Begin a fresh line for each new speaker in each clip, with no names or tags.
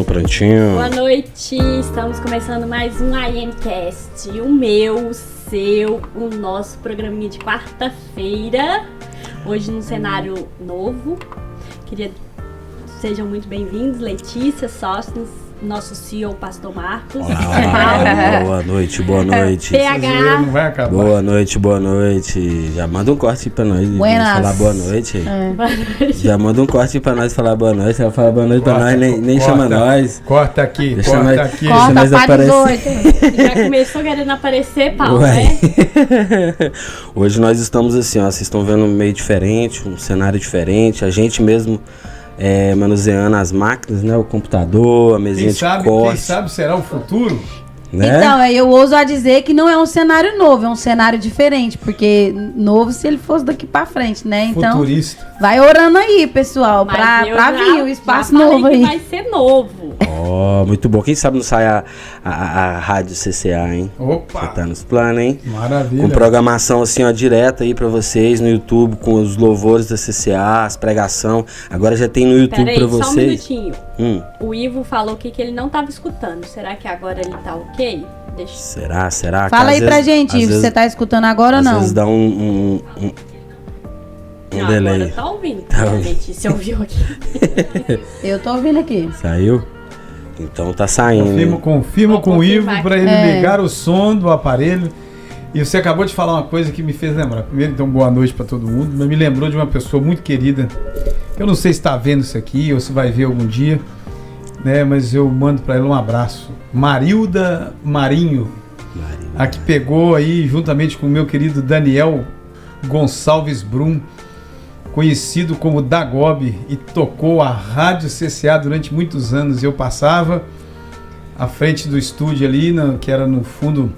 Prontinho.
Boa noite, estamos começando mais um IMCast, o meu, o seu, o nosso programinha de quarta-feira, hoje num cenário novo. Sejam muito bem-vindos, Letícia, Sóstenes, nosso CEO, Pastor Marcos.
Olá, boa noite.
PH.
Não vai acabar.
Boa noite. Já manda um corte pra nós falar boa noite.
Boa noite.
Já manda um corte pra nós falar boa noite. Ela fala boa noite pra nós, nem chama nós.
Corta aqui,
Deixa
corta
nós-
aqui.
Deixa nós aparecer.
Já começou querendo aparecer, Paulo,
Ué.
né?
Hoje nós estamos assim, ó, vocês estão vendo um meio diferente, um cenário diferente. A gente mesmo manuseando as máquinas, né? O computador, a mesinha
Quem
de corte.
sabe será o futuro?
Né?
Então, eu ouso a dizer que não é um cenário novo, é um cenário diferente, porque novo se ele fosse daqui pra frente, né? Então,
Futurista.
vai orando aí, pessoal,
Mas
pra
eu
vir o espaço
já falei
novo
que
aí.
vai ser novo.
Ó, muito bom. Quem sabe não sai a rádio CCA, hein?
Opa!
Você tá nos planos, hein?
Maravilha.
Com programação assim, ó, direta aí pra vocês no YouTube, com os louvores da CCA, as pregação. Agora já tem no YouTube
Peraí,
pra
só um
vocês.
minutinho. O Ivo falou aqui que ele não estava escutando. Será que agora ele tá ok? Deixa.
Será?
Fala
Que
aí
às
pra
vezes-
gente,
às
Ivo,
vezes-
você tá escutando agora ou
Às
não?
vezes dá um
Não,
delay.
agora tá ouvindo.
Tá ouvindo.
Letícia ouviu aqui.
Eu tô ouvindo aqui.
Saiu? Então tá saindo.
Confirma
Vou
com o Ivo
confirmar
para
aqui.
ele ligar o som do aparelho. E você acabou de falar uma coisa que me fez lembrar. Primeiro, então, boa noite para todo mundo. Mas me lembrou de uma pessoa muito querida. Eu não sei se está vendo isso aqui ou se vai ver algum dia, né? Mas eu mando para ela um abraço. Marilda Marinho. A que pegou aí, juntamente com o meu querido Daniel Gonçalves Brum, conhecido como Dagob, e tocou a Rádio CCA durante muitos anos. Eu passava à frente do estúdio ali, que era no fundo,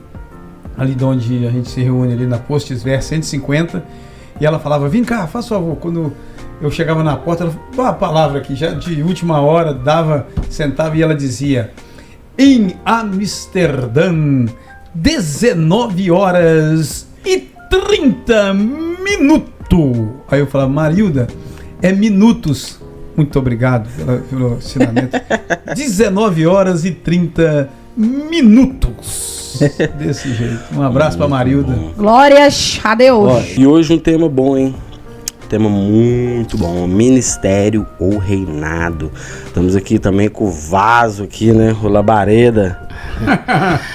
ali de onde a gente se reúne, ali na Postes Ver 150, e ela falava, vem cá, faz favor. Quando eu chegava na porta, ela falava, dá uma palavra aqui, já de última hora, sentava e ela dizia, em Amsterdã, 19 horas e 30 minutos. Aí eu falava, Marilda, é minutos. Muito obrigado pelo ensinamento. 19 horas e 30 minutos. Desse jeito. Um abraço pra Marilda.
Glórias a Deus.
Ó, e hoje um tema bom, hein? Tema muito bom, ministério ou reinado. Estamos aqui também com o Vaso aqui, né? O Labareda.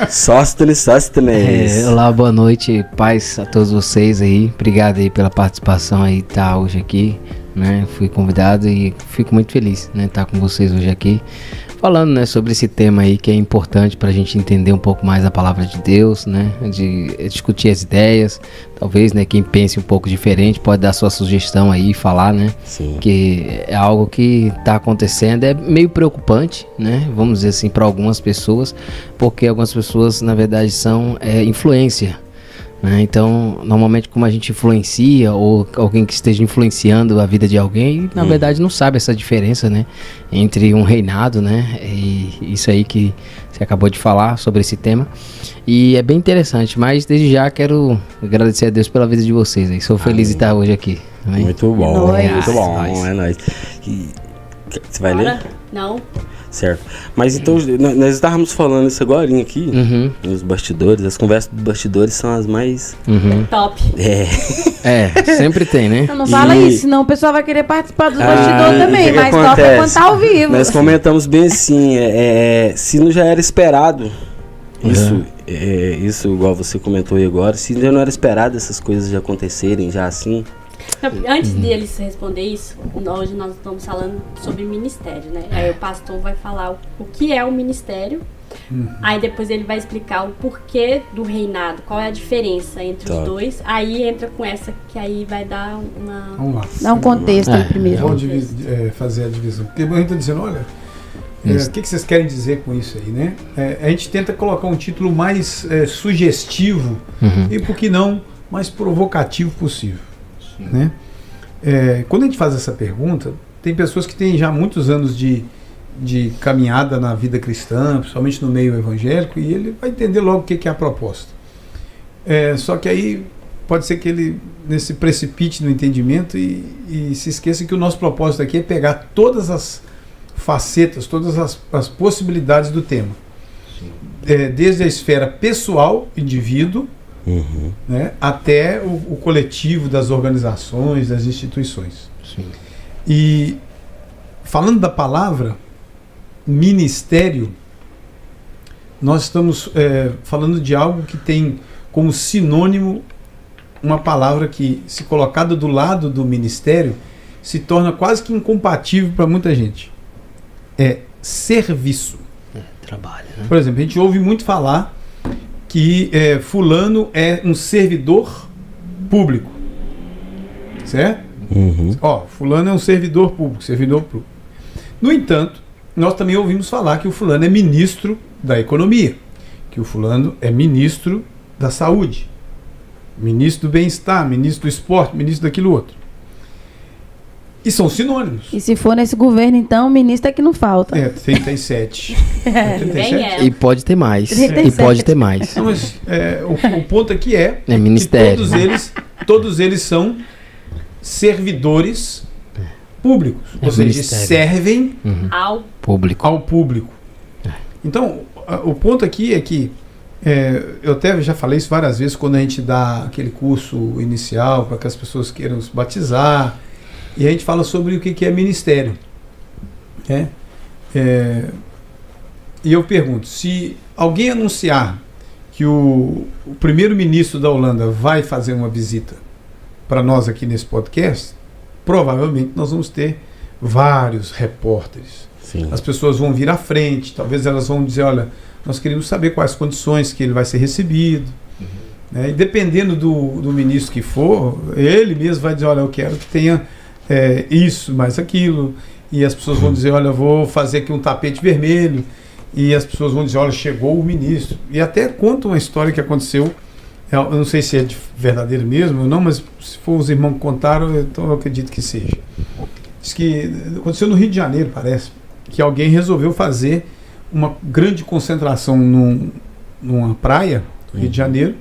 Sóstenes.
Olá, boa noite, paz a todos vocês aí. Obrigado aí pela participação aí, tá hoje aqui, né? Fui convidado e fico muito feliz, né? Estar com vocês hoje aqui, falando, né, sobre esse tema aí que é importante para a gente entender um pouco mais a palavra de Deus, né? De discutir as ideias, talvez, né? Quem pense um pouco diferente pode dar sua sugestão aí e falar, né?
Sim.
Que é algo que está acontecendo, é meio preocupante, né? Vamos dizer assim, para algumas pessoas, porque algumas pessoas, na verdade, são influência. Então, normalmente, como a gente influencia, ou alguém que esteja influenciando a vida de alguém, na verdade não sabe essa diferença, né, entre um reinado, né, e isso aí que você acabou de falar sobre esse tema, e é bem interessante, mas desde já quero agradecer a Deus pela vida de vocês, aí. Sou feliz de estar hoje aqui. Amém?
Muito bom,
nóis.
muito bom,
Nóis.
é nóis. E você vai
Bora?
ler?
Não.
Certo. Mas então, nós estávamos falando isso agora aqui,
Uhum,
nos bastidores. As conversas dos bastidores são as mais...
uhum.
Top.
Sempre tem, né?
Então não fala
E-
isso, senão o pessoal vai querer participar dos
Ah,
bastidores
o
também,
que
mas top é
acontece?
quando tá ao vivo.
Nós comentamos bem assim, se não já era esperado, isso igual você comentou aí agora, se já não era esperado essas coisas já acontecerem, já assim...
Antes deles responder isso, hoje nós estamos falando sobre ministério, né? Aí o pastor vai falar o que é o ministério, aí depois ele vai explicar o porquê do reinado, qual é a diferença entre
Top.
os dois, aí entra com essa que aí vai dar uma...
Vamos lá.
Dá um contexto aí primeiro.
Vamos fazer a divisão. Porque a gente está dizendo, olha, o que vocês querem dizer com isso aí, né? A gente tenta colocar um título mais sugestivo e, por que não, mais provocativo possível. Né? Quando a gente faz essa pergunta, tem pessoas que têm já muitos anos de caminhada na vida cristã, principalmente no meio evangélico, e ele vai entender logo o que é a proposta. Só que aí pode ser que ele se precipite no entendimento e se esqueça que o nosso propósito aqui é pegar todas as facetas, todas as possibilidades do tema. Desde a esfera pessoal, indivíduo, né, até o coletivo das organizações, das instituições.
Sim.
E falando da palavra ministério, nós estamos falando de algo que tem como sinônimo uma palavra que, se colocada do lado do ministério, se torna quase que incompatível para muita gente. É serviço.
Trabalho, né?
Por exemplo, a gente ouve muito falar que fulano é um servidor público. Certo? Fulano é um servidor público. No entanto, nós também ouvimos falar que o fulano é ministro da economia, que o fulano é ministro da saúde, ministro do bem-estar, ministro do esporte, ministro daquilo outro. E são sinônimos.
E se for nesse governo, então, o ministro é que não falta.
37.
E pode ter mais.
37.
E pode ter mais.
Não, mas o ponto aqui é
ministério.
que todos eles são servidores públicos. Ou seja,
ministério.
servem
Ao
Público.
ao público. Então, o ponto aqui é que eu até já falei isso várias vezes quando a gente dá aquele curso inicial para que as pessoas queiram se batizar, e a gente fala sobre o que é ministério. E eu pergunto, se alguém anunciar que o primeiro-ministro da Holanda vai fazer uma visita para nós aqui nesse podcast, provavelmente nós vamos ter vários repórteres.
Sim.
As pessoas vão vir à frente, talvez elas vão dizer, olha, nós queremos saber quais condições que ele vai ser recebido. E dependendo do ministro que for, ele mesmo vai dizer, olha, eu quero que tenha isso, mais aquilo. E as pessoas vão dizer, olha, eu vou fazer aqui um tapete vermelho. E as pessoas vão dizer, olha, chegou o ministro. E até conta uma história que aconteceu, eu não sei se é verdadeiro mesmo ou não, mas se for os irmãos que contaram, então eu acredito que seja. Diz que aconteceu no Rio de Janeiro, parece, que alguém resolveu fazer uma grande concentração numa praia do Rio de Janeiro.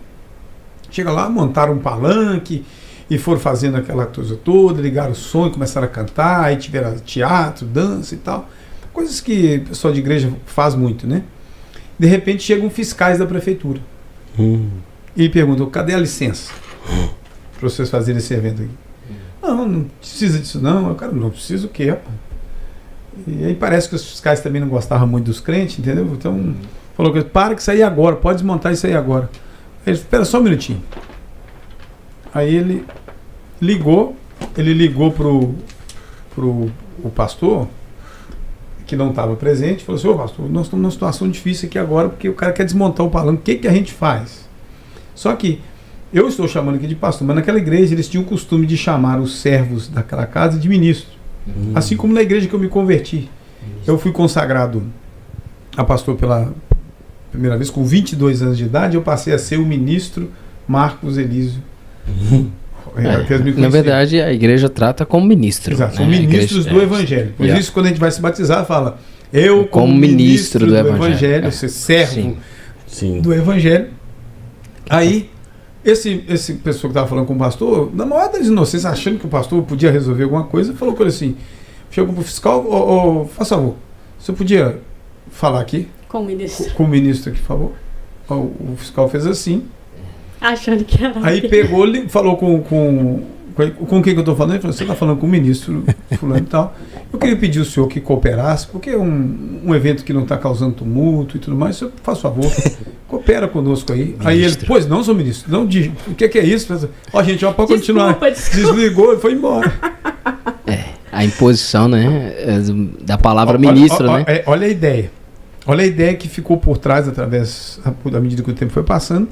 Chega lá, montaram um palanque e foram fazendo aquela coisa toda, ligaram o som e começaram a cantar, aí tiveram teatro, dança e tal. Coisas que o pessoal de igreja faz muito, né? De repente chegam fiscais da prefeitura e perguntam, cadê a licença para vocês fazerem esse evento aqui? Não precisa disso não. O cara, não precisa o quê, rapaz? E aí parece que os fiscais também não gostavam muito dos crentes, entendeu? Então falou que para que isso aí agora, pode desmontar isso aí agora. Ele, espera só um minutinho. Aí ele ligou pro pastor, que não estava presente, falou assim, ô pastor, nós estamos numa situação difícil aqui agora, porque o cara quer desmontar o palanque, o que a gente faz? Só que eu estou chamando aqui de pastor, mas naquela igreja eles tinham o costume de chamar os servos daquela casa de ministro. Assim como na igreja que eu me converti. Eu fui consagrado a pastor pela primeira vez com 22 anos de idade, eu passei a ser o ministro Marcos Elísio.
Na verdade, a igreja trata como ministro.
Exato, são
né?
ministros do Evangelho. Por isso, quando a gente vai se batizar, fala, eu como ministro do Evangelho, você servo do Evangelho. Aí, esse pessoa que estava falando com o pastor, na maior das inocências, achando que o pastor podia resolver alguma coisa, falou com ele assim, chegou para o fiscal, faça favor, você podia falar aqui? Com o ministro aqui, por favor. O fiscal fez assim.
Achando que era.
Aí pegou, falou com quem que eu estou falando? Ele falou, você está falando com o ministro fulano e tal. Eu queria pedir ao senhor que cooperasse, porque é um evento que não está causando tumulto e tudo mais. Senhor, faz favor, coopera conosco aí. Ministro. Aí ele, pois não, sou ministro. Não, o que é isso? Ó, gente, ó, pode continuar. Desligou e foi embora.
A imposição, né, da palavra ministro, né?
Olha a ideia. Olha a ideia que ficou por trás, através, à medida que o tempo foi passando,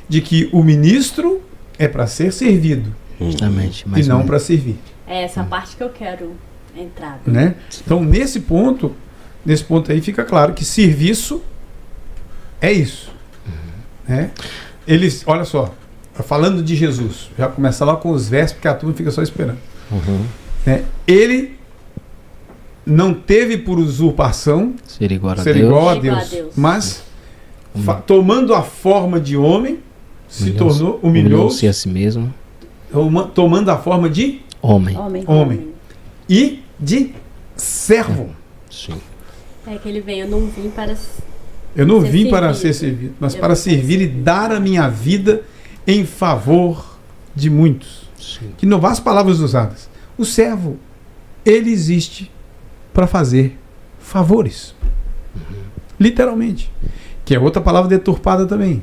de que o ministro é para ser servido.
Justamente.
E não para servir.
É essa parte que eu quero entrar.
Né? Então, nesse ponto aí fica claro que serviço é isso. Né? Eles, olha só, falando de Jesus, já começa lá com os versos, porque a turma fica só esperando. Né? Ele não teve por usurpação ser igual a Deus, mas tomando a forma de homem, humilhou-se
a si mesmo,
tomando a forma de
homem
e de servo.
Sim.
É que ele vem, eu não vim para...
Eu não
Ser
vim para
servido.
ser servido, mas
Eu
para
vim para
servir e dar a minha vida em favor de muitos.
Sim.
Que não vá as palavras usadas. O servo, ele existe para fazer favores. Literalmente. Que é outra palavra deturpada também.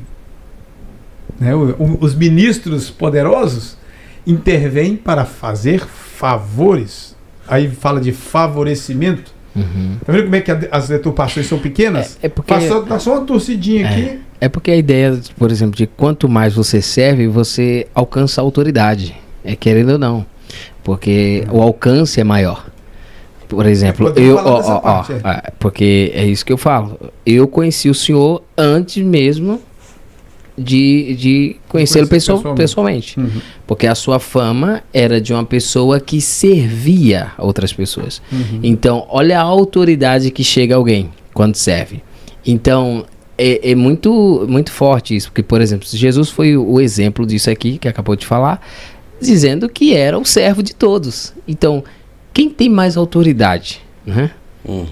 Né? Os ministros poderosos intervêm para fazer favores. Aí fala de favorecimento. Tá vendo como é que as deturpações são pequenas?
É porque-
Dá só uma torcidinha aqui.
É porque a ideia, por exemplo, de quanto mais você serve, você alcança a autoridade. É querendo ou não. Porque o alcance é maior. Por exemplo,
Podemos
eu.
falar dessa parte,
Porque é isso que eu falo. Eu conheci o senhor antes mesmo de conhecê-lo pessoalmente.
Uhum.
Porque a sua fama era de uma pessoa que servia outras pessoas.
Uhum.
Então, olha a autoridade que chega a alguém quando serve. Então, é muito, muito forte isso. Porque, por exemplo, Jesus foi o exemplo disso aqui, que acabou de falar, dizendo que era o servo de todos. Então, quem tem mais autoridade? Né?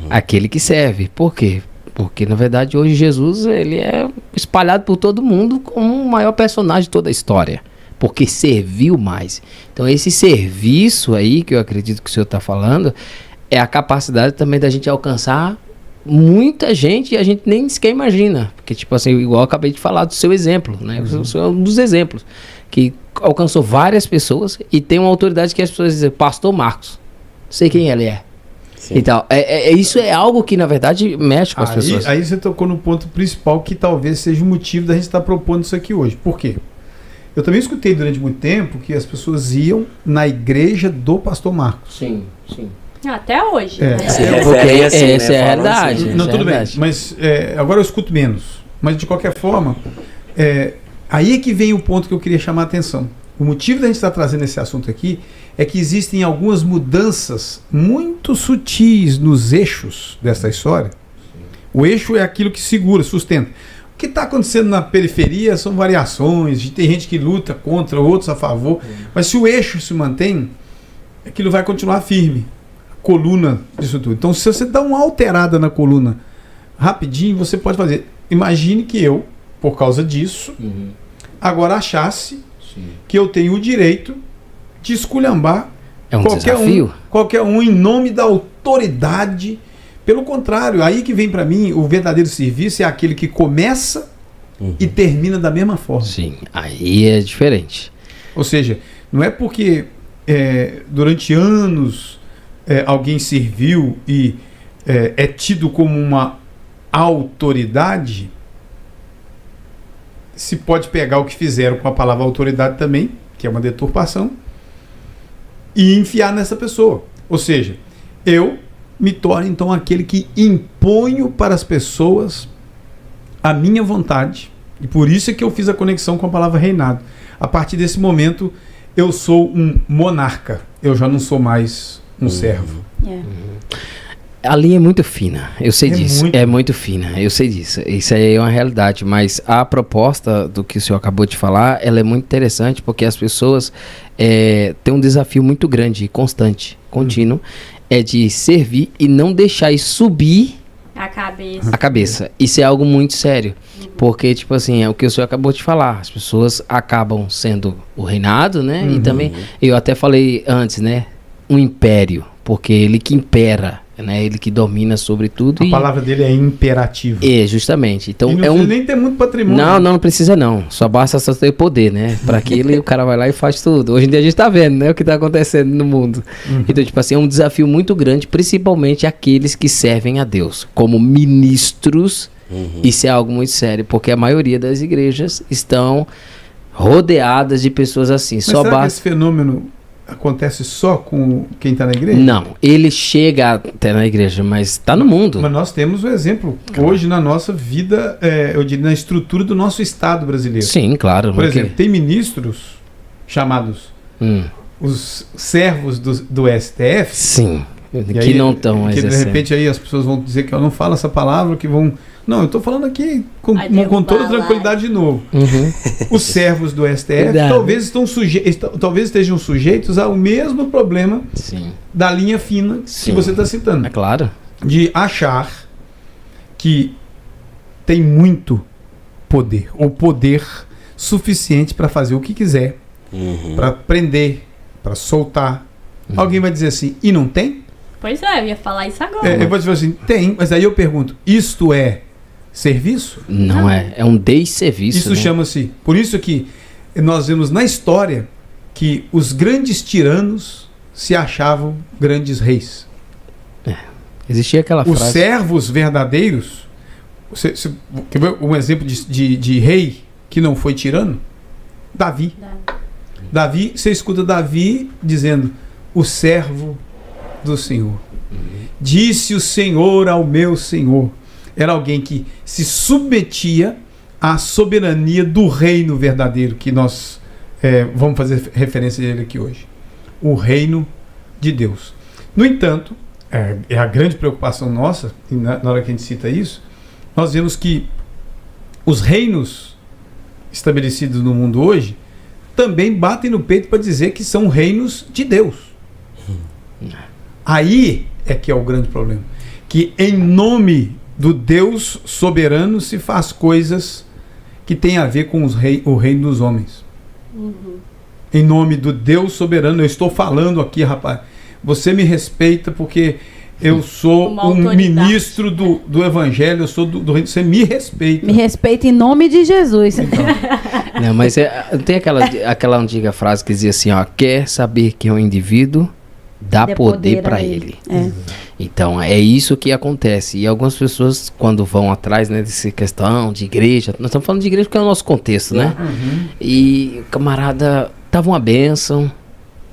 Aquele que serve. Por quê? Porque, na verdade, hoje Jesus ele é espalhado por todo mundo como o maior personagem de toda a história. Porque serviu mais. Então, esse serviço aí, que eu acredito que o senhor está falando, é a capacidade também da gente alcançar muita gente e a gente nem sequer imagina. Porque, tipo assim, igual eu acabei de falar do seu exemplo, né? O senhor é um dos exemplos. Que alcançou várias pessoas e tem uma autoridade que as pessoas dizem, Pastor Marcos. Sei quem ele é.
Sim.
Então, isso é algo que, na verdade, mexe com as pessoas.
Aí você tocou no ponto principal que talvez seja o motivo da gente estar propondo isso aqui hoje. Por quê? Eu também escutei durante muito tempo que as pessoas iam na igreja do Pastor Marcos.
Sim, sim.
Até hoje.
É.
né?
Se
É,
referem
porque
assim, né?
essa é a
Falam
realidade.
assim.
Não,
Isso é
tudo bem,
verdade.
mas agora eu escuto menos. Mas de qualquer forma, aí é que vem o ponto que eu queria chamar a atenção. O motivo da gente estar trazendo esse assunto aqui é que existem algumas mudanças muito sutis nos eixos dessa história. O eixo é aquilo que segura, sustenta. O que está acontecendo na periferia são variações, tem gente que luta contra, outros a favor, mas se o eixo se mantém, aquilo vai continuar firme. A coluna disso tudo. Então, se você dá uma alterada na coluna rapidinho, você pode fazer. Imagine que eu, por causa disso, agora achasse que eu tenho o direito de esculhambar
É um desafio.
qualquer um em nome da autoridade. Pelo contrário, aí que vem para mim o verdadeiro serviço é aquele que começa e termina da mesma forma.
Sim, aí é diferente.
Ou seja, não é porque durante anos alguém serviu e é tido como uma autoridade, se pode pegar o que fizeram com a palavra autoridade também, que é uma deturpação, e enfiar nessa pessoa. Ou seja, eu me torno então aquele que imponho para as pessoas a minha vontade, e por isso é que eu fiz a conexão com a palavra reinado. A partir desse momento, eu sou um monarca, eu já não sou mais um servo.
É.
A linha é muito fina, eu sei disso.
muito.
É muito fina, eu sei disso. Isso aí é uma realidade, mas a proposta do que o senhor acabou de falar, ela é muito interessante porque as pessoas têm um desafio muito grande e constante, contínuo, é de servir e não deixar isso subir
A cabeça.
a cabeça. Isso é algo muito sério, porque, tipo assim, é o que o senhor acabou de falar, as pessoas acabam sendo o reinado, né? E também, eu até falei antes, né? Um império, porque ele que impera, né? Ele que domina sobre tudo.
A palavra dele é imperativo.
Justamente. Então
E não
é
precisa nem ter muito patrimônio.
não precisa não. Só basta só ter poder, né? Para aquilo e o cara vai lá e faz tudo. Hoje em dia a gente tá vendo, né? O que tá acontecendo no mundo. Então, tipo assim, é um desafio muito grande, principalmente aqueles que servem a Deus. Como ministros, isso é algo muito sério, porque a maioria das igrejas estão rodeadas de pessoas assim.
Mas
Só
será que
basta...
esse fenômeno acontece só com quem está na igreja?
Não, ele chega até na igreja, mas está no mundo.
Mas nós temos o exemplo hoje na nossa vida, eu diria, na estrutura do nosso Estado brasileiro.
Sim, claro.
Por
porque-
exemplo, tem ministros chamados os servos do STF.
Sim,
e
que
aí,
não estão
que de
exercendo.
repente aí as pessoas vão dizer que eu não falo essa palavra, que vão... Não, eu estou falando aqui com
Vai derrubar
toda
lá.
tranquilidade de novo.
Uhum.
Os servos do STF
Cuidado.
talvez estejam sujeitos ao mesmo problema
Sim,
da linha fina
Sim.
que você está citando.
é claro.
de achar que tem muito poder, ou poder suficiente para fazer o que quiser, para prender, para soltar. Alguém vai dizer assim, e não tem?
Pois é, eu ia falar isso agora.
Eu vou dizer assim, tem, mas aí eu pergunto, isto é serviço?
Não é. É um desserviço.
Isso
né?
chama-se. Por isso que nós vemos na história que os grandes tiranos se achavam grandes reis.
Existia aquela
Os
frase.
servos verdadeiros. Quer ver um exemplo de rei que não foi tirano? Davi. Davi, você escuta Davi dizendo: o servo do Senhor. Disse o Senhor ao meu Senhor. Era alguém que se submetia à soberania do reino verdadeiro, que nós vamos fazer referência a ele aqui hoje. O reino de Deus. No entanto, é a grande preocupação nossa, e na hora que a gente cita isso, nós vemos que os reinos estabelecidos no mundo hoje também batem no peito para dizer que são reinos de Deus. Aí é que é o grande problema. Que em nome do Deus soberano se faz coisas que têm a ver com o reino dos homens. Em nome do Deus soberano, eu estou falando aqui, rapaz. Você me respeita porque eu sou
Uma
um
autoridade.
ministro do evangelho, eu sou do reino. Você me respeita.
Me respeita em nome de Jesus.
Não, mas tem aquela antiga frase que dizia assim, ó, quer saber quem é o indivíduo, dá
Dê
poder
a
para ele. Então, é isso que acontece. E algumas pessoas, quando vão atrás, né, dessa questão de igreja, nós estamos falando de igreja porque é o nosso contexto, né? E o camarada tava uma bênção,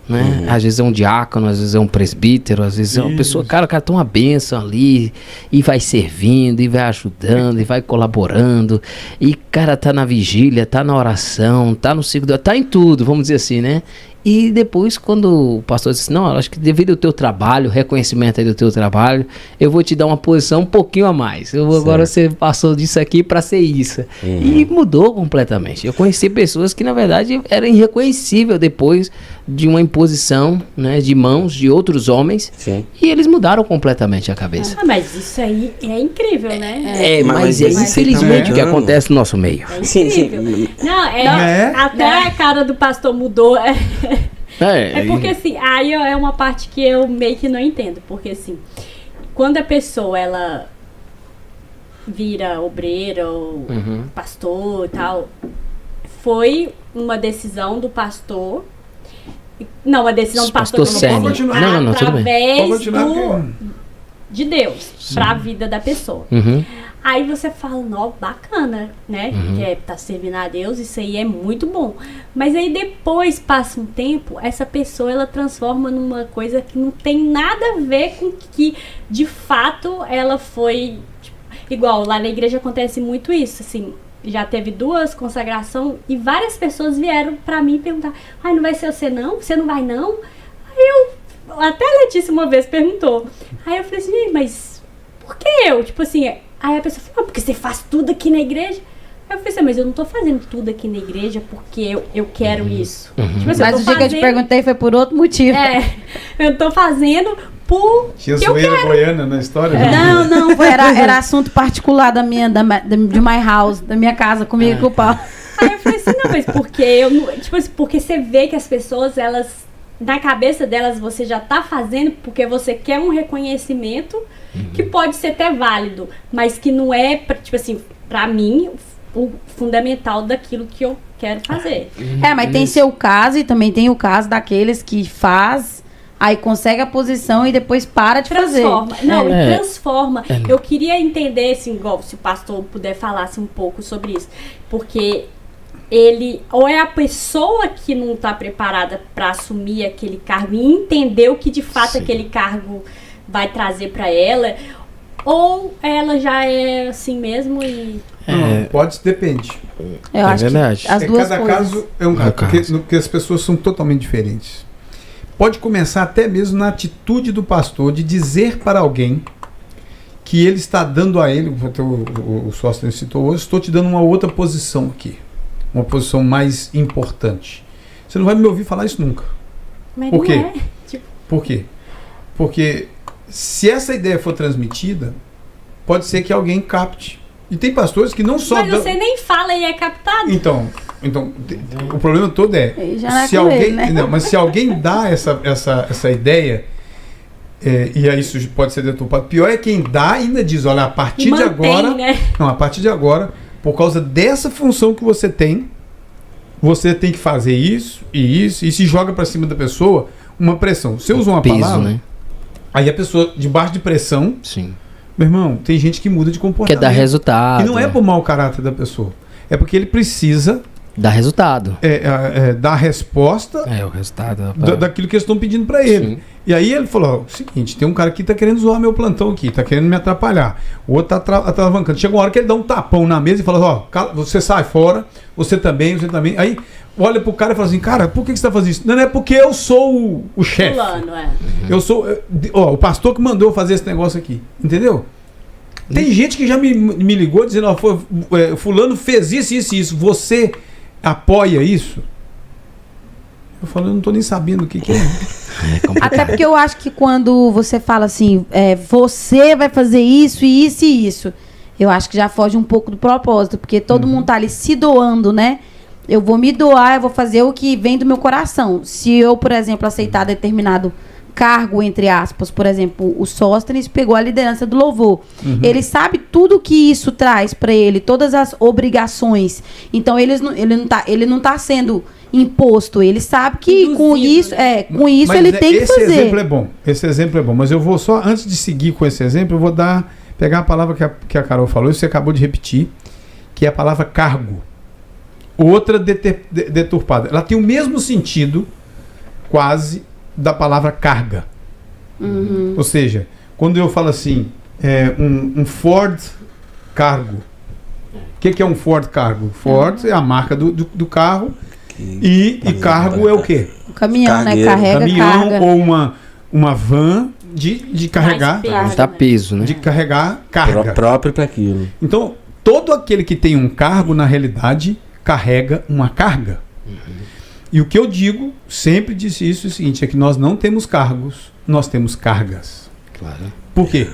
né? Às vezes é um diácono, às vezes é um presbítero, às vezes é uma pessoa, o cara tá uma bênção ali, e vai servindo, e vai ajudando, e vai colaborando, e cara tá na vigília, tá na oração, tá no ciclo, tá em tudo, vamos dizer assim, né? E depois, quando o pastor disse, não, eu acho que devido ao teu trabalho, reconhecimento aí do teu trabalho, eu vou te dar uma posição um pouquinho a mais. Agora você passou disso aqui para ser isso. E mudou completamente. Eu conheci pessoas que, na verdade, eram irreconhecíveis depois de uma imposição, né, de mãos de outros homens.
Sim.
E eles mudaram completamente a cabeça.
Mas isso aí é incrível, né?
Mas é
isso aí
infelizmente
tá
o que
errando.
acontece no nosso meio.
É
Sim,
incrível.
Né?
Até a cara do pastor mudou. É porque assim, aí é uma parte que eu meio que não entendo. Porque assim, quando a pessoa ela vira obreira ou pastor e tal, foi uma decisão do pastor. Não, uma decisão do pastor
Pastor Sênior.
Pode continuar.
Não, tudo bem.
Pode
através
continuar.
de Deus, para a vida da pessoa. Aí você fala, não, bacana, né? Que tá servindo a Deus, isso aí é muito bom. Mas aí depois, passa um tempo, essa pessoa, ela transforma numa coisa que não tem nada a ver com que, de fato, ela foi... Tipo, igual, lá na igreja acontece muito isso, assim... Já teve 2 consagrações e várias pessoas vieram pra mim perguntar, não vai ser você não? Você não vai não? Aí até a Letícia uma vez perguntou. Aí eu falei assim, mas por que eu? Tipo assim, aí a pessoa falou, porque você faz tudo aqui na igreja. Aí eu falei assim, mas eu não tô fazendo tudo aqui na igreja porque eu quero isso. Tipo assim,
Mas o dia que eu te perguntei foi por outro motivo.
Eu tô fazendo
Tinha
que eu
zoeira
quero.
goiana na história?
Não, era assunto particular de my house, da minha casa, comigo e com o Paulo.
Aí eu falei assim, não, mas porque eu não. Tipo assim, porque você vê que as pessoas, elas. Na cabeça delas você já tá fazendo porque você quer um reconhecimento que pode ser até válido, mas que não é, tipo assim, pra mim, o fundamental daquilo que eu quero fazer.
Mas tem seu caso e também tem o caso daqueles que faz, aí consegue a posição e depois para de
Transforma.
fazer.
Não, e transforma. Eu queria entender, assim, igual, se o pastor puder falasse um pouco sobre isso. Porque ele, ou é a pessoa que não está preparada para assumir aquele cargo e entender o que de fato aquele cargo vai trazer para ela, ou ela já é assim mesmo e...
Depende.
Eu acho
verdade.
que as duas
Cada
coisas.
caso é um caso, porque as pessoas são totalmente diferentes. Pode começar até mesmo na atitude do pastor de dizer para alguém que ele está dando a ele, o sócio citou hoje, estou te dando uma outra posição aqui, uma posição mais importante. Você não vai me ouvir falar isso nunca.
Mas
Por
não
quê?
é. Tipo,
Por quê? Porque se essa ideia for transmitida, pode ser que alguém capte. E tem pastores que não só...
Mas você nem fala e é captado.
Então, o problema todo
Ele já não é
se
com
alguém,
ele, né?
não, mas se alguém dá essa ideia, e aí isso pode ser deturpado. Pior é quem dá ainda diz, olha, a partir de agora,
né?
não, a partir de agora, por causa dessa função que você tem que fazer isso e se joga para cima da pessoa uma pressão. Você usa uma
Peso,
palavra,
né?
aí a pessoa debaixo de pressão,
Sim.
meu irmão, tem gente que muda de
Quer
comportamento.
dar resultado.
E não é por mau caráter da pessoa, é porque ele precisa
Dar resultado.
dar resposta
O resultado.
daquilo que eles estão pedindo para ele.
Sim.
E aí ele falou, ó, o seguinte, tem um cara aqui que tá querendo zoar meu plantão aqui, tá querendo me atrapalhar. O outro tá atravancando. Chega uma hora que ele dá um tapão na mesa e fala, ó, você sai fora, você também. Aí olha pro cara e fala assim, cara, por que você tá fazendo isso? Não é porque eu sou o chefe.
Fulano,
Eu sou, o pastor que mandou eu fazer esse negócio aqui. Entendeu? Tem gente que já me ligou dizendo, ó, fulano fez isso. Você apoia isso? Eu falo, eu não tô nem sabendo o que é.
Até porque eu acho que quando você fala assim, você vai fazer isso, isso e isso, eu acho que já foge um pouco do propósito, porque todo mundo tá ali se doando, né? Eu vou me doar, eu vou fazer o que vem do meu coração. Se eu, por exemplo, aceitar determinado cargo, entre aspas, por exemplo, o Sóstenes pegou a liderança do louvor. Ele sabe tudo que isso traz para ele, todas as obrigações. Então ele não tá sendo imposto, ele sabe que
Induzido,
com isso,
né?
Mas
ele tem que fazer.
Esse exemplo é bom, mas eu vou só, antes de seguir com esse exemplo, eu vou pegar a palavra que a Carol falou, e você acabou de repetir, que é a palavra cargo. Outra deturpada. Ela tem o mesmo sentido, quase, da palavra carga. Ou seja, quando eu falo assim, um Ford Cargo. O que é um Ford Cargo? Ford é a marca do carro e cargo é o quê?
O caminhão,
Cargueiro.
né? Carrega
Caminhão
carga.
ou uma van de carregar,
peso.
Tá peso, né?
de carregar carga.
Próprio para aquilo.
Então, todo aquele que tem um cargo, na realidade, carrega uma carga. E o que eu digo, sempre disse isso, é o seguinte, é que nós não temos cargos, nós temos cargas.
Claro.
Por quê?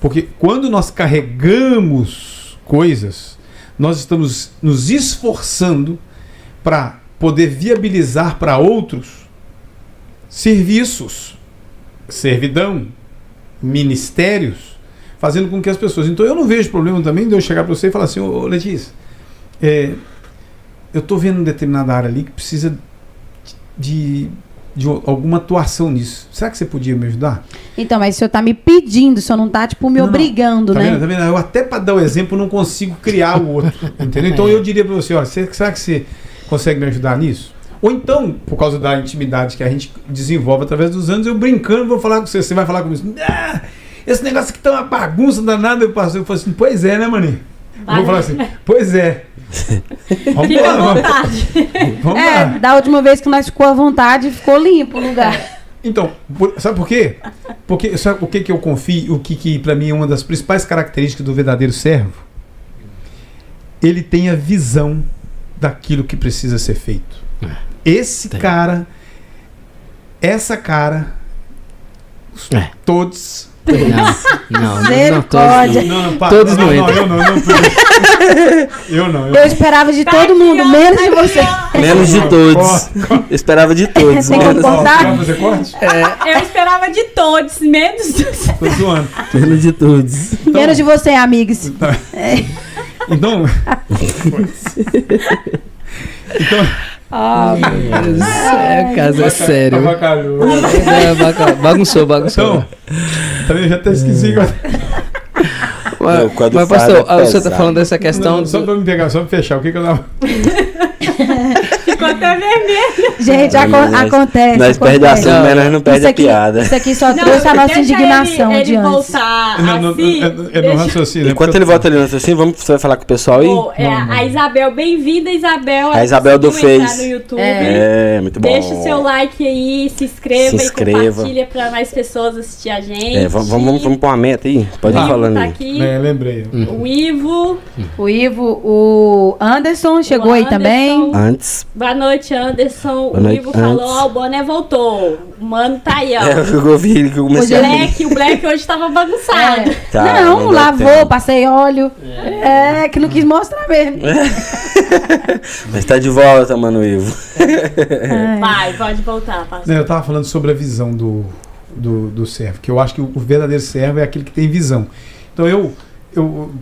Porque quando nós carregamos coisas, nós estamos nos esforçando para poder viabilizar para outros serviços, servidão, ministérios, fazendo com que as pessoas... Então eu não vejo problema também de eu chegar para você e falar assim, ô Letícia, eu estou vendo uma determinada área ali que precisa de alguma atuação nisso. Será que você podia me ajudar?
Então, mas o senhor tá me pedindo, o senhor não tá, tipo, me obrigando,
Tá
né?
vendo? Tá vendo? Eu até para dar o exemplo não consigo criar o outro, entendeu? Então eu diria para você, ó, será que você consegue me ajudar nisso? Ou então, por causa da intimidade que a gente desenvolve através dos anos, eu brincando vou falar com você, você vai falar comigo, esse negócio aqui tá uma bagunça danada, eu falo assim, pois é, né, maninho? Eu vou falar assim, pois é. Vamos
Fica à
lá,
vontade.
vamos lá.
Da última vez que nós ficou à vontade, ficou limpo o lugar.
Então, sabe por quê? Porque sabe o que eu confio, o que para mim é uma das principais características do verdadeiro servo? Ele tem a visão daquilo que precisa ser feito. Esse cara, essa cara, todos...
Não,
Misericórdia.
Todos não entram.
Eu não.
Eu esperava de todo mundo, menos de você.
Menos de todos. Eu esperava de todos.
Tem
Menos,
comportar?
Vai fazer corte?
Eu esperava de todos, menos dos...
Tô zoando.
menos de todos.
Menos de você, amigos.
Então...
Ah, meu Deus. O caso é sério.
Avacalhou.
Bagunçou.
Então, também já até esqueci.
Não, quando
Mas,
fala
pastor,
é
você tá
pesado.
falando dessa questão...
Não, só pra me pegar, só pra fechar. O que eu tava...
Ficou até vermelho.
Gente, acontece.
Nós perdemos a assunto, mas nós não perdemos a piada.
Isso aqui só trouxe a nossa
deixa
indignação
ele
de antes.
voltar assim.
É no raciocínio.
Enquanto ele volta ali no assim, você vai falar com o pessoal aí?
A Isabel, bem-vinda, Isabel.
A Isabel do
conseguiu entrar
Face.
no YouTube.
É, muito bom.
Deixa o seu like aí, se inscreva
Se inscreva.
e compartilha pra mais pessoas assistir a gente.
Vamos pôr uma meta aí? Pode ir
O Ivo
falando
tá
aí.
aqui.
Lembrei.
O Ivo.
O Ivo, o Anderson chegou aí
Anderson.
também.
Antes,
Boa noite, Anderson.
Boa
O
noite,
Ivo falou,
Anderson.
ó, o Boné voltou. O mano tá aí, ó.
Eu vi que eu comecei a rir.
O Black hoje tava bagunçado.
Tá,
não,
deu
lavou,
tempo.
passei óleo. Que não quis mostrar mesmo.
Mas tá de volta, mano, Ivo.
Vai, pode voltar, pastor.
Eu tava falando sobre a visão do servo, que eu acho que o verdadeiro servo é aquele que tem visão. Então eu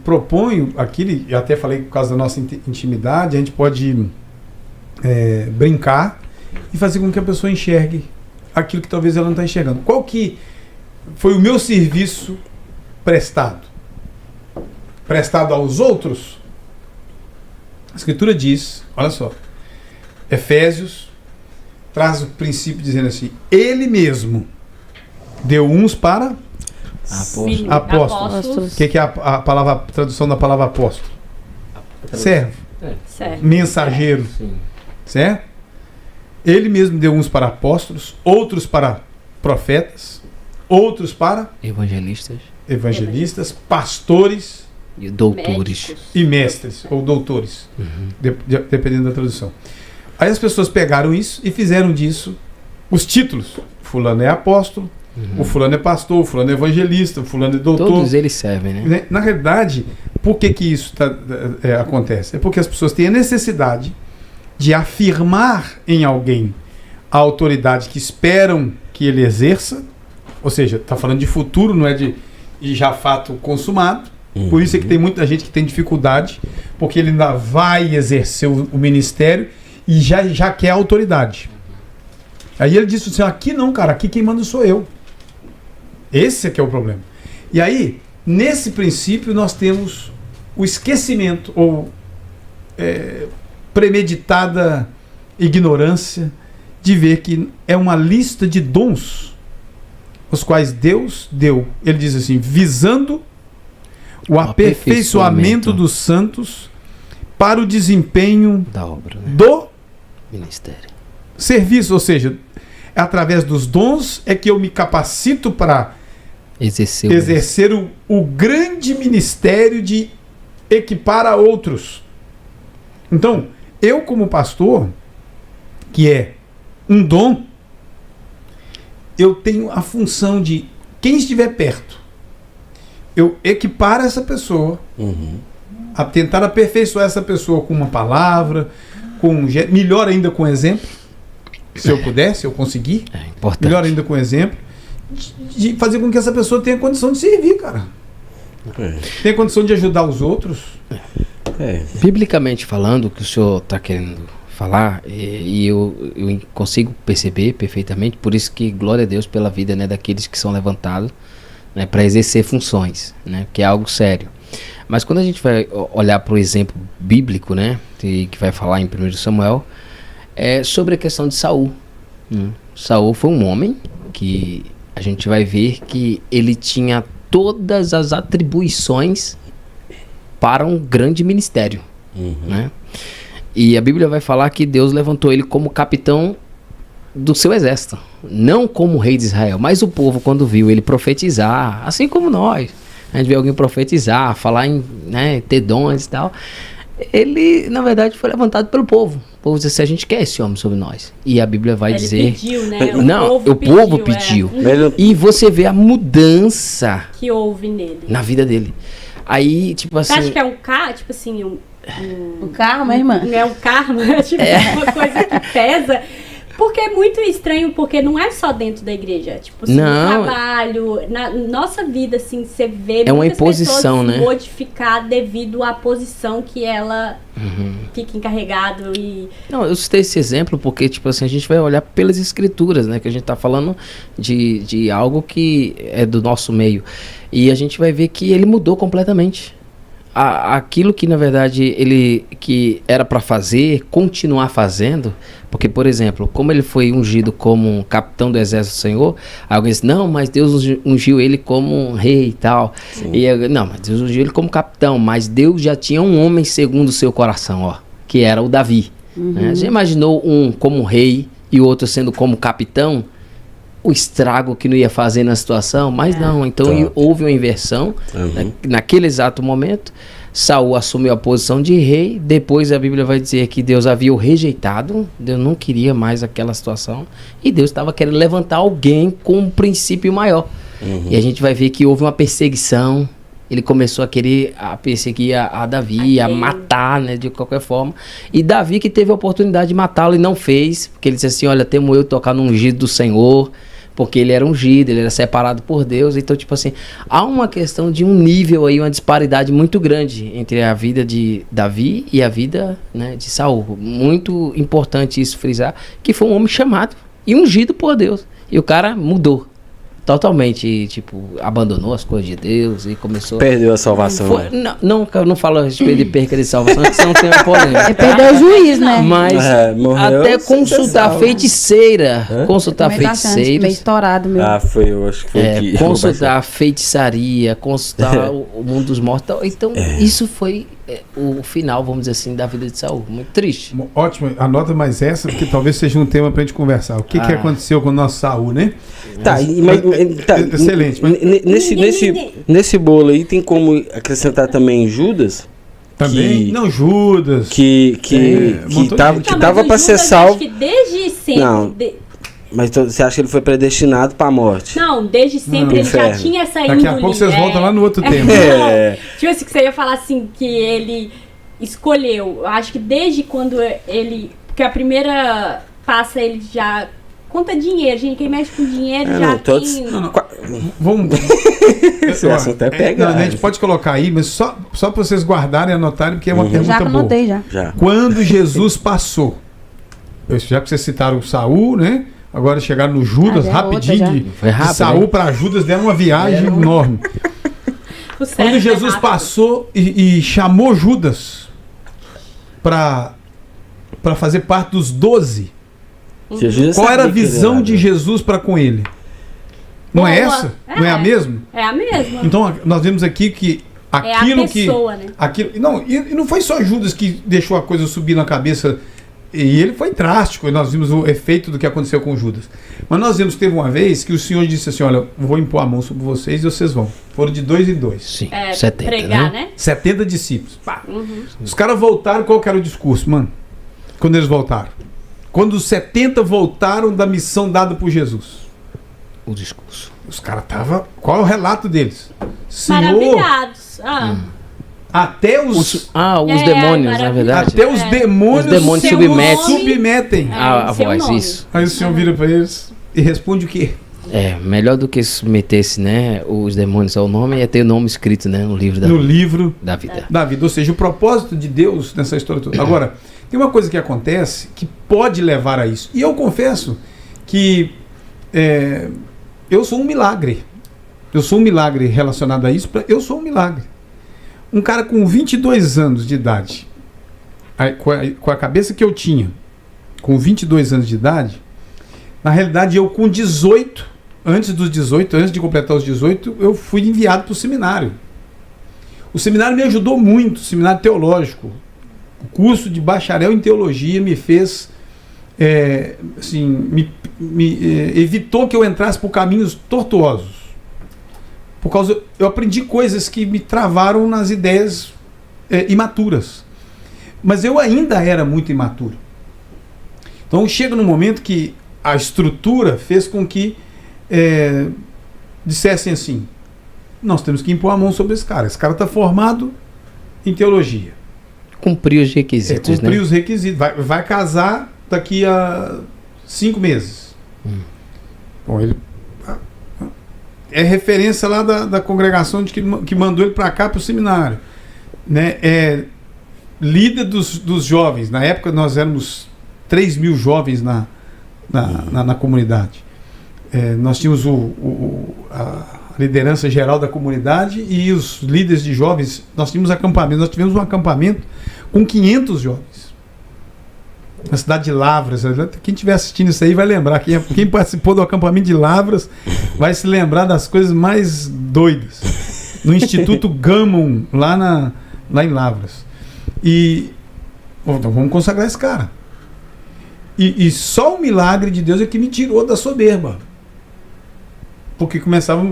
proponho aquilo, e até falei por causa da nossa intimidade, a gente pode brincar e fazer com que a pessoa enxergue aquilo que talvez ela não está enxergando. Qual que foi o meu serviço prestado? Prestado aos outros? A Escritura diz, olha só, Efésios traz o princípio dizendo assim, ele mesmo deu uns para apóstolos. O que é a tradução da palavra apóstolo? Servo.
Certo.
Mensageiro.
Sim.
Certo? Ele mesmo deu uns para apóstolos, outros para profetas, outros para evangelistas, pastores
E doutores.
Médicos.
e mestres, ou doutores, dependendo da tradução. Aí as pessoas pegaram isso e fizeram disso os títulos. Fulano é apóstolo, o fulano é pastor, o fulano é evangelista, o fulano é doutor.
Todos eles servem, né?
Na realidade, por que isso acontece? É porque as pessoas têm a necessidade de afirmar em alguém a autoridade que esperam que ele exerça, ou seja, está falando de futuro, não é de já fato consumado. Por isso é que tem muita gente que tem dificuldade, porque ele ainda vai exercer o ministério e já quer autoridade. Aí ele disse assim, aqui não, cara, aqui quem manda sou eu. Esse é que é o problema. E aí, nesse princípio, nós temos o esquecimento ou premeditada ignorância de ver que é uma lista de dons os quais Deus deu. Ele diz assim, visando o aperfeiçoamento dos santos para o desempenho
Da obra, né?
do
Ministério.
serviço, ou seja, através dos dons é que eu me capacito para exercer o grande ministério de equipar a outros. Então, eu como pastor, que é um dom, eu tenho a função de, quem estiver perto, eu equipar essa pessoa, a tentar aperfeiçoar essa pessoa com uma palavra, melhor ainda com exemplo, se eu puder, se eu conseguir,
É importante.
melhor ainda com exemplo, de fazer com que essa pessoa tenha condição de servir, cara. Tenha condição de ajudar os outros.
Biblicamente falando, o que o senhor está querendo falar, e eu consigo perceber perfeitamente, por isso que glória a Deus pela vida, né, daqueles que são levantados, né, para exercer funções, né, que é algo sério. Mas quando a gente vai olhar para o exemplo bíblico, né, que vai falar em 1 Samuel, é sobre a questão de Saul. Saul foi um homem que a gente vai ver que ele tinha todas as atribuições para um grande ministério, né? E a Bíblia vai falar que Deus levantou ele como capitão do seu exército, não como rei de Israel, mas o povo, quando viu ele profetizar, assim como nós, a gente vê alguém profetizar, falar em, né, ter dons e tal, ele na verdade foi levantado pelo povo. O povo disse assim, a gente quer esse homem sobre nós, e a Bíblia vai
Ele
dizer
pediu, né?
o povo pediu. E você vê a mudança
Que houve nele.
na vida dele. Aí, tipo assim,
Você acha que é um carro, tipo assim,
O carro, minha irmã.
não é um karma, é tipo uma coisa que pesa. Porque é muito estranho, porque não é só dentro da igreja. Tipo, assim,
Não.
no trabalho, na nossa vida, assim, você vê
É uma
muitas
imposição,
pessoas
né?
se modificar devido à posição que ela fica encarregado e...
não, eu citei esse exemplo porque, tipo assim, a gente vai olhar pelas escrituras, né? Que a gente tá falando de algo que é do nosso meio. E a gente vai ver que ele mudou completamente. Aquilo que, na verdade, ele que era para fazer, continuar fazendo, porque, por exemplo, como ele foi ungido como capitão do exército do Senhor, alguém disse, não, mas Deus ungiu ele como um rei e tal. Não, mas Deus ungiu ele como capitão, mas Deus já tinha um homem segundo o seu coração, ó, que era o Davi. Né? Você imaginou um como rei e o outro sendo como capitão? O estrago que não ia fazer na situação, mas não, então houve uma inversão naquele exato momento. Saul assumiu a posição de rei. Depois a Bíblia vai dizer que Deus havia o rejeitado. Deus não queria mais aquela situação. E Deus estava querendo levantar alguém com um princípio maior. E a gente vai ver que houve uma perseguição. Ele começou a querer perseguir a Davi, a matar, né, de qualquer forma. E Davi que teve a oportunidade de matá-lo e não fez. Porque ele disse assim, olha, temo eu tocar no ungido do Senhor. Porque ele era ungido, ele era separado por Deus. Então, tipo assim, há uma questão de um nível aí, uma disparidade muito grande entre a vida de Davi e a vida, né, de Saul. Muito importante isso frisar, que foi um homem chamado e ungido por Deus. E o cara mudou totalmente, tipo, abandonou as coisas de Deus e começou...
Perdeu a salvação.
Não, eu não falo a respeito de perca de salvação, que são temas polêmicos.
É perder o juiz, né?
Mas
morreu
até consultar feiticeira. Consultar
Também tá achando meio
feiticeiros.
estourado, meu.
Eu acho que foi que...
Consultar a feitiçaria, consultar o mundo dos mortos. Então, isso foi o final, vamos dizer assim, da vida de Saul. Muito triste.
Ótimo, anota mais essa, porque talvez seja um tema pra gente conversar. O que aconteceu com o nosso Saul, né? Excelente.
Nesse bolo aí tem como acrescentar também Judas?
Também? Não, Judas.
Que tava pra ser salvo.
Acho que desde sempre.
Não. Mas você acha que ele foi predestinado pra morte?
Não, desde sempre ele já tinha essa índole.
Daqui a pouco vocês voltam lá no outro tema.
Tipo assim, que você ia falar assim, que ele escolheu. Eu acho que desde quando ele... Porque a primeira passa, ele já... Conta dinheiro, gente. Quem mexe com dinheiro já tem...
Vamos...
Esse assunto é pegar.
A gente pode colocar aí, mas só para vocês guardarem e anotarem, porque é uma pergunta
Já
boa.
anotei, já.
Quando Jesus passou, já que vocês citaram o Saul, né? Agora chegaram no Judas, rapidinho, de Saul para Judas, deram uma viagem enorme. Quando Jesus passou e chamou Judas para fazer parte dos 12, qual era a visão de Jesus para com ele? Não é essa? Não é a mesma?
É a mesma.
Então nós vemos aqui que aquilo
é a pessoa, né?
E não foi só Judas que deixou a coisa subir na cabeça. E ele foi drástico, e nós vimos o efeito do que aconteceu com Judas. Mas nós vimos que teve uma vez que o Senhor disse assim, olha, vou impor a mão sobre vocês e vocês vão. Foram de 2 em 2.
Sim, 70,
pregar, né?
70 discípulos. Os caras voltaram, qual que era o discurso, mano? Quando eles voltaram? Quando os 70 voltaram da missão dada por Jesus.
O discurso.
Os caras estavam... Qual é o relato deles? Senhor,
maravilhados.
até os
demônios, na verdade.
Até os demônios submetem
a voz, isso.
Aí o Senhor vira para eles e responde o quê?
Melhor do que submeter-se, né, os demônios ao nome é ter o nome escrito, né, no livro da vida.
Ou seja, o propósito de Deus nessa história toda. Agora, tem uma coisa que acontece que pode levar a isso. E eu confesso que eu sou um milagre. Eu sou um milagre relacionado a isso. Eu sou um milagre. Um cara com 22 anos de idade, com a cabeça que eu tinha, com 22 anos de idade, na realidade eu com 18, antes de completar os 18, eu fui enviado para o seminário. O seminário me ajudou muito, o seminário teológico. O curso de bacharel em teologia me fez, evitou que eu entrasse por caminhos tortuosos. Eu aprendi coisas que me travaram nas ideias imaturas. Mas eu ainda era muito imaturo. Então chega num momento que a estrutura fez com que dissessem assim, nós temos que impor a mão sobre esse cara. Esse cara está formado em teologia.
Cumprir os requisitos,
cumprir os requisitos. Vai casar daqui a 5 meses. Bom, ele... É referência lá da congregação que mandou ele para cá, para o seminário. Né? É líder dos jovens. Na época nós éramos 3.000 jovens na comunidade. Nós tínhamos a liderança geral da comunidade e os líderes de jovens. Nós tínhamos acampamento. Nós tivemos um acampamento com 500 jovens. Na cidade de Lavras. Quem estiver assistindo isso aí vai lembrar. Quem participou do acampamento de Lavras vai se lembrar das coisas mais doidas. No Instituto Gammon, lá em Lavras. Então vamos consagrar esse cara. E só o milagre de Deus é que me tirou da soberba. Porque começava...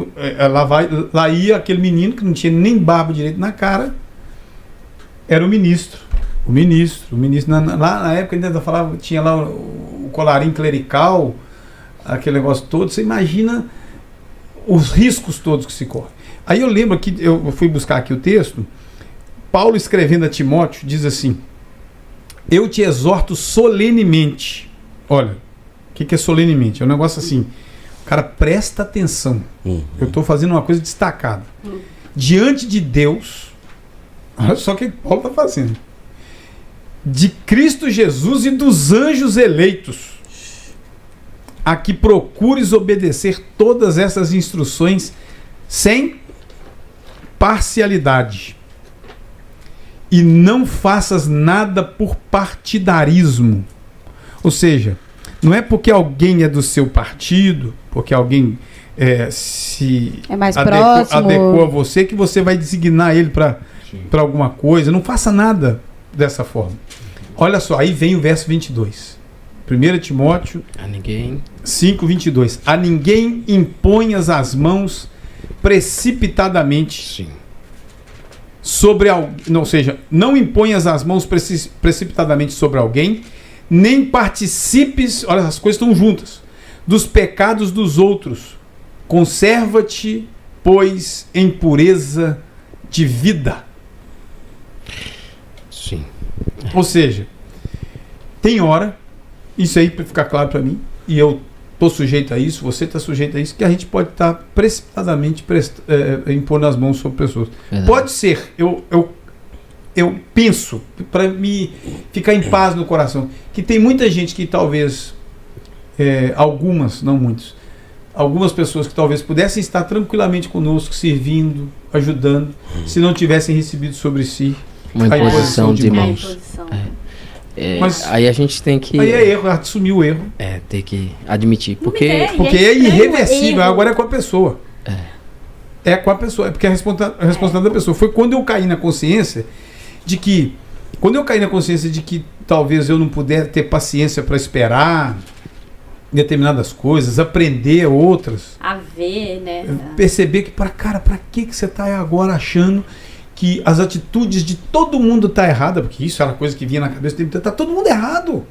Lá ia aquele menino que não tinha nem barba direito na cara. era o ministro. O ministro. Lá na época ainda falava, tinha lá o colarinho clerical, aquele negócio todo. Você imagina os riscos todos que se correm. Aí eu lembro que eu fui buscar aqui o texto. Paulo, escrevendo a Timóteo, diz assim: eu te exorto solenemente. Olha, o que é solenemente? É um negócio assim, cara, presta atenção. Eu estou fazendo uma coisa destacada. Diante de Deus, olha só o que Paulo está fazendo. De Cristo Jesus e dos anjos eleitos, a que procures obedecer todas essas instruções sem parcialidade. E não faças nada por partidarismo. Ou seja, não é porque alguém é do seu partido, porque alguém se
mais próximo,
adequou a você, que você vai designar ele para alguma coisa. Não faça nada dessa forma. Olha só, aí vem o verso 22. 1 Timóteo 5:22. A ninguém imponhas as mãos precipitadamente sobre alguém. Ou seja, não imponhas as mãos precipitadamente sobre alguém, nem participes, olha, as coisas estão juntas, dos pecados dos outros. Conserva-te, pois, em pureza de vida.
Sim.
Ou seja, tem hora, isso aí para ficar claro para mim, e eu estou sujeito a isso, você está sujeito a isso, que a gente pode estar precipitadamente impondo as mãos sobre pessoas.
Verdade.
Pode ser, eu penso, para me ficar em paz no coração, que tem muita gente que talvez, algumas, não muitos, algumas pessoas que talvez pudessem estar tranquilamente conosco, servindo, ajudando, se não tivessem recebido sobre si
uma
a
imposição de mãos.
imposição.
Mas
aí a gente tem que...
aí é erro, assumir o erro.
Tem que admitir. Porque
Porque é
estranho,
irreversível,
erro.
agora é com a pessoa. É com a pessoa, é porque é a responsabilidade da pessoa. Foi quando eu caí na consciência de que, talvez eu não pudesse ter paciência para esperar determinadas coisas, aprender outras,
A ver, né?
perceber que, pra que você está agora achando que as atitudes de todo mundo tá errada, porque isso era coisa que vinha na cabeça do tempo, tá todo mundo errado.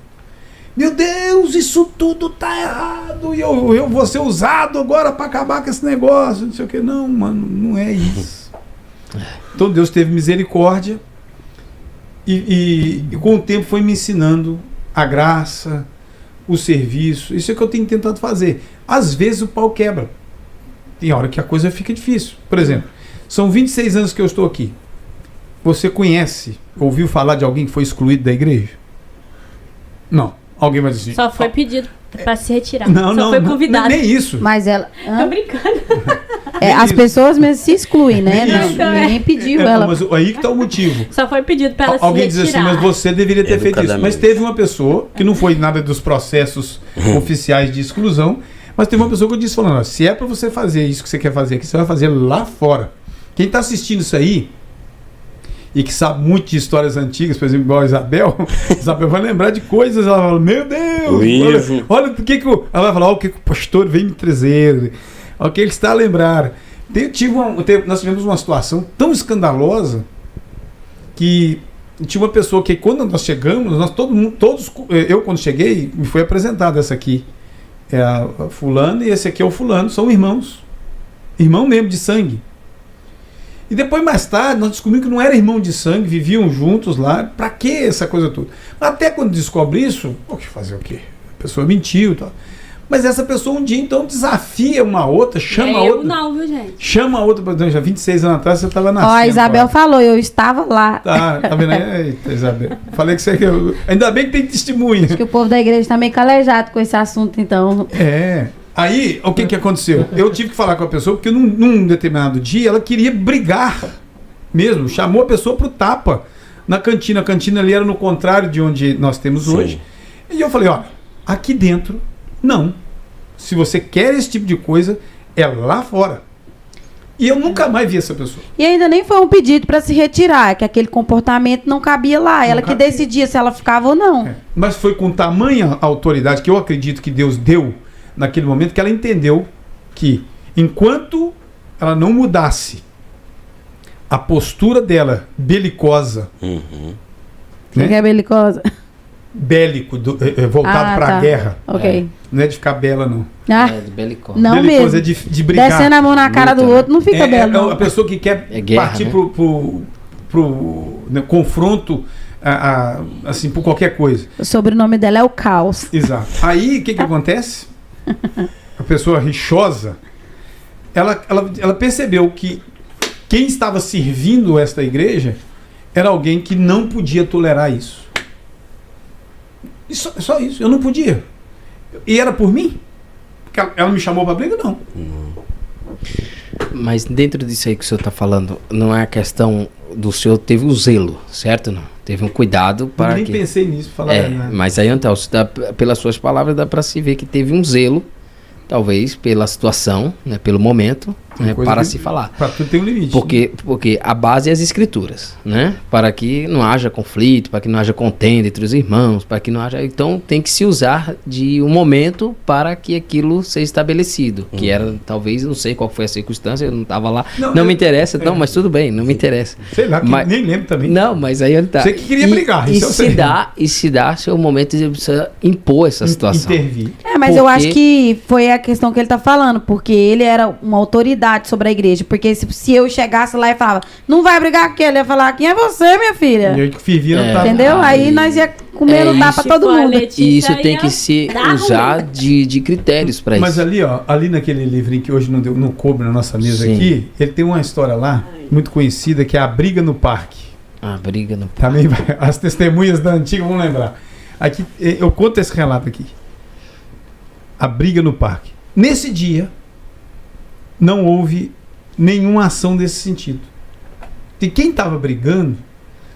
Meu Deus, isso tudo tá errado e eu vou ser usado agora para acabar com esse negócio, não sei o que. Não, mano, não é isso. Então Deus teve misericórdia e com o tempo foi me ensinando a graça, o serviço. Isso é que eu tenho tentado fazer. Às vezes o pau quebra. Tem hora que a coisa fica difícil. Por exemplo, são 26 anos que eu estou aqui. Você ouviu falar de alguém que foi excluído da igreja? Não. Alguém vai dizer...
Só foi pedido pra se retirar.
Não,
foi convidado.
nem isso.
Mas ela...
Tô brincando.
as pessoas mesmo se excluem, né?
Nem isso.
Ninguém pediu ela.
Mas aí que está o motivo.
Só foi pedido pra ela
Alguém
se
diz
retirar.
assim, mas você deveria ter feito isso.
Educadamente.
Mas teve uma pessoa, que não foi nada dos processos oficiais de exclusão, mas teve uma pessoa que eu disse falando, se é para você fazer isso que você quer fazer aqui, você vai fazer lá fora. Quem está assistindo isso aí, e que sabe muito de histórias antigas, por exemplo, igual a Isabel vai lembrar de coisas, ela fala, meu Deus, olha o que ela vai falar, o que o pastor vem me trazer, o que ele está a lembrar. Nós tivemos uma situação tão escandalosa que tinha uma pessoa que quando nós chegamos, eu quando cheguei, me foi apresentado essa aqui, é a fulano e esse aqui é o fulano, são irmão mesmo de sangue. E depois, mais tarde, nós descobrimos que não era irmão de sangue, viviam juntos lá. Pra que essa coisa toda? Até quando descobre isso, fazer o quê? A pessoa mentiu e tal. Mas essa pessoa um dia, então, desafia uma outra, chama a outra.
Não, viu, gente?
Chama a outra. Já 26 anos atrás, você estava nascendo.
Ó, a Isabel falou, eu estava lá.
Tá vendo aí? Eita, Isabel. Falei que você... Ainda bem que tem testemunha.
Acho que o povo da igreja tá meio calejado com esse assunto, então.
Aí, o que aconteceu? Eu tive que falar com a pessoa, porque num determinado dia ela queria brigar mesmo. Chamou a pessoa pro tapa na cantina. A cantina ali era no contrário de onde nós temos hoje. E eu falei, aqui dentro, não. Se você quer esse tipo de coisa, é lá fora. E eu nunca mais vi essa pessoa.
E ainda nem foi um pedido para se retirar, que aquele comportamento não cabia lá. Ela que decidia se ela ficava ou não.
Mas foi com tamanha autoridade que eu acredito que Deus deu naquele momento, que ela entendeu que enquanto ela não mudasse a postura dela, belicosa,
Uhum.
né?
Que é belicosa.
Bélico, voltado para a
tá.
guerra.
Ok.
Não é de ficar bela, não.
Ah,
É, de belicó.
não
Belicosa
mesmo.
é de brigar.
Descendo a mão na cara do
Luta, né?
outro não fica belo,
É a
não.
pessoa que quer
É guerra,
partir
né?
pro né, confronto, assim, por qualquer coisa.
O sobrenome dela é o Caos.
Exato. Aí, o que acontece? A pessoa rixosa, ela percebeu que quem estava servindo esta igreja era alguém que não podia tolerar isso. E só isso, eu não podia. E era por mim? Porque ela me chamou para briga? Não.
Mas dentro disso aí que o senhor está falando, não é a questão do senhor teve um zelo, certo? Não? Teve um cuidado para
Nem
que...
pensei nisso, pra falar a verdade.
Mas aí, então, pelas suas palavras, dá para se ver que teve um zelo, talvez pela situação, né, pelo momento, né,
Coisa
para
que-
se falar.
Pra tudo tem um limite.
Porque a base é as escrituras, né? Para que não haja conflito, para que não haja contenda entre os irmãos, para que não haja... Então tem que se usar de um momento para que aquilo seja estabelecido. Que era, talvez, não sei qual foi a circunstância, eu não estava lá. Não me interessa, não, mas tudo bem, não me interessa.
Sei lá, que
Mas-
nem lembro também.
Não, mas aí ele tá.
Você que queria brigar,
E
isso eu
se
sei.
dá, seu momento de você impor essa situação.
Intervir.
É, mas eu
Porque-
acho que foi a questão que ele tá falando, porque ele era uma autoridade sobre a igreja. Porque se eu chegasse lá e falava, não vai brigar com aquele, ele ia falar, quem é você, minha filha?
E aí que fervia não
É.
tava.
Entendeu? Aí
Aí-
nós ia comer no tapa
Se
todo
for a
mundo.
Letícia,
E isso tem
ia
que se
dar
usar
ruim.
de critérios para
Mas
isso.
ali, ó, ali naquele livrinho que hoje não coube na nossa mesa
Sim.
aqui, ele tem uma história lá, muito conhecida, que é a briga no parque.
A briga no...
Também as testemunhas da antiga vão lembrar. Aqui, eu conto esse relato aqui. A briga no parque. Nesse dia, não houve nenhuma ação desse sentido. E quem estava brigando,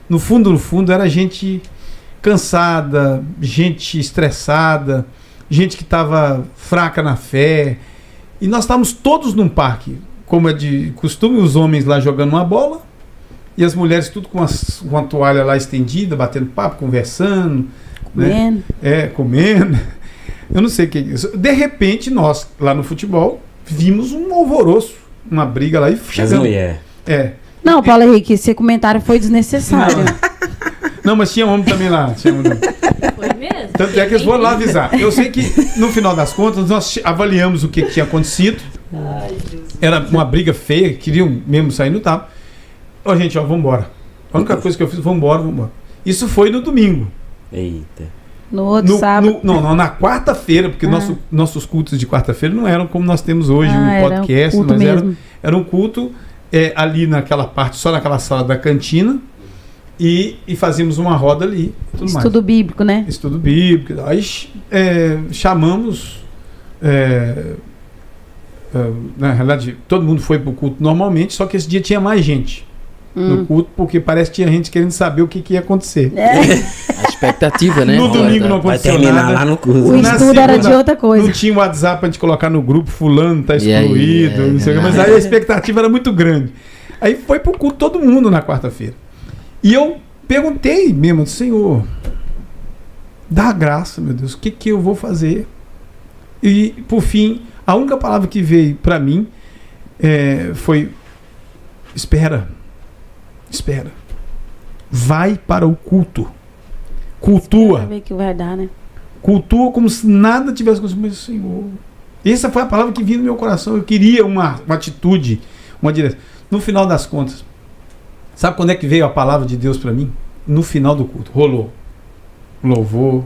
no fundo, era gente cansada, gente estressada, gente que estava fraca na fé. E nós estávamos todos num parque, como é de costume, os homens lá jogando uma bola e as mulheres tudo com uma toalha lá estendida, batendo papo, conversando, né?
Comendo.
Comendo. Eu não sei o que é isso. De repente, nós, lá no futebol, vimos um alvoroço, uma briga lá e
As
chegamos.
mulheres.
É.
Não, Paulo Henrique, esse comentário foi desnecessário.
Não, mas tinha homem também lá. Tinha homem.
Foi mesmo?
Tanto é que eles foram lá avisar. Eu sei que, no final das contas, nós avaliamos o que tinha acontecido. Era uma briga feia, queriam mesmo sair no tapa. Ó, gente, ó, vambora. A única coisa que eu fiz, vambora. Isso foi no domingo.
Eita.
No outro sábado.
Não, na quarta-feira, porque nossos cultos de quarta-feira não eram como nós temos hoje, um
era
podcast,
culto
mas
mesmo.
era um culto ali naquela parte, só naquela sala da cantina, e fazíamos uma roda ali. Tudo
Estudo
mais.
bíblico, né?
Estudo bíblico. Aí chamamos. Na realidade, todo mundo foi para o culto normalmente, só que esse dia tinha mais gente no culto, porque parece que tinha gente querendo saber o que ia acontecer.
A expectativa, né?
No domingo não
Vai
aconteceu
terminar
nada.
lá no
O
curso.
Na
estudo era
segunda,
de outra coisa.
Não tinha WhatsApp pra gente colocar no grupo, fulano tá
E aí,
excluído, não sei o que, mas aí a expectativa era muito grande. Aí foi pro culto todo mundo na quarta-feira. E eu perguntei mesmo, Senhor, dá graça, meu Deus, o que eu vou fazer? E, por fim, a única palavra que veio pra mim foi: espera. Vai para o culto. Cultua.
Pra ver que vai dar, né?
Cultua como se nada tivesse acontecido. Mas, Senhor, essa foi a palavra que vinha no meu coração. Eu queria uma atitude, uma direção. No final das contas, sabe quando é que veio a palavra de Deus para mim? No final do culto. Rolou louvor,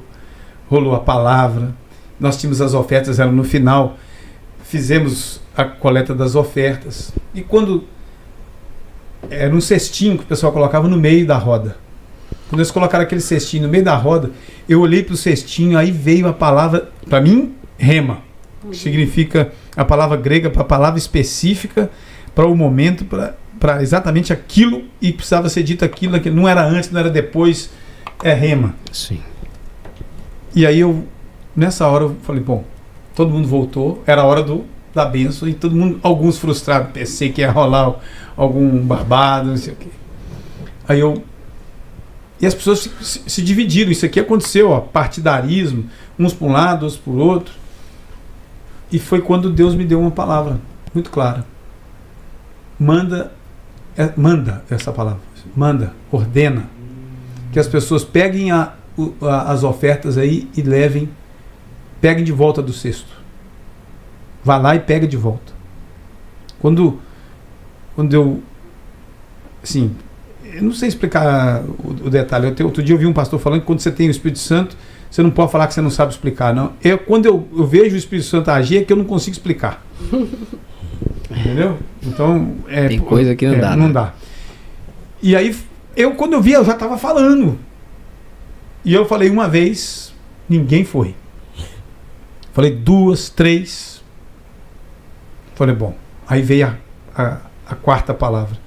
rolou a palavra. Nós tínhamos as ofertas, eram no final. Fizemos a coleta das ofertas. E quando era um cestinho que o pessoal colocava no meio da roda. Quando eles colocaram aquele cestinho no meio da roda, eu olhei para o cestinho, aí veio a palavra, para mim, rema, que significa a palavra grega para a palavra específica, para o momento, para exatamente aquilo, e precisava ser dito aquilo, não era antes, não era depois, é rema.
Sim.
E aí nessa hora eu falei, bom, todo mundo voltou, era a hora da bênção, e todo mundo, alguns frustrados, pensei que ia rolar algum barbado, não sei o quê. Aí e as pessoas se dividiram. Isso aqui aconteceu, ó, partidarismo, uns para um lado, outros para o outro. E foi quando Deus me deu uma palavra muito clara. Manda manda essa palavra, manda, ordena, que as pessoas peguem as ofertas aí e peguem de volta do cesto. Vá lá e pega de volta. Quando eu, assim, eu não sei explicar o detalhe. Outro dia eu vi um pastor falando que quando você tem o Espírito Santo, você não pode falar que você não sabe explicar, não. Quando eu vejo o Espírito Santo agir, é que eu não consigo explicar. Entendeu? Então,
tem coisa que não dá.
Não dá. E aí, quando eu vi, eu já estava falando. E eu falei uma vez, ninguém foi. Falei 2, 3. Falei, bom. Aí veio a quarta palavra,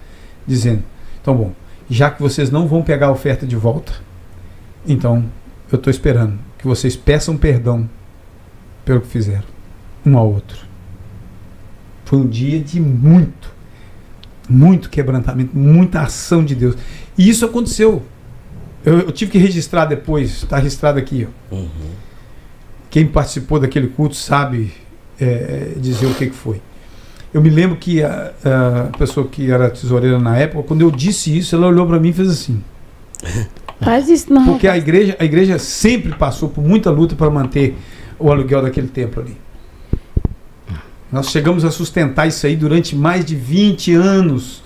dizendo, então, bom, já que vocês não vão pegar a oferta de volta, então eu estou esperando que vocês peçam perdão pelo que fizeram, um ao outro. Foi um dia de muito quebrantamento, muita ação de Deus. E isso aconteceu. Eu tive que registrar depois, está registrado aqui. Ó. Uhum. Quem participou daquele culto sabe dizer o que foi. Eu me lembro que a pessoa que era tesoureira na época, quando eu disse isso, ela olhou para mim e fez assim.
Faz isso não.
Porque a igreja sempre passou por muita luta para manter o aluguel daquele templo ali. Nós chegamos a sustentar isso aí durante mais de 20 anos,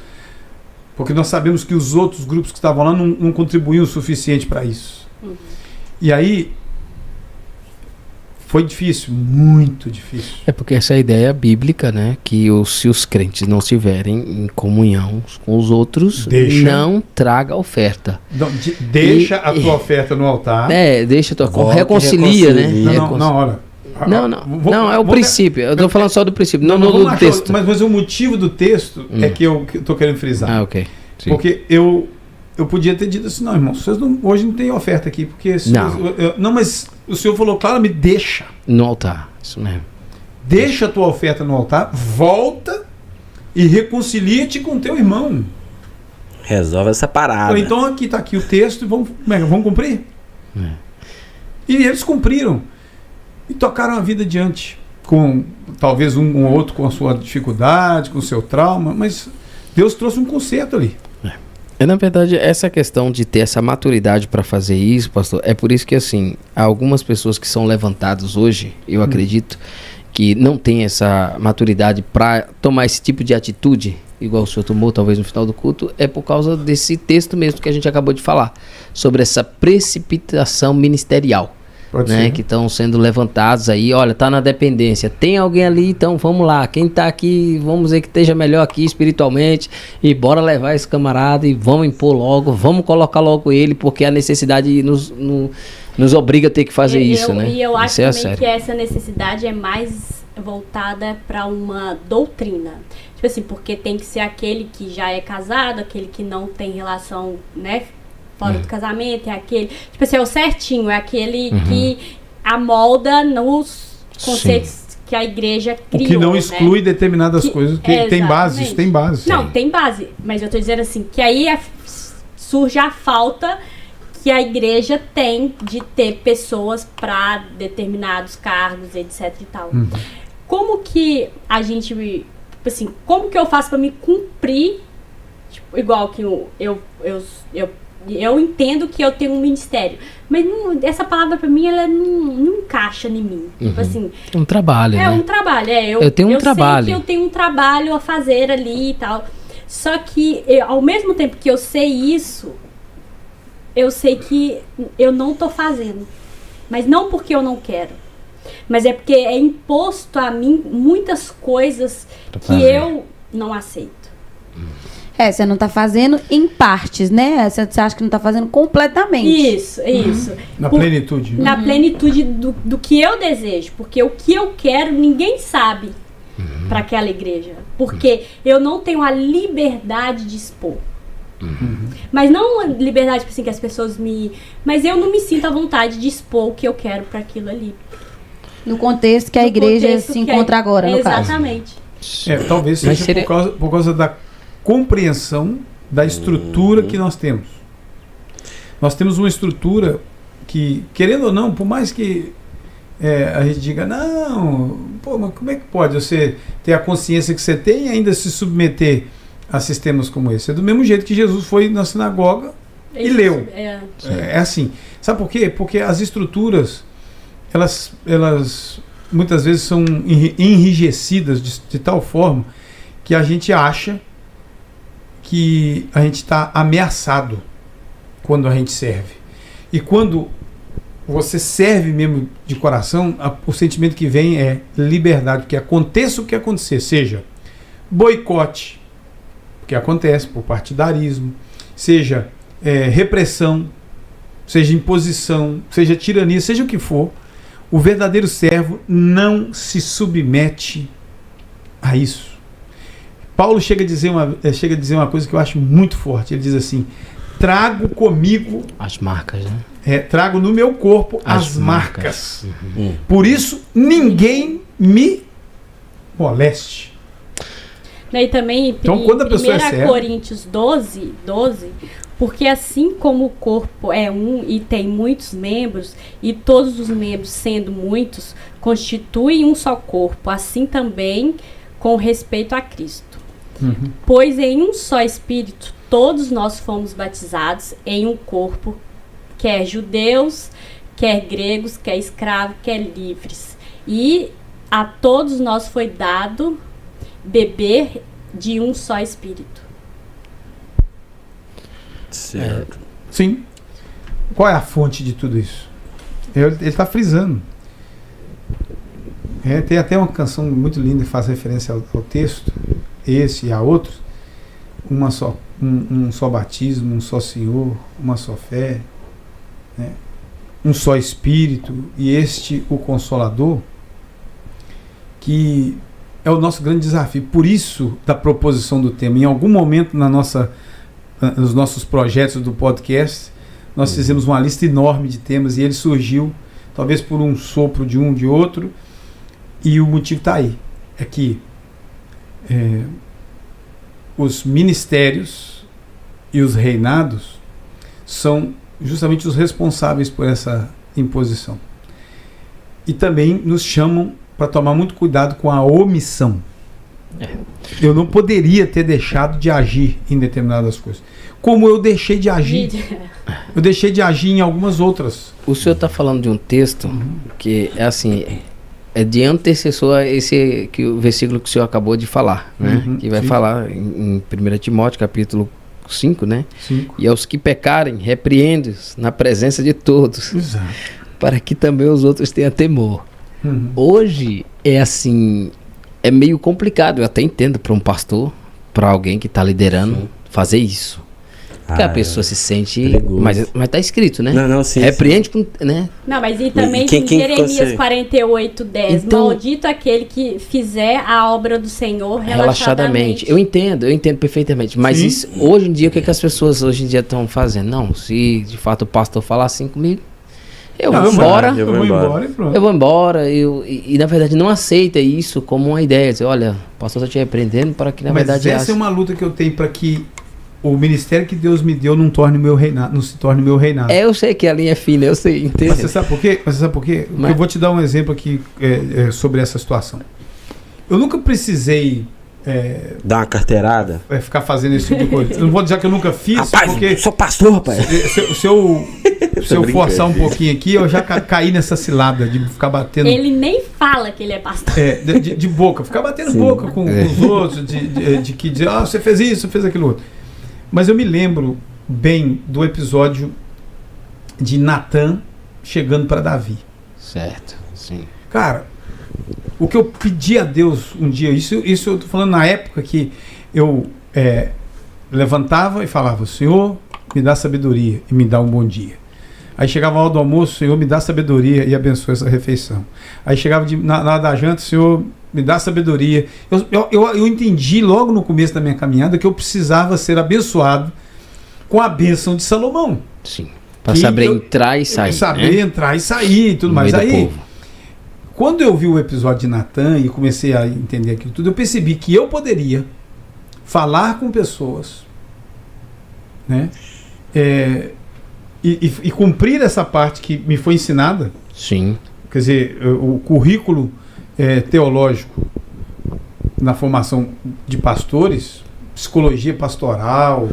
porque nós sabemos que os outros grupos que estavam lá não contribuíam o suficiente para isso. Uhum. E aí foi difícil, muito difícil.
É porque essa é a ideia bíblica, né? Que se os crentes não estiverem em comunhão com os outros, não traga oferta.
Não, deixa a tua oferta no altar.
Deixa a tua reconcilia, né?
Não, olha.
Não, é o princípio. Eu estou falando só do princípio, não do texto.
Mas o motivo do texto é que eu estou querendo frisar.
Ah, ok. Sim.
Porque eu podia ter dito assim, não, irmão, vocês hoje não tem oferta aqui, porque... Não, mas o Senhor falou, claro, me deixa.
No altar, isso mesmo.
Deixa a tua oferta no altar, volta e reconcilia-te com teu irmão.
Resolve essa parada.
Então aqui está aqui o texto e vamos cumprir. E eles cumpriram. E tocaram a vida adiante. Com talvez um ou outro com a sua dificuldade, com o seu trauma, mas Deus trouxe um conserto ali.
Na verdade, essa questão de ter essa maturidade para fazer isso, pastor, é por isso que, assim, algumas pessoas que são levantadas hoje, eu acredito, que não tem essa maturidade para tomar esse tipo de atitude, igual o senhor tomou, talvez no final do culto, é por causa desse texto mesmo que a gente acabou de falar, sobre essa precipitação ministerial. Né, que estão sendo levantados aí, olha, tá na dependência, tem alguém ali, então vamos lá, quem tá aqui, vamos dizer que esteja melhor aqui espiritualmente, e bora levar esse camarada e vamos impor logo, vamos colocar logo ele, porque a necessidade nos obriga a ter que fazer isso, né?
E eu acho também que essa necessidade é mais voltada para uma doutrina, tipo assim, porque tem que ser aquele que já é casado, aquele que não tem relação, né, fora do casamento, é aquele, tipo assim, é o certinho, é aquele que amolda nos conceitos que a igreja criou.
O que não exclui determinadas coisas, que tem base, isso tem base.
Não, tem base, mas eu tô dizendo assim, que aí surge a falta que a igreja tem de ter pessoas para determinados cargos, etc e tal. Como que a gente, tipo assim, como que eu faço para me cumprir, tipo, igual que eu entendo que eu tenho um ministério, mas essa palavra pra mim ela não encaixa em mim. Tipo assim,
um trabalho, né?
Um trabalho,
eu tenho um trabalho.
Sei que eu tenho um trabalho a fazer ali e tal. Só que ao mesmo tempo que eu sei isso, eu sei que eu não tô fazendo. Mas não porque eu não quero. Mas é porque é imposto a mim muitas coisas que eu não aceito.
Você não está fazendo em partes, né? Você acha que não está fazendo completamente.
Isso.
Na plenitude.
Na plenitude do que eu desejo. Porque o que eu quero, ninguém sabe para aquela igreja. Porque eu não tenho a liberdade de expor. Mas não a liberdade, tipo assim, que as pessoas Mas eu não me sinto à vontade de expor o que eu quero para aquilo ali.
No contexto que a igreja se encontra agora, no caso.
Exatamente.
Talvez seja por causa da compreensão da estrutura que nós temos. Nós temos uma estrutura que, querendo ou não, por mais que a gente diga, não, mas como é que pode você ter a consciência que você tem e ainda se submeter a sistemas como esse. É do mesmo jeito que Jesus foi na sinagoga e leu. É assim. Sabe por quê? Porque as estruturas, elas muitas vezes são enrijecidas de tal forma que a gente acha que a gente está ameaçado quando a gente serve. E quando você serve mesmo de coração, o sentimento que vem é liberdade, porque aconteça o que acontecer, seja boicote, que acontece por partidarismo, seja repressão, seja imposição, seja tirania, seja o que for, o verdadeiro servo não se submete a isso. Paulo chega a dizer uma coisa que eu acho muito forte. Ele diz assim: trago comigo
as marcas, né?
Trago no meu corpo as marcas. Por isso ninguém me moleste.
E também
então, quando a pessoa
1 Coríntios 12, porque assim como o corpo é um e tem muitos membros, e todos os membros, sendo muitos, constituem um só corpo, assim também com respeito a Cristo. Pois em um só Espírito todos nós fomos batizados em um corpo, quer judeus, quer gregos, quer escravos, quer livres. E a todos nós foi dado beber de um só Espírito.
Certo.
Sim. Qual é a fonte de tudo isso? Ele está frisando. Tem até uma canção muito linda que faz referência ao texto, esse e a outros. Um só batismo, um só Senhor, uma só fé, né? Um só Espírito, e este o Consolador, que é o nosso grande desafio. Por isso, da proposição do tema. Em algum momento nos nossos projetos do podcast, nós fizemos uma lista enorme de temas e ele surgiu, talvez por um sopro de um, de outro, e o motivo está aí. É que os ministérios e os reinados são justamente os responsáveis por essa imposição. E também nos chamam para tomar muito cuidado com a omissão. Eu não poderia ter deixado de agir em determinadas coisas. Como eu deixei de agir. Eu deixei de agir em algumas outras.
O senhor está falando de um texto que é assim, é de antecessor a o versículo que o senhor acabou de falar, né? Que vai falar em 1 Timóteo, capítulo 5, né? 5. E aos que pecarem, repreende-os na presença de todos. Exato. Para que também os outros tenham temor. Hoje é assim, é meio complicado, eu até entendo para um pastor, para alguém que está liderando, fazer isso. Porque a pessoa se sente... Mas tá escrito, né?
Não, sim.
Repreende, né?
Não, mas e também em Jeremias 48:10, então, maldito aquele que fizer a obra do Senhor relaxadamente.
Eu entendo perfeitamente. Mas isso, hoje em dia, o que as pessoas hoje em dia estão fazendo? Não, se de fato o pastor falar assim comigo, eu vou embora.
Eu vou embora e pronto.
Eu vou embora. E na verdade não aceita isso como uma ideia. Dizer, olha, o pastor está te repreendendo para que na verdade...
Mas essa é uma luta que eu tenho para que o ministério que Deus me deu não se torne meu reinado.
Eu sei que a linha é fina, eu sei, entendo.
Mas você sabe por quê? Eu vou te dar um exemplo aqui sobre essa situação. Eu nunca precisei...
dar uma carteirada?
Ficar fazendo esse tipo de coisa. Eu não vou dizer que eu nunca fiz,
rapaz,
porque...
sou pastor, rapaz.
Se eu forçar um pouquinho aqui, eu já caí nessa cilada de ficar batendo...
Ele nem fala que ele é pastor.
De boca. Ficar batendo boca com os outros, de que dizer, você fez isso, você fez aquilo outro. Mas eu me lembro bem do episódio de Natan chegando para Davi.
Certo, sim.
Cara, o que eu pedi a Deus um dia, isso eu tô falando na época que eu levantava e falava, Senhor, me dá sabedoria e me dá um bom dia. Aí chegava a hora do almoço, Senhor, me dá sabedoria e abençoe essa refeição. Aí chegava na hora da janta, Senhor, me dá sabedoria. Eu entendi logo no começo da minha caminhada que eu precisava ser abençoado com a bênção de Salomão.
Sim, para saber entrar e sair.
Saber entrar e sair e tudo mais. Aí, quando eu vi o episódio de Natan e comecei a entender aquilo tudo, eu percebi que eu poderia falar com pessoas, né? E cumprir essa parte que me foi ensinada.
Sim.
Quer dizer, o currículo teológico na formação de pastores, psicologia pastoral,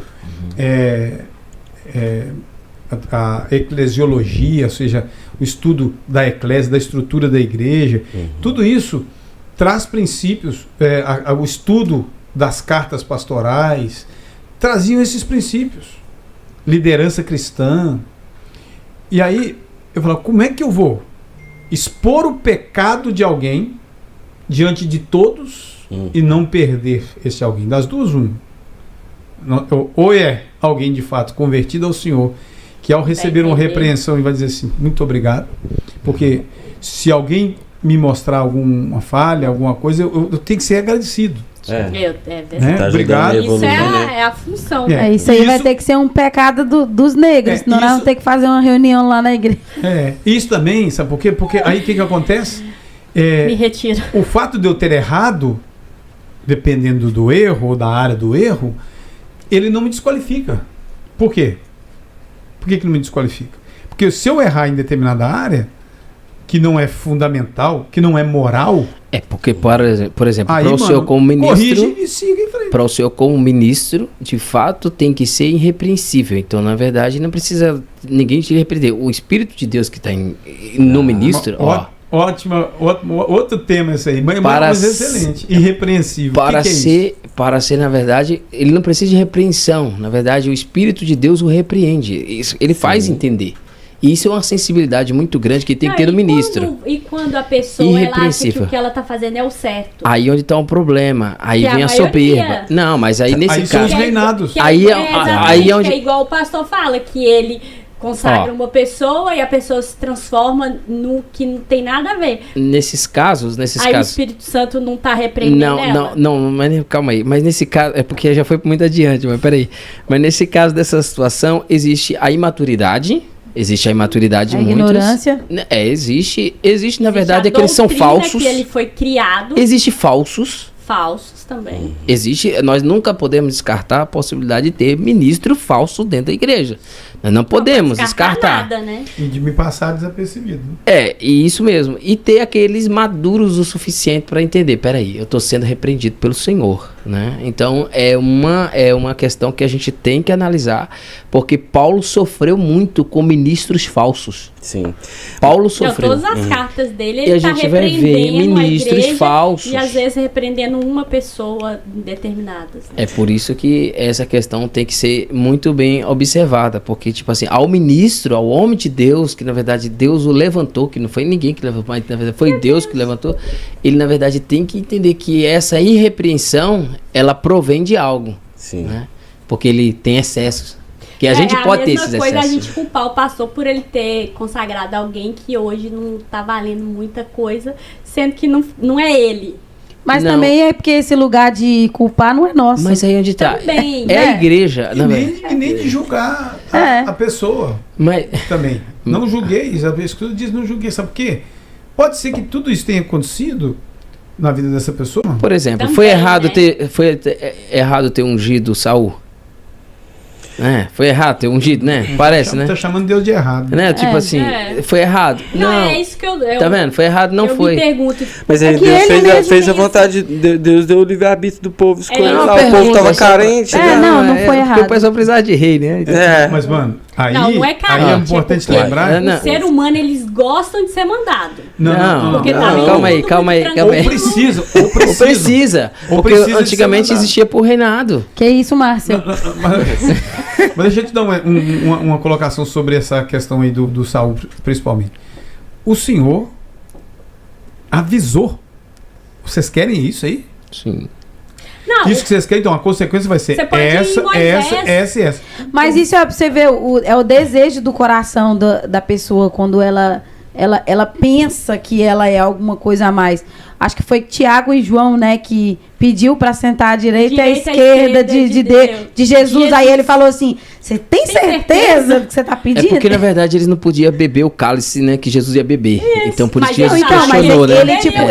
a eclesiologia, ou seja, o estudo da eclésia, da estrutura da igreja, tudo isso traz princípios, o estudo das cartas pastorais traziam esses princípios, liderança cristã. E aí eu falo, como é que eu vou expor o pecado de alguém diante de todos e não perder esse alguém? Das duas, ou é alguém de fato convertido ao Senhor, que ao receber uma repreensão e vai dizer assim, muito obrigado, porque se alguém me mostrar alguma falha, alguma coisa, eu tenho que ser agradecido.
É verdade.
Né? Obrigado.
Isso é a função.
Isso aí vai ter que ser um pecado dos negros, senão nós vamos ter que fazer uma reunião lá na igreja.
Isso também, sabe por quê? Porque aí o que acontece?
Me retiro.
O fato de eu ter errado, dependendo do erro ou da área do erro, ele não me desqualifica. Por quê? Por que não me desqualifica? Porque se eu errar em determinada área, que não é fundamental, que não é moral...
porque, por exemplo, para o senhor como ministro...
Corrige e siga em frente.
Para o senhor como ministro, de fato, tem que ser irrepreensível. Então, na verdade, não precisa ninguém te repreender. O Espírito de Deus que está no ministro...
Outro tema esse aí, mas excelente. Irrepreensível.
Para ser, na verdade, ele não precisa de repreensão. Na verdade, o Espírito de Deus o repreende. Isso, ele faz entender. E isso é uma sensibilidade muito grande que tem que ter no ministro.
E quando a pessoa ela acha que o que ela está fazendo é o certo?
Aí onde está um problema. Aí vem a soberba. Não, mas aí nesse caso...
São os reinados.
Aí
é igual o pastor fala, que ele consagra uma pessoa e a pessoa se transforma no que não tem nada a ver.
Nesses casos...
o Espírito Santo não está repreendendo ela?
Não, mas calma aí. Mas nesse caso... É porque já foi muito adiante, mas peraí. Mas nesse caso dessa situação, existe a imaturidade... Existe a imaturidade de muitos.
Ignorância.
Existe na verdade, é que eles são falsos.
Que ele foi criado.
Existe falsos.
Falsos também.
Nós nunca podemos descartar a possibilidade de ter ministro falso dentro da igreja. Nós não podemos descartar.
Nada, né?
E de me passar desapercebido.
E isso mesmo. E ter aqueles maduros o suficiente para entender, peraí, eu estou sendo repreendido pelo Senhor, né? Então é uma questão que a gente tem que analisar, porque Paulo sofreu muito com ministros falsos.
Sim.
Paulo sofreu.
Todas as cartas dele, ele
e a
está
gente vai ver ministros falsos.
E às vezes repreendendo uma pessoa determinada.
É por isso que essa questão tem que ser muito bem observada, porque tipo assim, ao ministro, ao homem de Deus, que na verdade Deus o levantou, que não foi ninguém que levantou, mas na verdade foi Deus que levantou, ele na verdade tem que entender que essa irrepreensão, ela provém de algo.
Sim.
Né? Porque ele tem excessos. Que a gente pode ter esses excessos.
É a mesma coisa a gente culpar o pastor por ele ter consagrado alguém que hoje não está valendo muita coisa, sendo que não é ele.
Mas também é porque esse lugar de culpar não é nosso.
Mas aí onde está?
Também,
a igreja.
E nem de julgar a pessoa.
Mas...
Também. Não julgueis. A Escritura diz não julgueis. Sabe por quê? Pode ser que tudo isso tenha acontecido na vida dessa pessoa.
Por exemplo,
também,
foi errado ter ungido Saul. Foi errado ter ungido, né? Parece, né?
Tá chamando Deus de errado.
Né? Tipo assim, foi errado. Não,
é isso que eu
tá vendo? Foi errado, não foi.
Me pergunto.
Mas aí Deus fez a vontade de Deus, deu o livre-arbítrio do povo escolher lá. O povo tava carente.
Não foi errado.
Porque o pessoal precisava de rei, né?
Mas, mano, aí
não é carente,
é importante lembrar.
O ser humano, eles gostam de ser mandado.
Não, calma aí.
Ou precisa.
Porque antigamente existia por reinado.
Que isso, Márcio?
Mas deixa eu te dar uma colocação sobre essa questão aí do Saul, principalmente. O Senhor avisou. Vocês querem isso aí?
Sim.
Não,
isso que vocês querem, então a consequência vai ser essa.
Mas isso é pra você ver, é o desejo do coração da pessoa quando ela pensa que ela é alguma coisa a mais. Acho que foi Tiago e João, né, que pediu para sentar à direita e à esquerda de Jesus. Aí ele falou assim, você tem certeza do que você está pedindo?
É porque, na verdade, eles não podiam beber o cálice, né, que Jesus ia beber. Isso. Então, por isso que Jesus
questionou, né?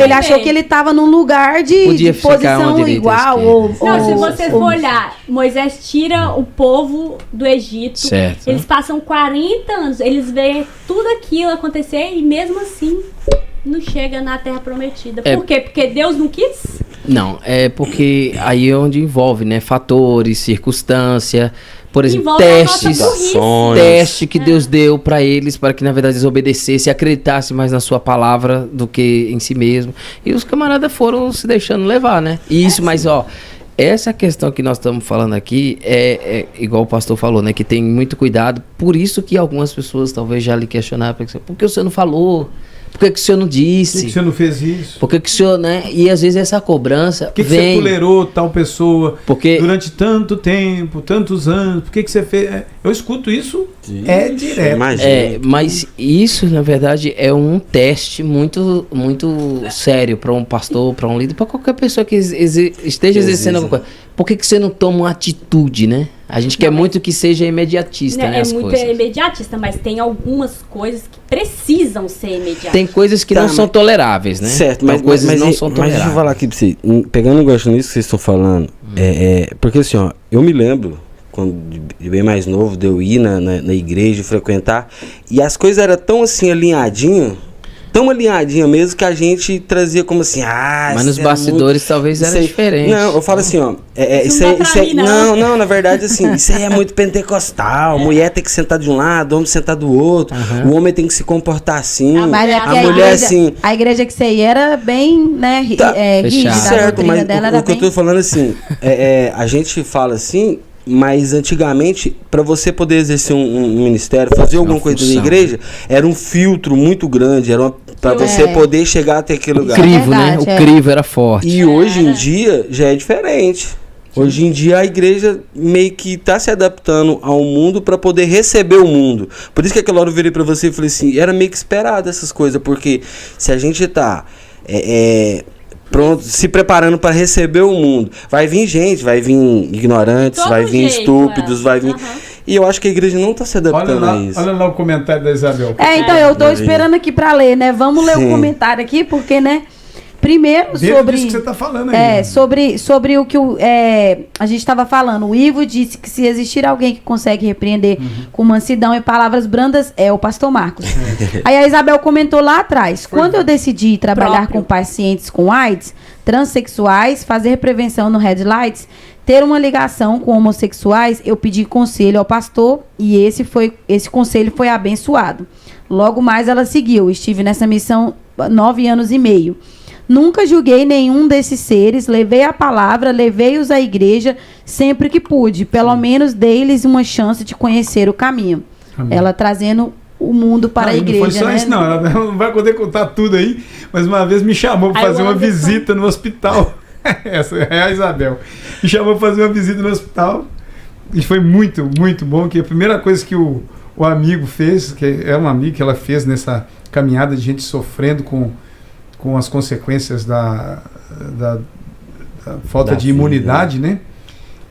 Ele achou que ele estava num lugar de posição igual.
Se você for olhar, Moisés tira o povo do Egito.
Certo.
Eles passam 40 anos, eles veem tudo aquilo acontecer e mesmo assim não chega na Terra Prometida. Por quê? Porque Deus não quis?
Não, é porque aí é onde envolve, né? Fatores, circunstância, por exemplo,
Envolve a nossa
testes,
burrice.
teste que Deus deu para eles, para que na verdade eles obedecessem, acreditassem mais na sua palavra do que em si mesmo. E os camaradas foram se deixando levar, né? E isso, mas ó, essa questão que nós estamos falando aqui é igual o pastor falou, né? Que tem muito cuidado. Por isso que algumas pessoas talvez já lhe questionaram, por que o senhor não falou? Por que o senhor não disse?
Por que você não fez isso?
Por que o senhor, né? E às vezes essa cobrança
Por que
vem...
você tolerou tal pessoa
Porque-
durante tanto tempo, tantos anos? Por que você fez? Eu escuto isso direto.
Imagina.
Mas isso, na verdade, é um teste muito, muito sério para um pastor, para um líder, para qualquer pessoa que esteja exercendo alguma coisa. Por que você não toma uma atitude, né? A gente quer muito que seja imediatista, né?
É
As
muito
coisas.
imediatista, mas tem algumas coisas que precisam ser imediatas.
Tem coisas que
Tá,
não são
mas-
toleráveis, né?
Certo,
Tem
mas,
coisas
mas,
que não
mas,
são
mas deixa eu
toleráveis.
falar aqui pra você. Pegando o gancho nisso que vocês estão falando, porque assim, ó, eu me lembro, quando de bem mais novo, de eu ir na igreja, frequentar, e as coisas eram tão assim tão alinhadinha mesmo, que a gente trazia como assim,
Mas nos
isso é
bastidores talvez
isso
era
aí-
diferente.
Não, eu falo assim, ó,
Isso não dá pra mim, não.
não, na verdade assim, isso aí é muito pentecostal, mulher tem que sentar de um lado, homem sentar do outro, o homem tem que se comportar assim,
Mas é
a
porque
mulher assim...
a igreja que você ia era bem, né,
Tá,
rígida, a
certo,
doutrina
mas
dela
o
era
que eu
bem...
tô falando assim, a gente fala assim, mas antigamente, para você poder exercer um ministério, fazer alguma coisa na
função.
igreja, era um filtro muito grande, para você poder chegar até aquele
O
lugar.
crivo, né?
verdade,
O
é.
crivo era forte.
E hoje em dia já é diferente. Hoje em dia a igreja meio que está se adaptando ao mundo para poder receber o mundo. Por isso que aquela hora eu virei para você e falei assim, era meio que esperado essas coisas, porque se a gente tá pronto, se preparando para receber o mundo, vai vir gente, vai vir ignorantes,
Todo
vai vir
jeito,
estúpidos, vai vir...
Aham.
E eu acho que a igreja não está se adaptando a isso.
Olha lá o comentário da Isabel.
Então, eu tô
Maria.
esperando aqui pra ler, né? Vamos ler o
Sim.
comentário aqui, porque, né? Primeiro,
Dentro
sobre...
disso que você tá falando aí.
sobre o que a gente estava falando. O Ivo disse que se existir alguém que consegue repreender com mansidão e palavras brandas, é o pastor Marcos. Aí a Isabel comentou lá atrás. Quando eu decidi trabalhar
Próprio.
com pacientes com AIDS, transexuais, fazer prevenção no Red Lights, ter uma ligação com homossexuais, eu pedi conselho ao pastor e esse conselho foi abençoado. Logo mais ela seguiu. Estive nessa missão 9 anos e meio. Nunca julguei nenhum desses seres, levei a palavra, levei-os à igreja sempre que pude. Pelo menos dei-lhes uma chance de conhecer o caminho.
Amém.
Ela trazendo o mundo para a
Não,
igreja,
não foi só
né?
isso, não. Ela não vai poder contar tudo aí, mas uma vez me chamou para
Aí
fazer
o
uma
Anderson-
visita no hospital. Essa é a Isabel. Me chamou para fazer uma visita no hospital e foi muito, muito bom. Que a primeira coisa que o amigo fez, que é um amigo que ela fez nessa caminhada de gente sofrendo com as consequências da falta
Da
de
vida,
imunidade, né?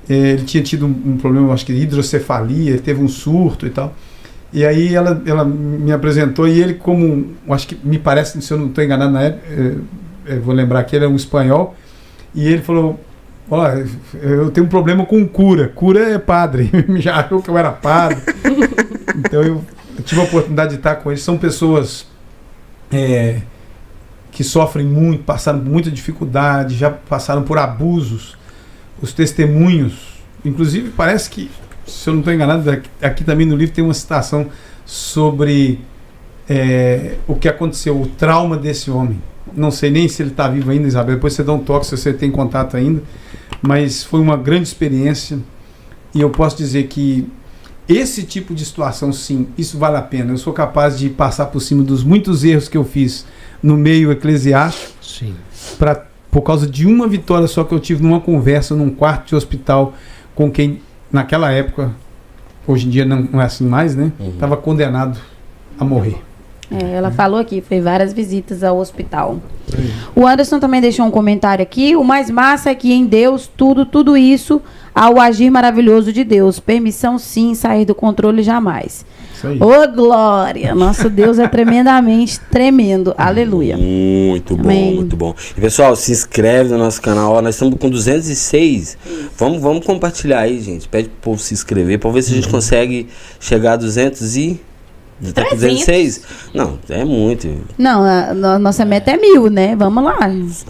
Ele tinha tido um problema, acho que de hidrocefalia, ele teve um surto e tal. E aí ela me apresentou e ele como, acho que me parece, se eu não estou enganado na época, eu vou lembrar que ele é um espanhol, e ele falou, olha, eu tenho um problema com cura é padre, já achou que eu era padre. Então eu tive a oportunidade de estar com eles, são pessoas que sofrem muito, passaram por muita dificuldade, já passaram por abusos, os testemunhos, inclusive parece que, se eu não estou enganado, aqui também no livro tem uma citação sobre o que aconteceu, o trauma desse homem. Não sei nem se ele está vivo ainda, Isabel, depois você dá um toque se você tem contato ainda, mas foi uma grande experiência e eu posso dizer que esse tipo de situação, sim, isso vale a pena. Eu sou capaz de passar por cima dos muitos erros que eu fiz no meio eclesiástico,
Sim.
por causa de uma vitória só que eu tive numa conversa num quarto de hospital com quem naquela época, hoje em dia não é assim mais, né? Estava condenado a morrer.
Ela falou aqui, foi várias visitas ao hospital. O Anderson também deixou um comentário aqui. O mais massa é que em Deus, tudo isso, ao agir maravilhoso de Deus. Permissão sim, sair do controle jamais.
Isso aí.
Ô glória! Nosso Deus é tremendamente tremendo. Aleluia.
Muito bom,
Amém.
muito bom. E pessoal, se inscreve no nosso canal. Ó, nós estamos com 206. Vamos compartilhar aí, gente. Pede pro povo se inscrever para ver se a gente consegue chegar a 200 e Tá com 16? Não, é muito.
Não, a nossa meta é 1000, né? Vamos lá.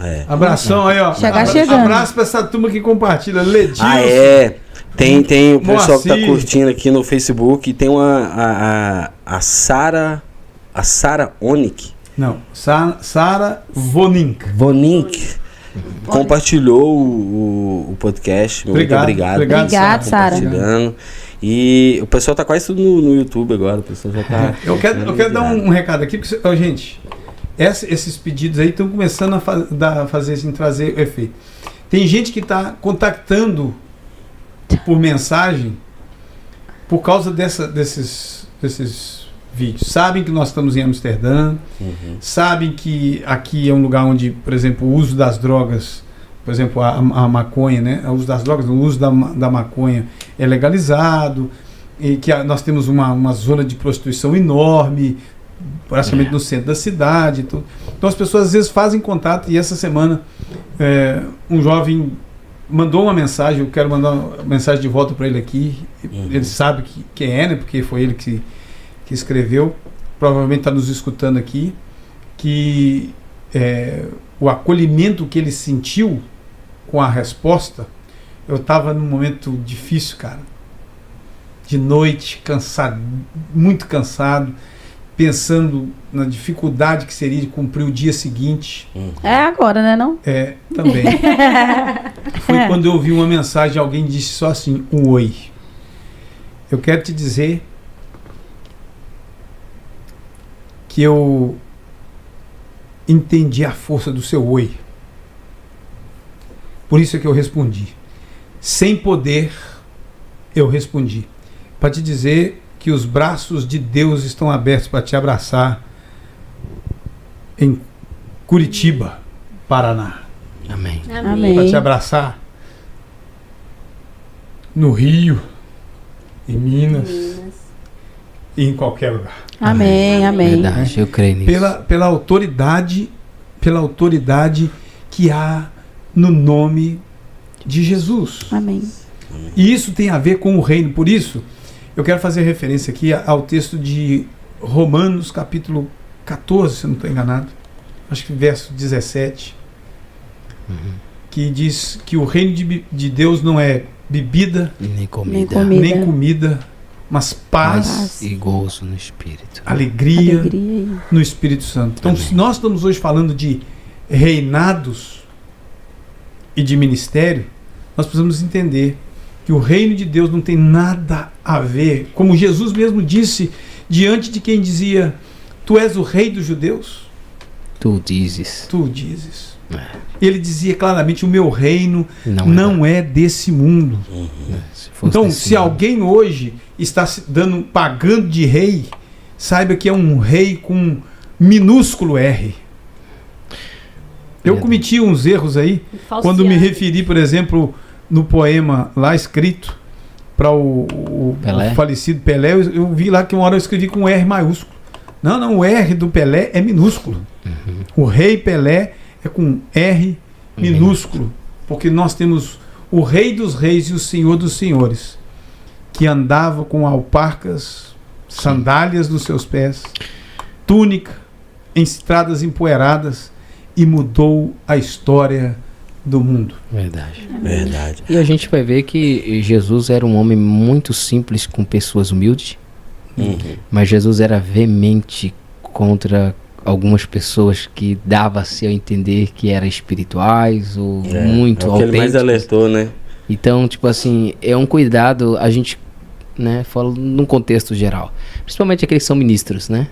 É.
Abração aí, ó.
Chegando.
Abraço pra essa turma que compartilha. Ledilson.
Ah, é. Tem o pessoal que tá
Moacir.
curtindo aqui no Facebook. Tem a Sara Onick.
Não, Sara Vonink.
Compartilhou o podcast.
Obrigado,
Muito obrigado.
Obrigado, Sara.
Compartilhando. E o pessoal tá quase tudo no YouTube agora. O pessoal já tá.
Eu quero dar um recado aqui, porque, ó, gente, esses pedidos aí estão começando a fazer assim, trazer efeito. Tem gente que está contactando por mensagem por causa desses vídeos. Sabem que nós estamos em Amsterdã, sabem que aqui é um lugar onde, por exemplo, o uso das drogas, por exemplo, a maconha, né? O uso das drogas, o uso da maconha é legalizado, e que nós temos uma zona de prostituição enorme, praticamente no centro da cidade. Tudo. Então as pessoas às vezes fazem contato, e essa semana um jovem mandou uma mensagem, eu quero mandar uma mensagem de volta para ele aqui. Ele sabe quem é, né? Porque foi ele que escreveu, provavelmente está nos escutando aqui, que o acolhimento que ele sentiu com a resposta. Eu estava num momento difícil, cara, de noite, cansado, muito cansado, pensando na dificuldade que seria de cumprir o dia seguinte.
É agora, né, não?
Também. Foi quando eu ouvi uma mensagem, alguém disse só assim, um oi. Eu quero te dizer que eu entendi a força do seu oi. Por isso é que eu respondi. Sem poder, eu respondi. Para te dizer que os braços de Deus estão abertos para te abraçar em Curitiba, Paraná.
Amém.
Amém.
Para te abraçar no Rio, em Minas e em qualquer lugar.
Amém, amém.
Verdade, eu creio nisso.
Pela autoridade que há no nome de Jesus.
Amém.
E isso tem a ver com o reino. Por isso, eu quero fazer referência aqui ao texto de Romanos, capítulo 14, se eu não estou enganado. Acho que verso 17. Que diz que o reino de Deus não é bebida,
Nem comida.
nem comida, mas paz,
E gozo no Espírito.
alegria
Alegria.
no Espírito Santo. Então, se nós estamos hoje falando de reinados e de ministério, nós precisamos entender que o reino de Deus não tem nada a ver, como Jesus mesmo disse diante de quem dizia: tu és o rei dos judeus?
Tu dizes.
Tu dizes. Ele dizia claramente: o meu reino
Não
não é desse mundo.
Se fosse
Então,
desse
se
mundo.
alguém hoje está se pagando de rei, saiba que é um rei com minúsculo R. Eu cometi uns erros aí quando me referi, por exemplo, no poema lá escrito para o falecido Pelé. Eu vi lá que uma hora eu escrevi com R maiúsculo. Não, o R do Pelé é minúsculo. O rei Pelé é com R minúsculo, porque nós temos o rei dos reis e o senhor dos senhores, que andava com alparcas, sandálias nos seus pés, túnica, em estradas empoeiradas, e mudou a história do mundo.
Verdade.
Verdade.
E a gente vai ver que Jesus era um homem muito simples com pessoas humildes, mas Jesus era veemente contra algumas pessoas que dava-se a entender que eram espirituais ou muito
É o que ele mais
autênticas.
alertou, né?
Então, tipo assim, é um cuidado, a gente, né, fala num contexto geral, principalmente aqueles que são ministros, né?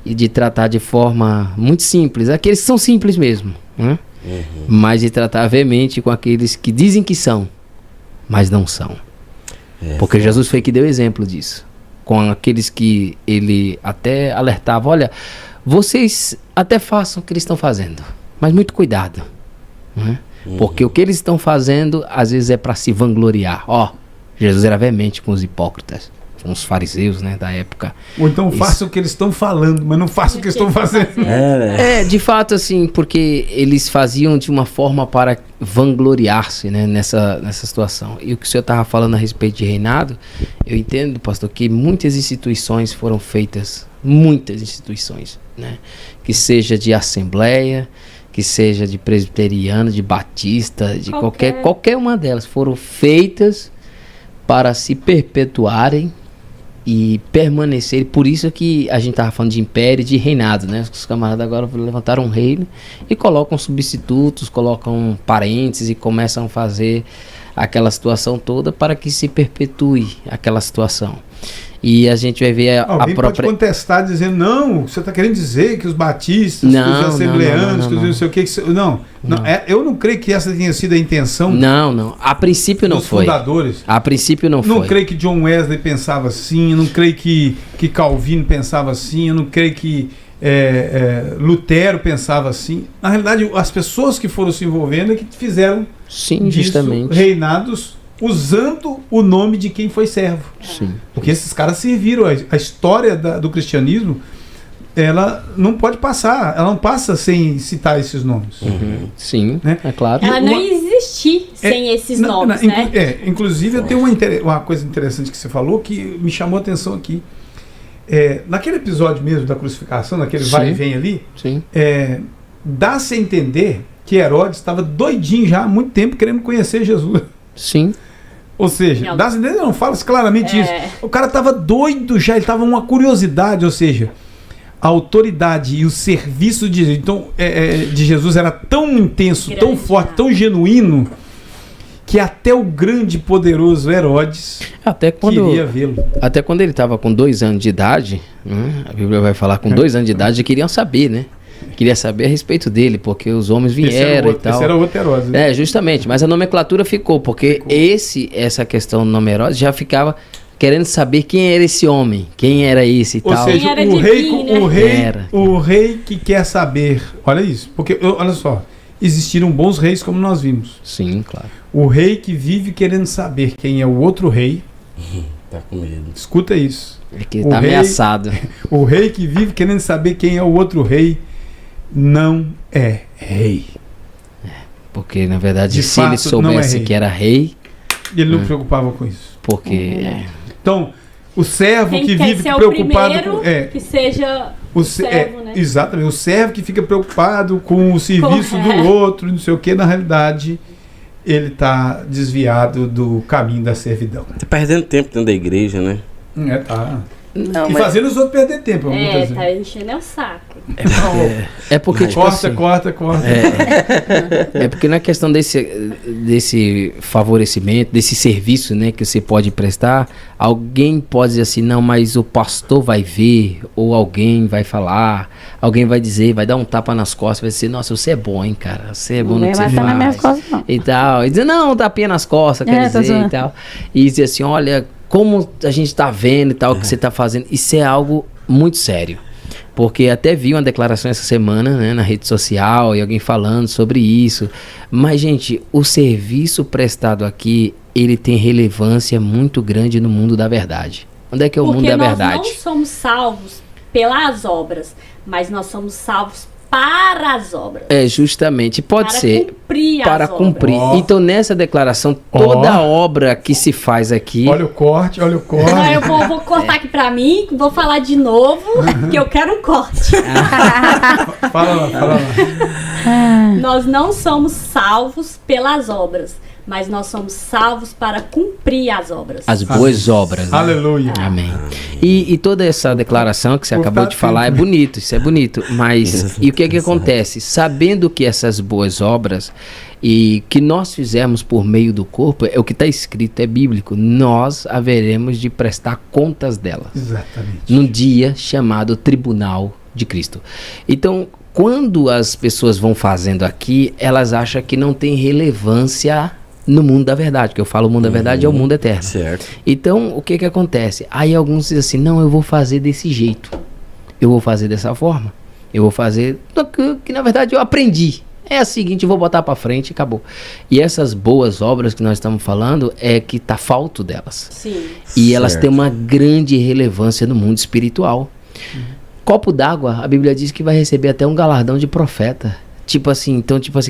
E de tratar de forma muito simples, aqueles que são simples mesmo, né? Mas de tratar veemente com aqueles que dizem que são, mas não são. Porque Jesus foi que deu exemplo disso. Com aqueles que ele até alertava: olha, vocês até façam o que eles estão fazendo, mas muito cuidado, né? Porque o que eles estão fazendo às vezes é para se vangloriar. Jesus era veemente com os hipócritas. com os fariseus, né, da época.
Ou então faça o que eles estão falando, mas não faça o que eles estão fazendo.
De fato, assim, porque eles faziam de uma forma para vangloriar-se, né, nessa situação. E o que o senhor estava falando a respeito de reinado, eu entendo, pastor, que muitas instituições foram feitas, muitas instituições, né, que seja de assembleia, que seja de presbiteriano, de batista, de qualquer uma delas, foram feitas para se perpetuarem e permanecerem. Por isso que a gente estava falando de império e de reinado, né? Os camaradas agora levantaram um reino e colocam substitutos, colocam parentes e começam a fazer aquela situação toda para que se perpetue aquela situação. E a gente vai ver
Alguém pode contestar dizendo, não, você está querendo dizer que os batistas, que os assembleanos, que os não sei o que... eu não creio que essa tenha sido a intenção.
Não. A princípio não foi.
Dos fundadores.
A princípio não foi.
Não creio que John Wesley pensava assim, eu não creio que Calvino pensava assim, eu não creio que Lutero pensava assim. Na realidade, as pessoas que foram se envolvendo é que fizeram
justamente
reinados usando o nome de quem foi servo.
Sim.
Porque esses caras serviram. A história do cristianismo, ela não pode passar. Ela não passa sem citar esses nomes.
Uhum. Sim,
né?
É claro.
Ela não ia existir sem esses nomes, né?
Inclusive, eu tenho uma coisa interessante que você falou que me chamou a atenção aqui. Naquele episódio mesmo da crucificação, naquele vai e vem ali, dá-se a entender que Herodes estava doidinho já há muito tempo querendo conhecer Jesus.
Sim.
Ou seja, das ideias não fala-se claramente isso. O cara estava doido já, ele estava uma curiosidade, ou seja, a autoridade e o serviço de Jesus era tão intenso, tão forte, tão genuíno, que até o grande e poderoso Herodes queria vê-lo.
Até quando ele estava com 2 anos de idade, a Bíblia vai falar com 2 anos de idade, queriam saber, né? Queria saber a respeito dele, porque os homens vieram e tal.
Esse era outro Herodes. Né?
Justamente, mas a nomenclatura ficou, porque essa questão do nome Herodes já ficava querendo saber quem era esse homem, quem era esse e tal.
Ou seja, o rei que quer saber, olha isso, porque, olha só, existiram bons reis como nós vimos.
Sim, claro.
O rei que vive querendo saber quem é o outro rei,
tá com medo.
Escuta isso.
É que tá ameaçado.
O rei que vive querendo saber quem é o outro rei, não é rei.
Porque, na verdade, se ele soubesse que era rei...
Ele não se preocupava com isso.
Porque...
Então, o servo que vive preocupado... que seja o servo, né? Exatamente. O servo que fica preocupado com o serviço do outro, não sei o que, na realidade, ele está desviado do caminho da servidão.
Tá perdendo tempo dentro da igreja, né?
Tá. Não, e fazendo os outros perder tempo.
Tá enchendo o saco.
Porque tipo
corta.
É porque na questão desse favorecimento, desse serviço, né, que você pode prestar, alguém pode dizer assim, não, mas o pastor vai ver, ou alguém vai falar, alguém vai dizer, vai dar um tapa nas costas, vai dizer, nossa, você é bom, hein, cara, você é bom no que você faz. Nas minhas costas, não. E tal, e dizer, não, tapinha nas costas, quer dizer, e tal. E dizer assim, olha, como a gente tá vendo e tal, o que você tá fazendo, isso é algo muito sério. Porque até vi uma declaração essa semana, né, na rede social, e alguém falando sobre isso. Mas, gente, o serviço prestado aqui, ele tem relevância muito grande no mundo da verdade. Onde é que é o mundo da verdade?
Porque nós não somos salvos pelas obras, mas nós somos salvos para as obras.
Justamente, pode ser
para
cumprir. Então, nessa declaração, toda obra que se faz aqui...
Olha o corte.
Não, eu vou cortar aqui pra mim, vou falar de novo, que eu quero um corte.
Fala lá.
Nós não somos salvos pelas obras, mas nós somos salvos para cumprir as obras.
As boas obras. Né?
Aleluia.
Amém. E toda essa declaração que você acabou de falar é bonito, isso é bonito. Mas, e o que acontece? Sabendo que essas boas obras e que nós fizemos por meio do corpo, é o que está escrito, é bíblico, nós haveremos de prestar contas delas.
Exatamente.
Num dia chamado Tribunal de Cristo. Então, quando as pessoas vão fazendo aqui, elas acham que não tem relevância no mundo da verdade, que eu falo o mundo da verdade é o mundo eterno.
Certo.
Então, o que acontece? Aí alguns dizem assim, não, eu vou fazer desse jeito, eu vou fazer dessa forma, eu vou fazer que na verdade eu aprendi, É a seguinte, eu vou botar pra frente e acabou. E essas boas obras que nós estamos falando é que tá falto delas.
Sim.
E elas
Certo.
têm uma grande relevância no mundo espiritual. Copo d'água, a Bíblia diz que vai receber até um galardão de profeta. Tipo assim,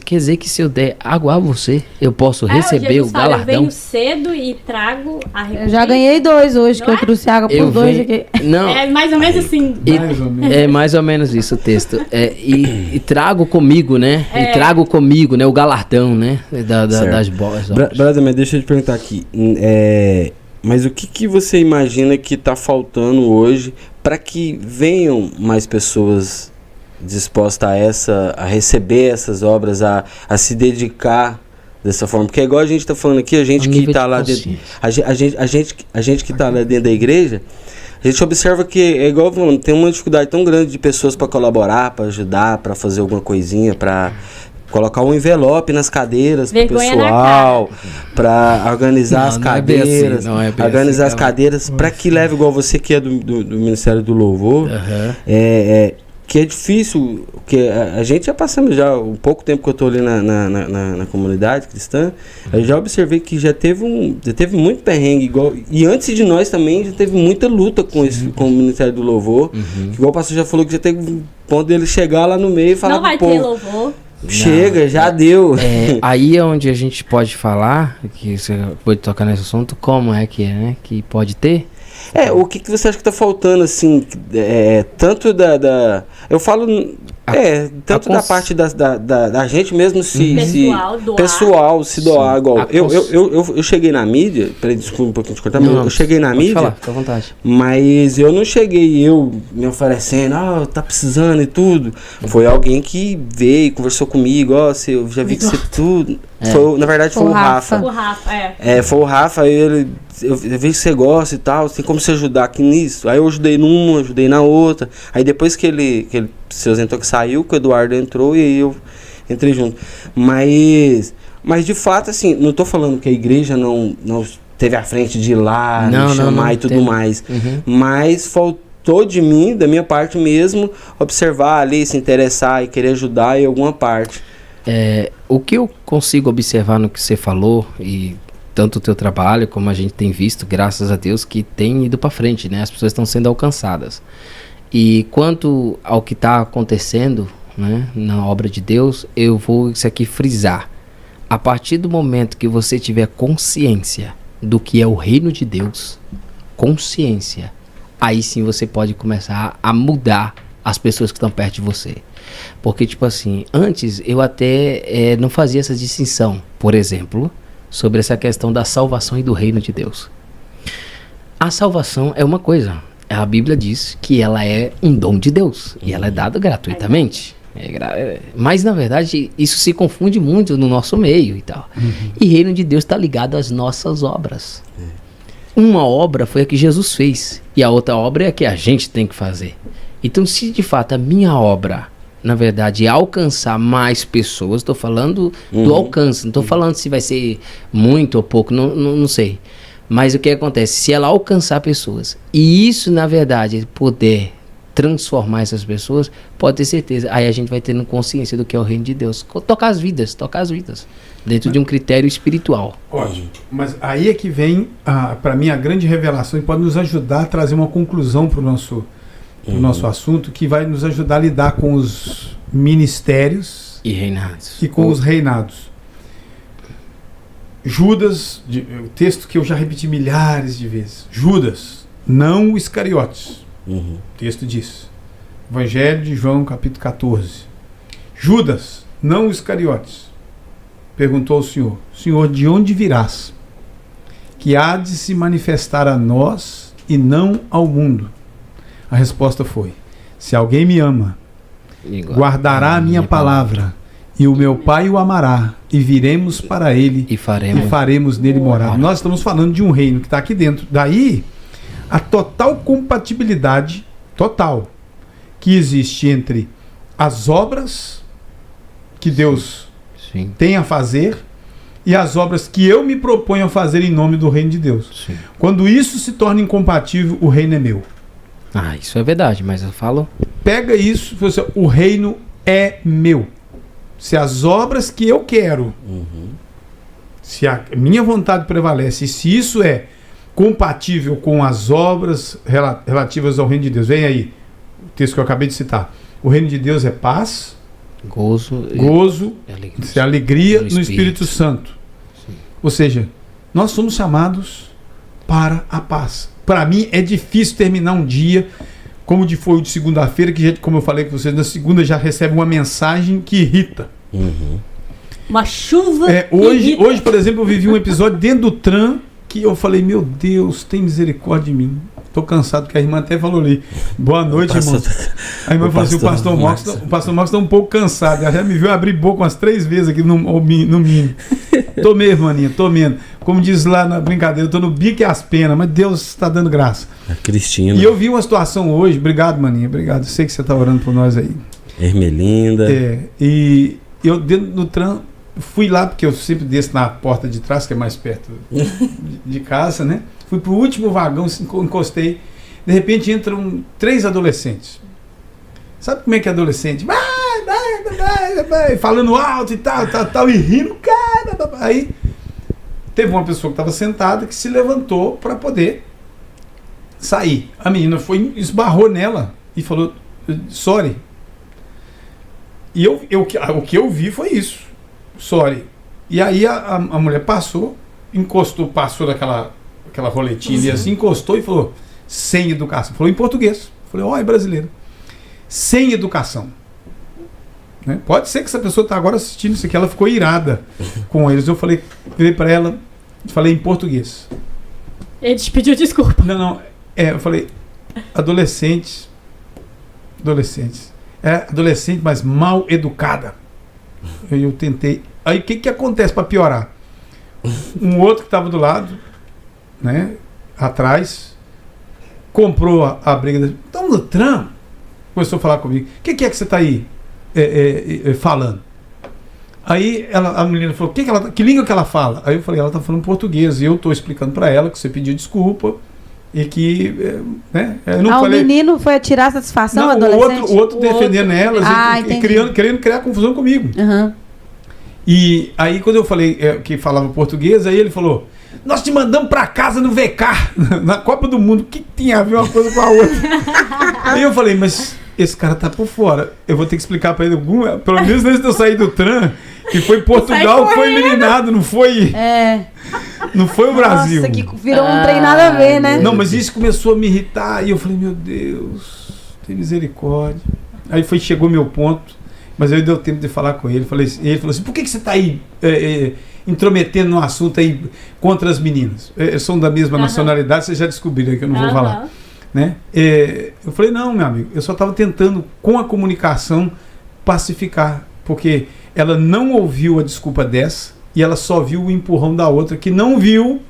quer dizer que se eu der água a você, eu posso receber o
fala, eu
galardão?
venho cedo e trago a recompensa.
Eu já ganhei 2 hoje,
Não
que eu
é?
trouxe água por
Eu
2
venho-
aqui.
Não,
É mais ou menos assim.
Mais ou menos.
é mais ou menos isso o texto. E trago comigo, né?
É.
E trago comigo, né? O galardão, né?
Certo.
Das boas
Bra
obras.
Brother, mas deixa eu te perguntar aqui. Mas o que você imagina que tá faltando hoje para que venham mais pessoas dispostas a receber essas obras, a se dedicar dessa forma? Porque é igual a gente tá falando aqui, a gente
Um
que
nível
tá
de
lá dentro,
consciência.
a gente que tá lá dentro da igreja, a gente observa que é igual falando, tem uma dificuldade tão grande de pessoas para colaborar, para ajudar, para fazer alguma coisinha, para colocar um envelope nas cadeiras pro
Vergonha na
pessoal, para organizar
Não,
as
não é bem
cadeiras,
assim, não é bem
organizar
assim,
as cadeiras para que leve, igual você que é do Ministério do Louvor,
Aham.
que é difícil, que a gente já passamos já um pouco tempo que eu tô ali na comunidade cristã, eu já observei que já teve muito perrengue, igual, e antes de nós também já teve muita luta com o Ministério do Louvor, que igual o pastor já falou que já teve um ponto dele chegar lá no meio e falar
Não vai
pro
ter
povo,
louvor.
chega, já deu.
Aí é onde a gente pode falar, que você pode tocar nesse assunto, como é que é, né? Que pode ter.
O que você acha que tá faltando, assim, tanto eu falo, tanto da parte da gente mesmo
Pessoal,
se doar,
Sim.
igual, eu cheguei na mídia, peraí, desculpa um pouquinho de cortar, mas eu cheguei na
pode
mídia,
falar, fica à vontade.
mas eu não cheguei me oferecendo, tá precisando e tudo, foi alguém que veio, conversou comigo, eu já vi que você tudo, na verdade foi o Rafa.
O Rafa,
Foi o Rafa, eu vi que você gosta e tal, tem como você ajudar aqui nisso? Aí eu ajudei numa, ajudei na outra. Aí depois que ele se ausentou, que saiu, que o Eduardo entrou e aí eu entrei junto. Mas de fato, assim, não tô falando que a igreja não teve a frente de ir lá, me chamar e tudo mais. Mas faltou de mim, da minha parte mesmo, observar ali, se interessar e querer ajudar em alguma parte.
O que eu consigo observar no que você falou, e tanto o teu trabalho como a gente tem visto, graças a Deus, que tem ido para frente, né? As pessoas estão sendo alcançadas. E quanto ao que está acontecendo, né, na obra de Deus, eu vou isso aqui frisar. A partir do momento que você tiver consciência do que é o reino de Deus, consciência, aí sim você pode começar a mudar as pessoas que estão perto de você. Porque, tipo assim, antes eu até não fazia essa distinção, por exemplo, sobre essa questão da salvação e do reino de Deus. A salvação é uma coisa. A Bíblia diz que ela é um dom de Deus e ela é dada gratuitamente. Mas, na verdade, isso se confunde muito no nosso meio e tal. E reino de Deus está ligado às nossas obras. Uma obra foi a que Jesus fez e a outra obra é a que a gente tem que fazer. Então, se de fato a minha obra, na verdade, é alcançar mais pessoas, estou falando do alcance, não estou falando se vai ser muito ou pouco, não sei. Mas o que acontece? Se ela alcançar pessoas e isso, na verdade, puder transformar essas pessoas, pode ter certeza. Aí a gente vai tendo consciência do que é o reino de Deus. Tocar as vidas. Dentro de um critério espiritual.
Ótimo. Mas aí é que vem, para mim, a grande revelação e pode nos ajudar a trazer uma conclusão para o nosso assunto, que vai nos ajudar a lidar com os ministérios
E reinados.
e com os reinados. Judas, o texto que eu já repeti milhares de vezes. Judas, não o Iscariotes. O texto diz. Evangelho de João, capítulo 14. Judas, não o Iscariotes, perguntou ao Senhor: Senhor, de onde virás? Que há de se manifestar a nós e não ao mundo. A resposta foi: se alguém me ama, guardará a minha palavra, e o meu Pai o amará, e viremos para ele
E
faremos nele morada. Nós estamos falando de um reino que está aqui dentro. Daí, a total compatibilidade, que existe entre as obras que Deus
Sim.
tem a fazer e as obras que eu me proponho a fazer em nome do reino de Deus.
Sim.
Quando isso se torna incompatível, o reino é meu.
Isso é verdade, mas eu falo...
Pega isso, o reino é meu. Se as obras que eu quero, se a minha vontade prevalece, e se isso é compatível com as obras relativas ao reino de Deus. Vem aí, o texto que eu acabei de citar. O reino de Deus é paz,
gozo
e alegria no Espírito Santo.
Sim.
Ou seja, nós somos chamados para a paz. Para mim é difícil terminar um dia como foi o de segunda-feira, que, como eu falei com vocês, na segunda já recebe uma mensagem que irrita.
Uma chuva
hoje, por exemplo, eu vivi um episódio dentro do tram que eu falei, meu Deus, tem misericórdia de mim. Tô cansado, que a irmã até falou ali. Boa noite, irmão. A irmã falou assim, o pastor Marcos tá um pouco cansado. Ela já me viu abrir boca umas 3 vezes aqui no mínimo. Tô mesmo, irmãninha, tô mesmo. Como diz lá na brincadeira, eu tô no bico e as penas, mas Deus está dando graça.
A Cristina.
E eu vi uma situação hoje, obrigado, maninha, obrigado. Eu sei que você tá orando por nós aí.
Ermelinda.
E eu dentro do tram, fui lá, porque eu sempre desço na porta de trás, que é mais perto de casa, né? Fui pro último vagão, encostei. De repente entram 3 adolescentes. Sabe como é que é adolescente? Vai, falando alto e tal, e rindo, cara. Aí teve uma pessoa que estava sentada que se levantou para poder sair. A menina esbarrou nela e falou, sorry. E o que eu vi foi isso. Sorry. E aí a mulher passou daquela roletinha ali assim, encostou e falou, sem educação. Falou em português. Falei, ó, é brasileiro. Sem educação. Né? Pode ser que essa pessoa está agora assistindo isso aqui. Ela ficou irada com eles. Eu virei para ela, falei em português.
Ele te pediu desculpa.
Não. Eu falei, adolescente, adolescente, mas mal educada. Eu tentei. Aí o que acontece para piorar? Um outro que estava do lado, né, atrás, comprou a briga. Estamos no tram. Começou a falar comigo. O que é que você está aí falando? Aí a menina falou, que língua que ela fala? Aí eu falei, ela está falando português. E eu estou explicando para ela que você pediu desculpa. E que, né? Eu não falei...
O menino foi tirar satisfação,
não,
adolescente?
O outro defendendo elas e querendo criar confusão comigo.
Uhum.
E aí quando eu falei que falava português, aí ele falou, nós te mandamos pra casa no VK, na Copa do Mundo. O que tinha a ver uma coisa com a outra? Aí eu falei, mas esse cara tá por fora. Eu vou ter que explicar pra ele, pelo menos antes de eu sair do tram, que foi Portugal que foi eliminado, não foi... Não foi o Brasil.
Nossa, que virou um trem nada a ver, né?
Não, mas isso começou a me irritar. E eu falei, meu Deus, tem misericórdia. Aí chegou meu ponto. Mas aí deu tempo de falar com ele. Ele falou assim, por que você está aí intrometendo no assunto aí contra as meninas? Eles são da mesma nacionalidade, vocês já descobriram que eu não vou falar. Né? Eu falei, não, meu amigo, eu só estava tentando, com a comunicação, pacificar. Porque ela não ouviu a desculpa dessa. E ela só viu o empurrão da outra, que não viu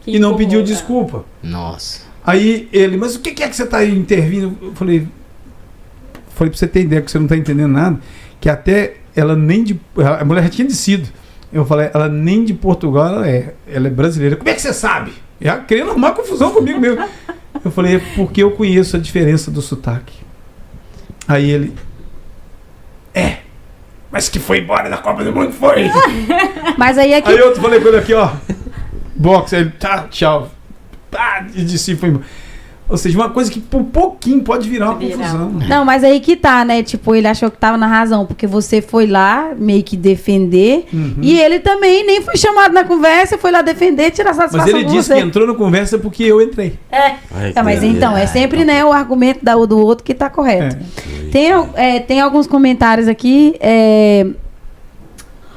e não pediu desculpa.
Nossa.
Aí ele, mas o que é que você está aí intervindo? Eu falei para você ter ideia, que você não está entendendo nada, que até ela nem de... A mulher já tinha descido. Eu falei, ela nem de Portugal ela é brasileira. Como é que você sabe? Ela querendo arrumar confusão comigo mesmo. Eu falei, é porque eu conheço a diferença do sotaque. Aí ele... Mas que foi embora da Copa do Mundo, foi.
Mas aí aqui...
Aí eu falei com ele aqui, ó. Boxe, aí ele, tá, tchau. E disse, foi embora. Ou seja, uma coisa que por pouquinho pode virar uma confusão.
Não, mas aí que tá, né? Tipo, ele achou que tava na razão, porque você foi lá meio que defender, e ele também nem foi chamado na conversa, foi lá defender, tirar satisfação.
Mas ele disse que entrou na conversa porque eu entrei.
Mas então, é sempre, né, o argumento do outro que tá correto. Tem alguns comentários aqui.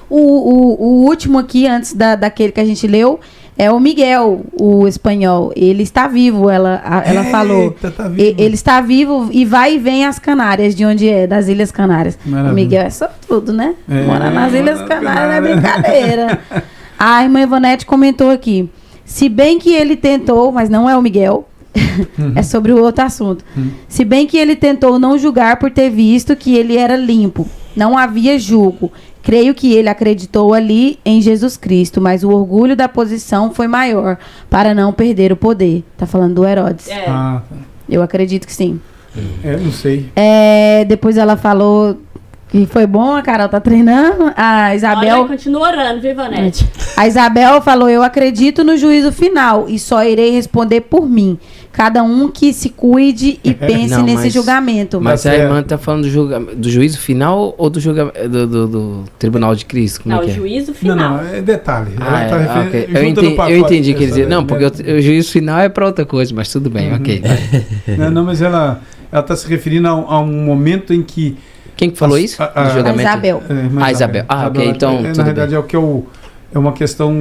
O último aqui, antes daquele que a gente leu, é o Miguel, o espanhol. Ele está vivo, ela falou.
Tá vivo.
Ele está vivo e vai e vem às Canárias, de onde é, das Ilhas Canárias.
Maravilha.
O Miguel é sortudo, né? Mora nas Ilhas Canárias, não é brincadeira. A irmã Ivonete comentou aqui. Se bem que ele tentou, mas não é o Miguel, é sobre o outro assunto. Se bem que ele tentou não julgar por ter visto que ele era limpo, não havia julgo. Creio que ele acreditou ali em Jesus Cristo, mas o orgulho da posição foi maior, para não perder o poder. Tá falando do Herodes. Eu acredito que sim.
Não sei.
Depois ela falou E foi bom, a Carol tá treinando. A Isabel.
Olha, continua orando, viu, Ivonete?
A Isabel falou: eu acredito no juízo final e só irei responder por mim. Cada um que se cuide e pense
Não,
nesse julgamento.
Mas a irmã tá falando do juízo final ou do julgamento do Tribunal de Cristo? Como
Não,
é
o
que é?
juízo final.
Não, é detalhe.
Ah,
Ela tá
ok.
referindo-
Eu
junta no pacote
eu entendi o que ele
essa,
dizer. Não,
né?
porque o juízo final é pra outra coisa, mas tudo bem, ok. vai.
Não, mas ela tá se referindo a um momento em que...
Quem que falou isso?
a-
Do
A
julgamento?
Isabel.
irmã
Isabel. Ah, ok, então
Na
tudo
verdade
bem.
é o que é uma questão...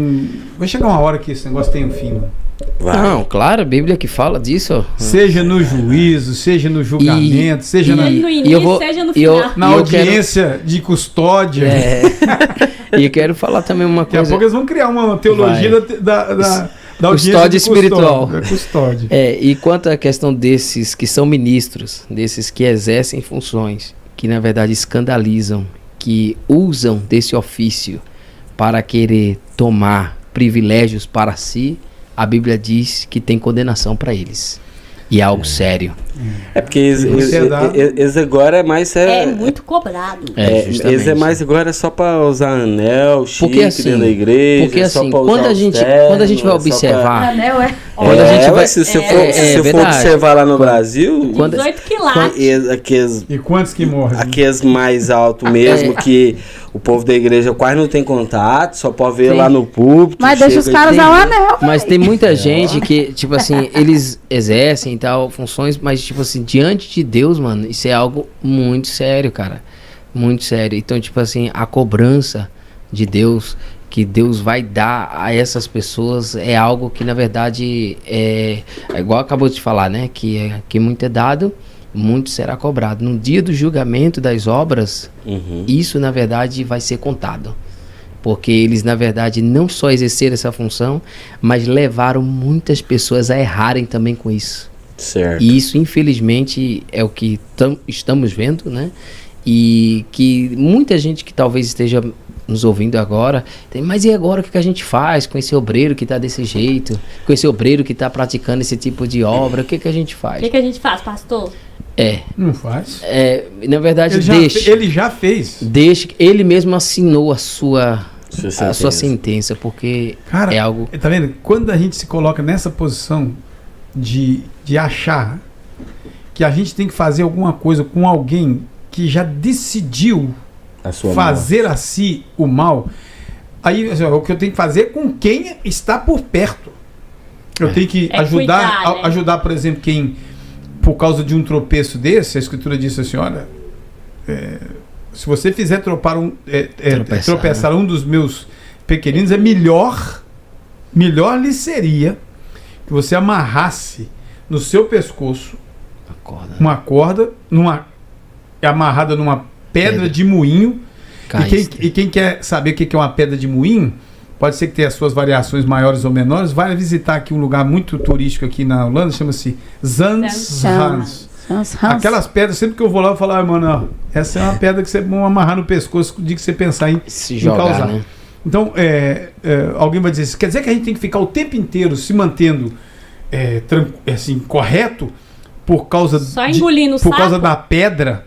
Vai chegar uma hora que esse negócio tem um fim, mano.
Vai.
Não, claro, a Bíblia que fala disso.
Seja no juízo, seja no julgamento, seja
Seja no
e
início,
eu vou-
seja no
e eu-
final.
na
eu
audiência de custódia.
É. E eu quero falar também uma
Daqui a
coisa.
pouco eles vão criar uma teologia da audiência
Custódia
de
espiritual.
custódia. Custódia.
E quanto à questão desses que são ministros, desses que exercem funções, que na verdade escandalizam, que usam desse ofício para querer tomar privilégios para si, a Bíblia diz que tem condenação para eles. E é algo sério.
É porque eles agora é mais...
É muito cobrado.
Justamente.
Eles é mais agora só pra usar anel, chique
Porque assim,
dentro da igreja.
porque
só
assim,
pra usar
quando a
os
gente
ternos,
vai
é só pra-
observar,
Anel é.
quando a gente vai,
se você
é,
for,
é
se você for
verdade.
observar lá no Brasil,
18 quilates.
aqueles,
E quantos que morrem?
aqueles mais altos mesmo, que o povo da igreja quase não tem contato, só pode ver
Sim.
lá no púlpito.
Mas deixa os
chega
caras
aqui.
usar o anel.
mas tem muita gente que, tipo assim, eles exercem tal funções, mas tipo assim, diante de Deus, mano, isso é algo muito sério, cara. Muito sério. Então, tipo assim, a cobrança de Deus que Deus vai dar a essas pessoas é algo que na verdade é igual acabou de falar, né? Que muito é dado, muito será cobrado. No dia do julgamento das obras,
Uhum.
isso na verdade vai ser contado. Porque eles na verdade não só exerceram essa função, mas levaram muitas pessoas a errarem também com isso.
Certo.
E isso, infelizmente, é o que estamos vendo, né? E que muita gente que talvez esteja nos ouvindo agora, mas e agora o que a gente faz com esse obreiro que está desse jeito? Com esse obreiro que está praticando esse tipo de obra? O que a gente
O
faz?
que a gente faz, pastor?
Não faz.
Na verdade,
Ele já fez.
deixe, ele mesmo assinou a sua
Sua
sentença, porque
Cara,
é algo...
tá vendo? Quando a gente se coloca nessa posição de achar que a gente tem que fazer alguma coisa com alguém que já decidiu
A sua
fazer a si o mal, aí assim, o que eu tenho que fazer é com quem está por perto. Eu tenho que ajudar,
cuidar, né?
ajudar, por exemplo, quem, por causa de um tropeço desse, a Escritura disse assim, olha, se você fizer tropeçar um dos meus pequeninos, é melhor lhe seria que você amarrasse no seu pescoço
Acorda,
uma corda amarrada numa pedra de moinho. E quem quer saber o que é uma pedra de moinho, pode ser que tenha as suas variações maiores ou menores, vai visitar aqui um lugar muito turístico aqui na Holanda, chama-se Zandshans. Aquelas pedras, sempre que eu vou lá, eu falo, mano, ó, essa é uma pedra que você vai amarrar no pescoço de que você pensar em
se jogar,
causar.
né?
Então, alguém vai dizer, quer dizer que a gente tem que ficar o tempo inteiro se mantendo assim, correto por causa
Só engolindo o
por
sapo?
causa da pedra,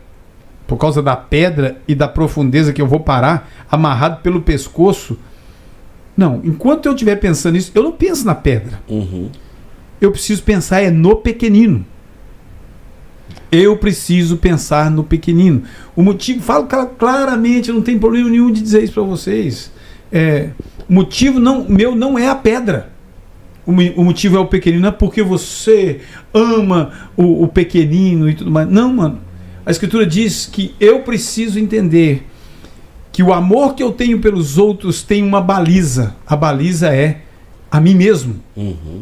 por causa da pedra e da profundeza que eu vou parar, amarrado pelo pescoço. Não, enquanto eu estiver pensando nisso, eu não penso na pedra.
Uhum.
Eu preciso pensar no pequenino. Eu preciso pensar no pequenino. O motivo, falo claramente, eu não tenho problema nenhum de dizer isso para vocês. O motivo meu não é a pedra. O motivo é o pequenino, não é porque você ama o pequenino e tudo mais. Não, mano. A Escritura diz que eu preciso entender que o amor que eu tenho pelos outros tem uma baliza. A baliza é a mim mesmo.
Uhum.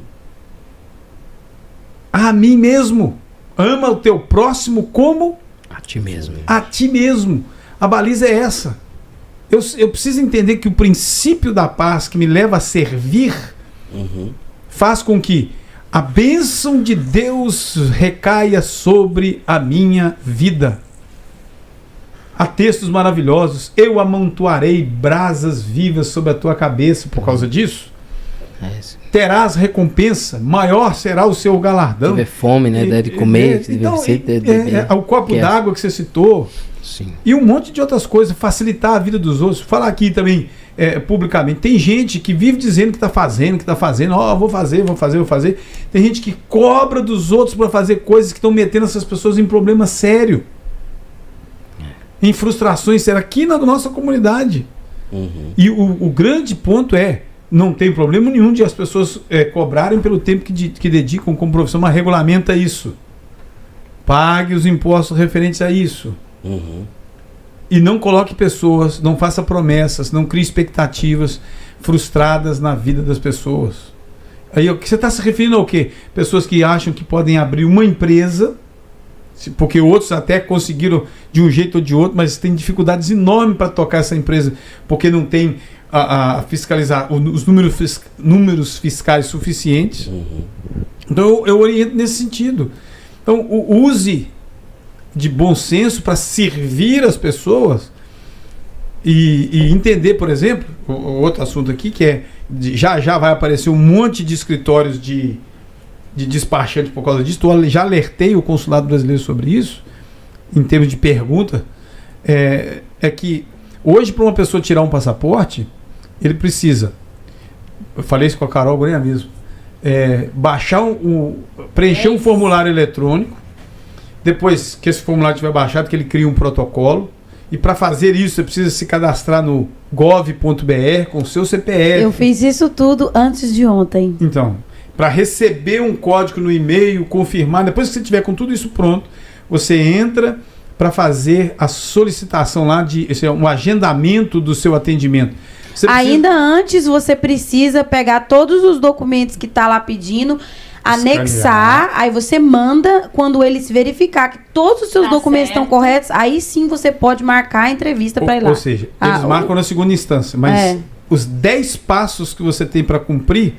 A mim mesmo. Ama o teu próximo como
A ti mesmo.
a ti mesmo. A baliza é essa. Eu preciso entender que o princípio da paz que me leva a servir faz com que a bênção de Deus recaia sobre a minha vida. Há textos maravilhosos. Eu amontoarei brasas vivas sobre a tua cabeça por causa disso. Terás recompensa, maior será o seu galardão.
Tiver fome, né? Deve comer,
Então,
deve ser,
o copo d'água que você citou,
Sim.
E um monte de outras coisas, facilitar a vida dos outros. Falar aqui também publicamente. Tem gente que vive dizendo que está fazendo, vou fazer. Tem gente que cobra dos outros para fazer coisas que estão metendo essas pessoas em problema sério. Em frustrações sérias aqui na nossa comunidade. E o grande ponto não tem problema nenhum de as pessoas cobrarem pelo tempo que dedicam como profissão, mas regulamenta isso. Pague os impostos referentes a isso. E não coloque pessoas, não faça promessas, não crie expectativas frustradas na vida das pessoas. Aí você está se referindo ao quê? Pessoas que acham que podem abrir uma empresa, porque outros até conseguiram de um jeito ou de outro, mas tem dificuldades enormes para tocar essa empresa, porque não tem a fiscalizar os números fiscais suficientes. Então eu oriento nesse sentido. Então use de bom senso para servir as pessoas e entender, por exemplo, outro assunto aqui que já vai aparecer um monte de escritórios de despachante por causa disso. Eu já alertei o consulado brasileiro sobre isso em termos de pergunta. É que hoje, para uma pessoa tirar um passaporte, ele precisa, eu falei isso com a Carol agora mesmo, preencher um formulário eletrônico. Depois que esse formulário estiver baixado, que ele cria um protocolo. E para fazer isso, você precisa se cadastrar no gov.br com o seu CPF.
Eu fiz isso tudo antes de ontem.
Então, para receber um código no e-mail, confirmar, depois que você tiver com tudo isso pronto, você entra para fazer a solicitação lá um agendamento do seu atendimento.
Ainda antes, você precisa pegar todos os documentos que está lá pedindo, anexar, aí você manda, quando eles verificar que todos os seus documentos estão corretos, aí sim você pode marcar a entrevista para ir lá.
Ou seja, eles marcam na segunda instância, mas os 10 passos que você tem para cumprir,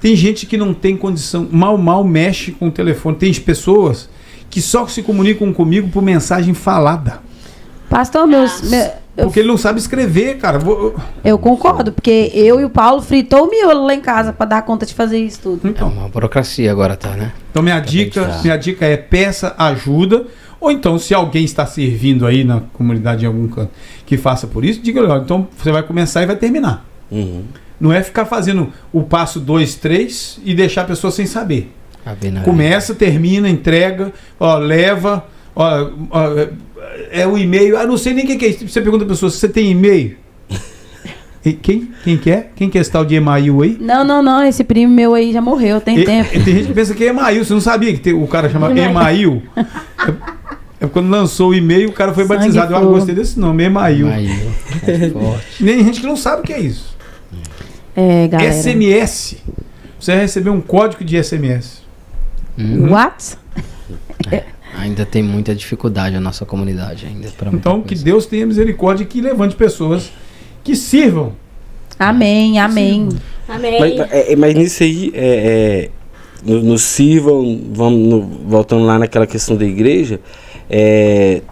tem gente que não tem condição, mal mexe com o telefone. Tem pessoas que só se comunicam comigo por mensagem falada.
Pastor,
porque ele não sabe escrever, cara.
Eu concordo, porque eu e o Paulo fritou o miolo lá em casa para dar conta de fazer isso tudo.
Então,
uma burocracia agora, tá, né?
Então minha dica é peça ajuda, ou então se alguém está servindo aí na comunidade em algum canto que faça por isso, diga, olha, então você vai começar e vai terminar. Não é ficar fazendo o passo 2, 3 e deixar a pessoa sem saber. Começa, termina, entrega, leva, o e-mail, não sei nem o que é isso. Você pergunta a pessoa, você tem e-mail? Quem que é? Quem que é esse tal de Email aí?
Não, esse primo meu aí já morreu, tem tempo.
Tem gente que pensa que é Email, você não sabia que o cara chama Email? Quando lançou o e-mail, o cara foi batizado. Eu gostei desse nome, Email. Nem gente que não sabe o que é isso.
Galera.
SMS. Você vai receber um código de SMS.
What?
Ainda tem muita dificuldade a nossa comunidade ainda.
Então, que Deus tenha misericórdia e que levante pessoas que sirvam.
Amém.
Mas nisso aí, nos sirvam, voltando lá naquela questão da igreja,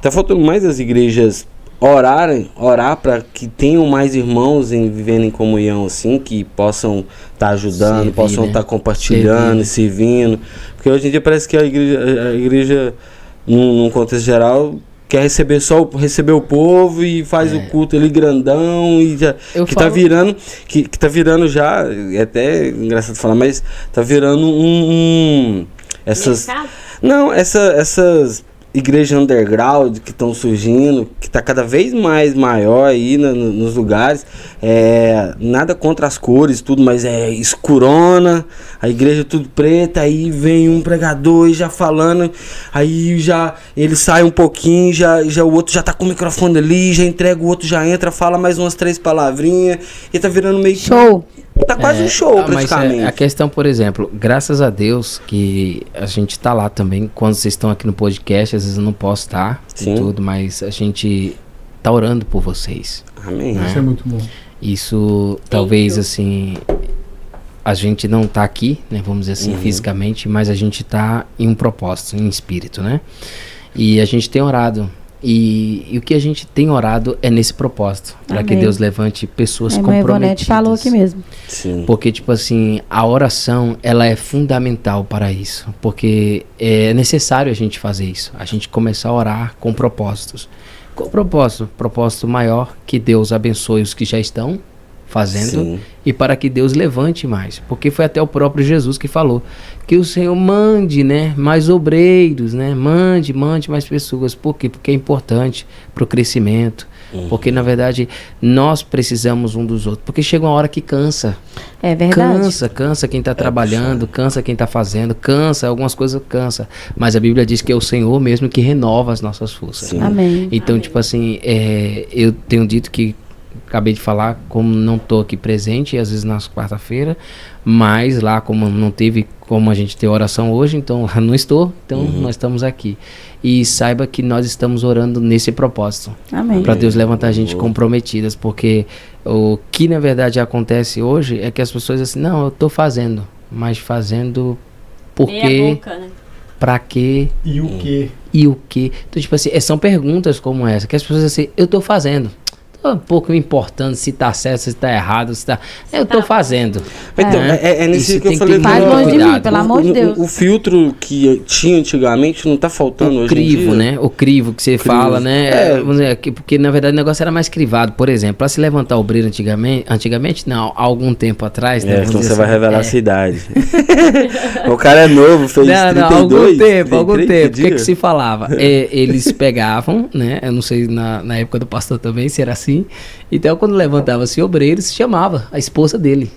tá faltando mais as igrejas orar para que tenham mais irmãos vivendo em comunhão, assim, que possam estar ajudando, possam estar compartilhando, servindo. Porque hoje em dia parece que a igreja num contexto geral, quer receber o povo e faz o culto ali grandão e já tá virando já, é até engraçado falar, mas tá virando essas igrejas underground que estão surgindo, que está cada vez mais maior aí nos lugares, nada contra as cores, tudo, mas é escurona, a igreja tudo preta, aí vem um pregador e já falando, aí já ele sai um pouquinho, já o outro já tá com o microfone ali, já entrega, o outro já entra, fala mais umas 3 palavrinhas, e tá virando meio
show.
Tá quase um show, praticamente.
Mas a questão, por exemplo, graças a Deus que a gente tá lá também. Quando vocês estão aqui no podcast, às vezes eu não posso estar e tudo, mas a gente tá orando por vocês.
Amém.
Isso é muito bom.
Isso, talvez, assim, a gente não tá aqui, né, vamos dizer assim, fisicamente, mas a gente tá em um propósito, em espírito, né? E a gente tem orado. E o que a gente tem orado é nesse propósito, para que Deus levante pessoas comprometidas. A
falou aqui mesmo.
Sim.
Porque, tipo assim, a oração, ela é fundamental para isso. Porque é necessário a gente fazer isso. A gente começar a orar com propósitos. Qual o propósito? Propósito maior, que Deus abençoe os que já estão fazendo,
Sim.
e para que Deus levante mais. Porque foi até o próprio Jesus que falou que o Senhor mande, né, mais obreiros, né, mande mais pessoas. Por quê? Porque é importante para o crescimento. Porque, na verdade, nós precisamos um dos outros. Porque chega uma hora que cansa.
É verdade.
Cansa quem está trabalhando, cansa quem está fazendo, cansa, algumas coisas cansa. Mas a Bíblia diz que é o Senhor mesmo que renova as nossas forças.
Sim.
Amém.
Então, tipo assim, eu tenho dito que, acabei de falar, como não estou aqui presente, às vezes nas quarta-feira, mas lá, como não teve como a gente ter oração hoje, então não estou, então nós estamos aqui. E saiba que nós estamos orando nesse propósito.
Amém.
Para Deus levantar gente comprometidas, porque o que na verdade acontece hoje é que as pessoas assim, não, eu estou fazendo, mas fazendo por
Meia
quê,
boca, né?
pra quê
E o quê?
e o quê. Então, tipo assim, são perguntas como essa, que as pessoas assim, eu estou fazendo. Tô um pouco me importando se tá certo, se tá errado, se tá... Eu tô fazendo.
Então, é nesse
Isso
que eu
tem
falei.
ter
Faz
muito
longe de mim,
cuidado.
pelo amor de Deus.
O filtro que tinha antigamente não tá faltando
O
hoje
crivo,
em dia.
né? O crivo que você fala, né?
É.
Vamos dizer, porque na verdade o negócio era mais crivado. Por exemplo, para se levantar obreiro antigamente não, há algum tempo atrás, né?
É,
Vamos
então
dizer
você vai
assim,
revelar a sua idade. O cara é novo, fez
Não,
32.
algum
33,
tempo. O que
diga?
se falava? Eles pegavam, né? Eu não sei na época do pastor também se era assim. Então, quando levantava-se obreiro, se chamava a esposa dele.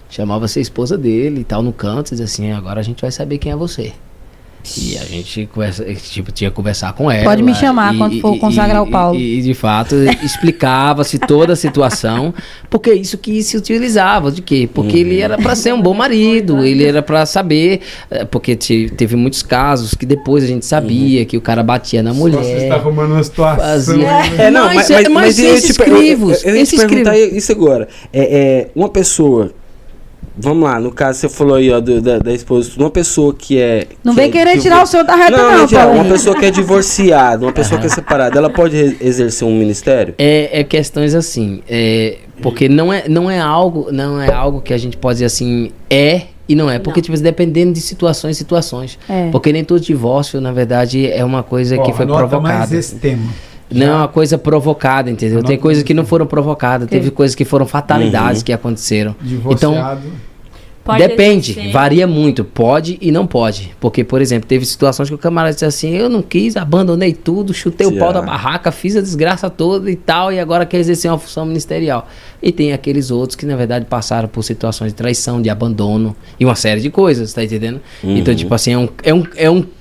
Chamava-se a esposa dele e tal no canto, e dizia assim, agora a gente vai saber quem é você. E a gente tinha que conversar com ela.
Pode me chamar quando for consagrar o Paulo.
E de fato explicava-se toda a situação, porque é isso que se utilizava, de quê? Porque ele era para ser um bom marido, ele era para saber, porque teve muitos casos que depois a gente sabia que o cara batia na mulher.
Você está arrumando uma situação.
Fazia-
Não,
mas
eu ia
esses
te
crivos,
eu ia te
esses
perguntar
crivos.
isso agora. Uma pessoa, vamos lá, no caso você falou aí, ó, da esposa, uma pessoa que é...
Não
que
vem
é
querer tirar o senhor da reta, não,
Não,
Paulinho.
uma pessoa que é divorciada, uma pessoa que é separada, ela pode exercer um ministério?
É questões assim, porque não é algo que a gente pode dizer assim, e não é, porque tipo, dependendo de situações.
É.
Porque nem todo divórcio, na verdade, é uma coisa que foi
anota
provocada.
mais esse tema.
Não é uma coisa provocada, entendeu?
Anota
Tem coisas
mais
que não foram provocadas, teve coisas que foram fatalidades que aconteceram. Então,
Divorciado.
Pode
depende,
exercer.
varia muito, pode e não pode. Porque, por exemplo, teve situações que o camarada disse assim, eu não quis, abandonei tudo, chutei o pau da barraca, fiz a desgraça toda e tal, e agora quer exercer uma função ministerial. E tem aqueles outros que, na verdade, passaram por situações de traição, de abandono e uma série de coisas, tá entendendo? Então, tipo assim,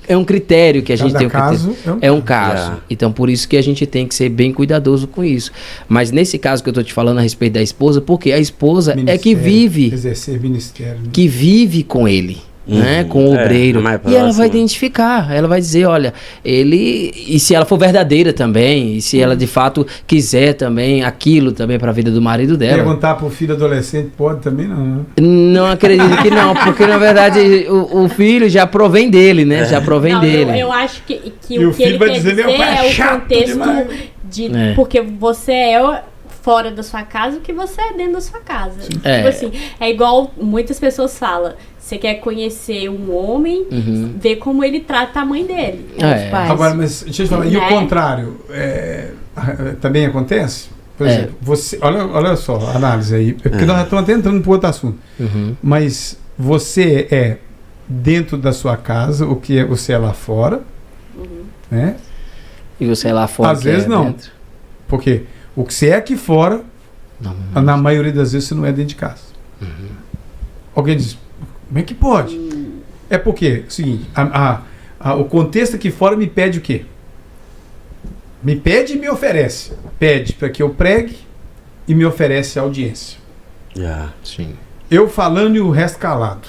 é um critério que a gente
Cada
tem que
caso
ter. É um caso.
Yeah.
Então, por isso que a gente tem que ser bem cuidadoso com isso. Mas nesse caso que eu tô te falando a respeito da esposa, porque a esposa é que
Ministério,
vive
Exercer ministério. né?
que vive com ele, né, com o obreiro,
mais
e ela
próximo.
vai identificar, ela vai dizer, olha, e se ela for verdadeira também, e se ela de fato quiser também aquilo também para a vida do marido dela.
Perguntar pro filho adolescente pode também não, né?
Não acredito que não, porque na verdade o filho já provém dele, né, já provém
Não,
dele.
eu acho que
E
o
o
que
filho
ele
vai
quer
dizer,
dizer
"Meu pai é
é o
chato
contexto
demais."
É.
porque você é fora da sua casa o que você é dentro da sua casa.
É.
Tipo assim, é igual muitas pessoas falam, você quer conhecer um homem, ver como ele trata a mãe dele.
É.
Os pais.
Agora, mas deixa eu te falar, e o
Né?
contrário? Também acontece? Por
É.
exemplo, você, olha só a análise aí, porque nós estamos até entrando para outro assunto.
Uhum.
Mas você é dentro da sua casa, o que você é lá fora, né?
E você lá fora
Às
que é
vezes não.
dentro?
Porque o que você é aqui fora,
Não.
na maioria das vezes você não é dentro de casa. Alguém diz, como é que pode? É porque, seguinte, o contexto aqui fora me pede o quê? Me pede e me oferece. Pede para que eu pregue e me oferece audiência.
Sim.
Eu falando e o resto calado.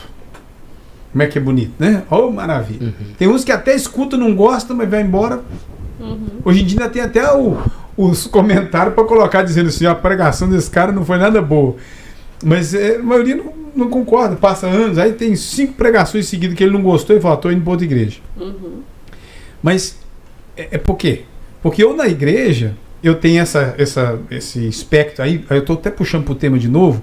Como é que é bonito, né? Oh, maravilha. Tem uns que até escutam, não gostam, mas vai embora. Hoje em dia ainda tem até os comentários para colocar dizendo assim, a pregação desse cara não foi nada boa. Mas a maioria não concorda, passa anos, aí tem 5 pregações seguidas que ele não gostou e fala, estou indo para outra igreja. Mas é por quê? Porque eu na igreja, eu tenho esse espectro aí eu estou até puxando para o tema de novo,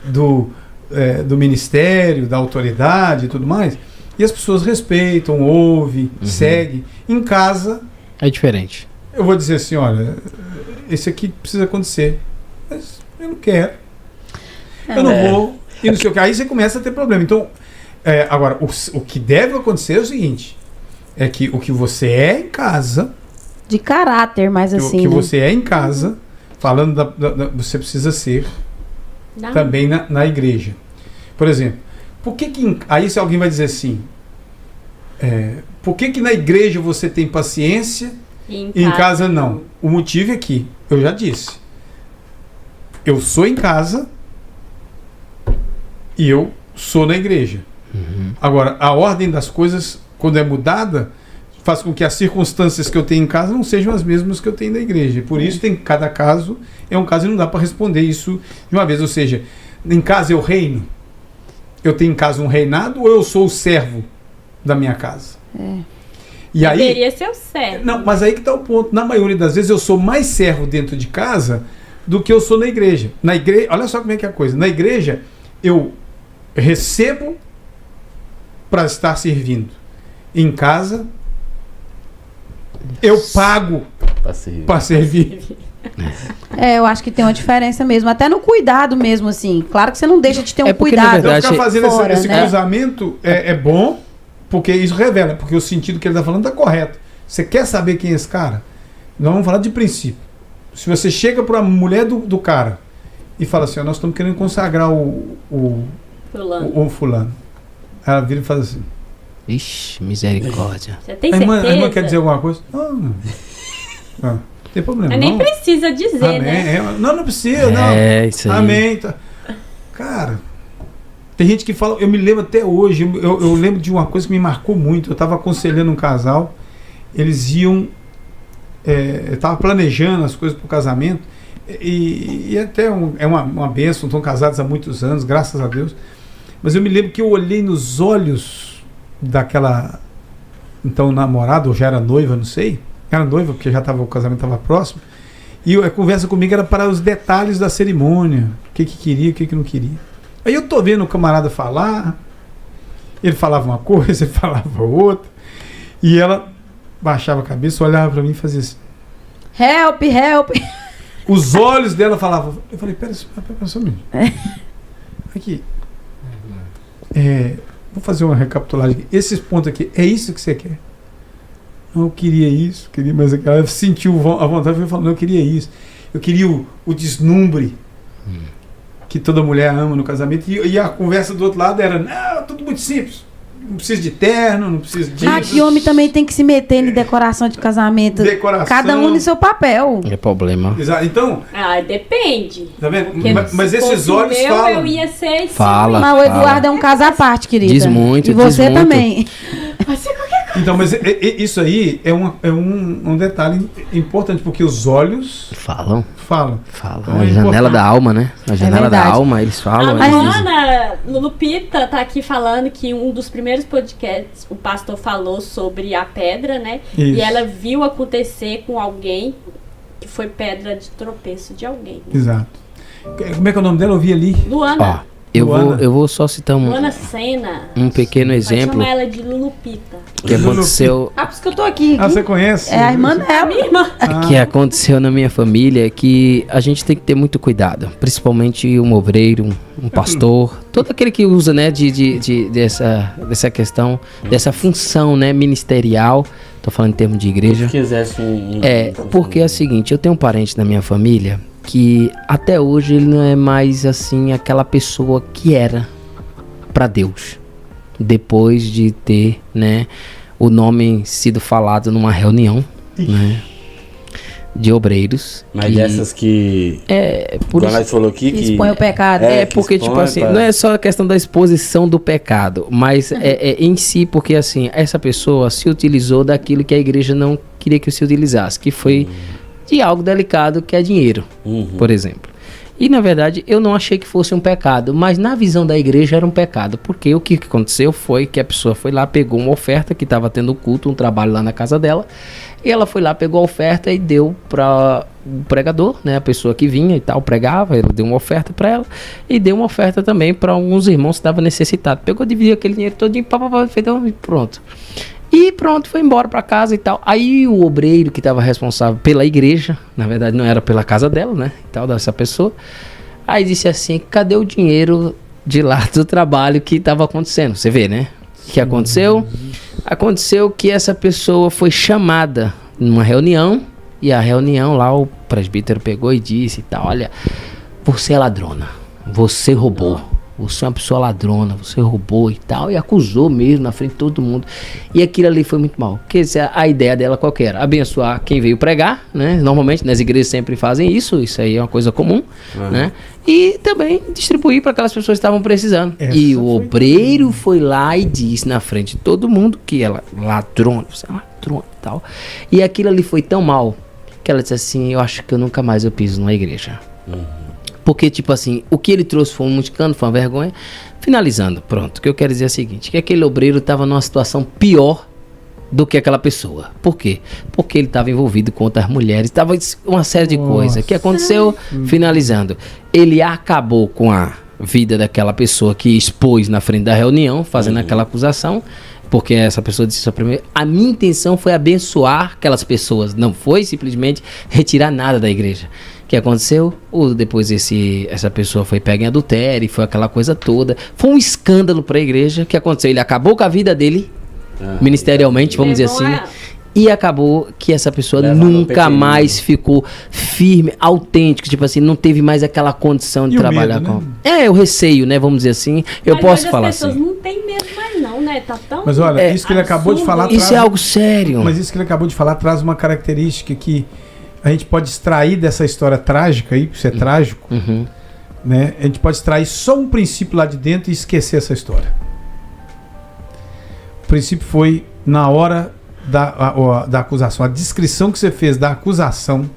do ministério, da autoridade e tudo mais, e as pessoas respeitam, ouvem, seguem. Em casa
É diferente.
eu vou dizer assim, olha, esse aqui precisa acontecer. Mas eu não quero. Eu não vou. E não sei o que. Aí você começa a ter problema. Então, agora, o que deve acontecer é o seguinte. É que o que você é em casa...
De caráter, mas assim,
o que
né?
você é em casa, falando você precisa ser também na igreja. Por exemplo, aí se alguém vai dizer assim, por que na igreja você tem paciência e em casa não? O motivo é que, eu já disse, eu sou em casa e eu sou na igreja. Agora, a ordem das coisas, quando é mudada, faz com que as circunstâncias que eu tenho em casa não sejam as mesmas que eu tenho na igreja. Por isso, cada caso é um caso e não dá para responder isso de uma vez. Ou seja, em casa eu reino? Eu tenho em casa um reinado ou eu sou o servo da minha casa? E aí,
deveria ser o servo.
Não, mas aí que está o ponto. Na maioria das vezes eu sou mais servo dentro de casa do que eu sou na igreja. Na igreja, olha só como é que é a coisa. Na igreja eu recebo para estar servindo. Em casa eu pago para servir.
Eu acho que tem uma diferença mesmo, até no cuidado mesmo, assim. Claro que você não deixa de ter um
porque, na
cuidado.
verdade,
Então ficar fazendo
fora,
esse
né?
cruzamento é bom, porque isso revela, porque o sentido que ele está falando está correto. Você quer saber quem é esse cara? Nós vamos falar de princípio. Se você chega para a mulher do cara e fala assim, nós estamos querendo consagrar o fulano. Ela vira e faz assim.
Ixi, misericórdia.
Você tem
A
certeza?
irmã quer dizer alguma coisa? Não tem problema.
Mas nem
não.
precisa dizer,
Amém.
né?
Não precisa, não.
Isso aí.
Amém. Tá. Cara, tem gente que fala, eu me lembro até hoje, eu lembro de uma coisa que me marcou muito. Eu estava aconselhando um casal, eles iam, eu estava planejando as coisas para o casamento, e até é uma bênção, estão casados há muitos anos, graças a Deus. Mas eu me lembro que eu olhei nos olhos daquela então namorada, ou já era noiva, não sei. Era noiva, porque o casamento estava próximo. E a conversa comigo era para os detalhes da cerimônia. O que queria, o que não queria. Aí eu tô vendo o camarada falar. Ele falava uma coisa, ele falava outra. E ela baixava a cabeça, olhava para mim e fazia assim.
Help, help.
Os olhos dela falavam. Eu falei, pera só um minuto. Aqui. Vou fazer uma recapitulagem aqui. Esses pontos aqui, é isso que você quer? Não, eu queria isso, queria mais aquilo. Ela sentiu a vontade e falou, não, eu queria isso. Eu queria o deslumbre que toda mulher ama no casamento. E a conversa do outro lado era, não, tudo muito simples. Não precisa de terno, não precisa disso.
Que homem também tem que se meter em decoração de casamento.
Decoração.
Cada um no seu papel.
É problema.
Exato. Então,
depende.
tá vendo?
Porque
Mas
se
esses
fosse
olhos
meu,
falam.
eu ia ser
Fala.
Mas o Eduardo é um caso à parte, querida.
Diz muito,
E você
diz muito.
também.
Pode ser qualquer coisa.
Então, mas isso aí é um detalhe importante, porque os olhos
Falam.
falam. Então,
A janela da alma, né? A janela da
verdade.
alma, eles falam.
A
eles dizem.
Luana Lulupita tá aqui falando que um dos primeiros podcasts o pastor falou sobre a pedra, né?
Isso.
E ela viu acontecer com alguém que foi pedra de tropeço de alguém.
Exato. Como é que é o nome dela? Eu vi ali.
Luana.
Ó, eu
Luana.
vou só citar
Luana Sena.
um pequeno
Pode
exemplo
chamar ela de Lulupita.
que aconteceu.
Ah, por isso que eu tô aqui.
Ah, você conhece?
É a irmã dela.
Minha irmã.
Que aconteceu na minha família, que a gente tem que ter muito cuidado, principalmente um obreiro, um pastor, todo aquele que usa, né, dessa questão, dessa função, né, ministerial. Tô falando em termos de igreja.
Se quisesse
Porque é o seguinte, eu tenho um parente na minha família que até hoje ele não é mais assim aquela pessoa que era para Deus, depois de ter, né, o nome sido falado numa reunião, né, de obreiros.
Mas dessas que.
Por
Quando
isso,
nós falou aqui que.
Expõe o pecado.
que
porque,
expõe
tipo assim,
pra-
não é só a questão da exposição do pecado, mas é em si, porque assim, essa pessoa se utilizou daquilo que a igreja não queria que se utilizasse, que foi de algo delicado, que é dinheiro, por exemplo. E na verdade eu não achei que fosse um pecado, mas na visão da igreja era um pecado, porque o que aconteceu foi que a pessoa foi lá, pegou uma oferta que estava tendo culto, um trabalho lá na casa dela, e ela foi lá, pegou a oferta e deu para o pregador, né, a pessoa que vinha e tal, pregava, ele deu uma oferta para ela, e deu uma oferta também para alguns irmãos que estavam necessitados. Pegou, dividiu aquele dinheiro todinho, e pronto. E pronto, foi embora pra casa e tal. Aí o obreiro que estava responsável pela igreja, na verdade não era pela casa dela, né? E tal, dessa pessoa. Aí disse assim, cadê o dinheiro de lá do trabalho que estava acontecendo? Você vê, né? O que aconteceu? Aconteceu que essa pessoa foi chamada numa reunião. E a reunião lá, o presbítero pegou e disse e tal, olha, você é ladrona, você roubou. Você é uma pessoa ladrona, você roubou e tal. E acusou mesmo na frente de todo mundo. E aquilo ali foi muito mal. Porque a ideia dela qual que era? Abençoar quem veio pregar, né? Normalmente nas igrejas sempre fazem isso. Isso aí é uma coisa comum, né? E também distribuir para aquelas pessoas que estavam precisando. E o obreiro foi lá e disse na frente de todo mundo que ela ladrona, você é ladrona e tal. E aquilo ali foi tão mal que ela disse assim, eu acho que eu nunca mais eu piso numa igreja. Porque, tipo assim, o que ele trouxe foi um escândalo, foi uma vergonha. Finalizando, pronto, o que eu quero dizer é o seguinte, que aquele obreiro estava numa situação pior do que aquela pessoa. Por quê? Porque ele estava envolvido com outras mulheres, estava uma série de coisas. O que aconteceu? Finalizando, ele acabou com a vida daquela pessoa que expôs na frente da reunião, fazendo aquela acusação, porque essa pessoa disse primeiro, a minha intenção foi abençoar aquelas pessoas, não foi simplesmente retirar nada da igreja. O que aconteceu? Depois essa pessoa foi pega em adultério, foi aquela coisa toda. Foi um escândalo para a igreja. O que aconteceu? Ele acabou com a vida dele, ministerialmente, vamos dizer assim. E acabou que essa pessoa nunca mais ficou firme, autêntico. Tipo assim, não teve mais aquela condição de trabalhar com... É, o receio, né? Vamos dizer assim. Eu posso falar assim.
As pessoas não têm medo mais não, né? Tá tão...
Mas olha, isso que ele acabou de falar...
Isso é algo sério.
Mas isso que ele acabou de falar traz uma característica que a gente pode extrair dessa história trágica aí, isso é trágico, né? A gente pode extrair só um princípio lá de dentro e esquecer essa história. O princípio foi na hora da acusação. A descrição que você fez da acusação,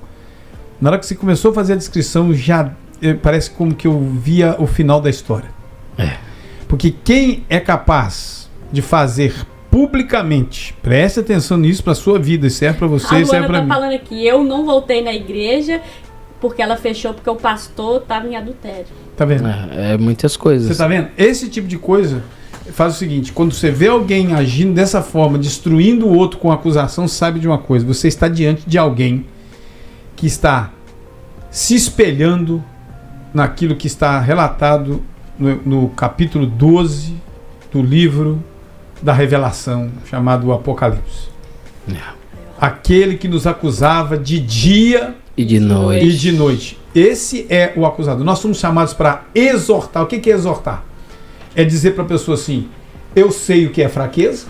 na hora que você começou a fazer a descrição, já parece como que eu via o final da história. Porque quem é capaz de fazer publicamente, preste atenção nisso para sua vida, serve para você, serve para mim.
A Luana tá falando aqui, eu não voltei na igreja porque ela fechou porque o pastor estava em adultério.
Tá vendo?
Muitas coisas.
Você tá vendo? Esse tipo de coisa faz o seguinte, quando você vê alguém agindo dessa forma, destruindo o outro com acusação, sabe de uma coisa, você está diante de alguém que está se espelhando naquilo que está relatado no capítulo 12 do livro da Revelação, chamado Apocalipse. Aquele que nos acusava de dia
e de noite.
Esse é o acusador. Nós somos chamados para exortar. O que é exortar? É dizer para a pessoa assim, eu sei o que é fraqueza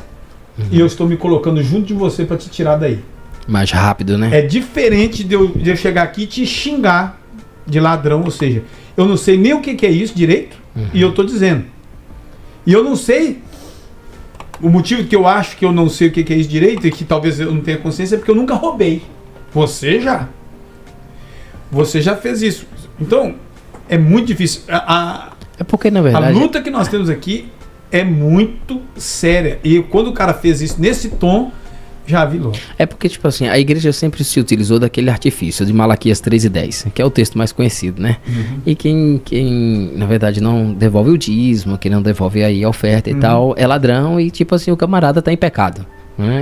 e eu estou me colocando junto de você para te tirar daí.
Mais rápido, né?
É diferente de eu chegar aqui e te xingar de ladrão, ou seja, eu não sei nem o que é isso direito e eu estou dizendo. E eu não sei, o motivo que eu acho que eu não sei o que é isso direito e que talvez eu não tenha consciência é porque eu nunca roubei. Você já fez isso. Então, é muito difícil.
É porque, na verdade...
A luta que nós temos aqui é muito séria. E quando o cara fez isso nesse tom, já vi logo.
É porque, tipo assim, a igreja sempre se utilizou daquele artifício de Malaquias 3:10, que é o texto mais conhecido, né? E quem, na verdade, não devolve o dízimo, quem não devolve aí a oferta e tal, é ladrão e, tipo assim, o camarada tá em pecado.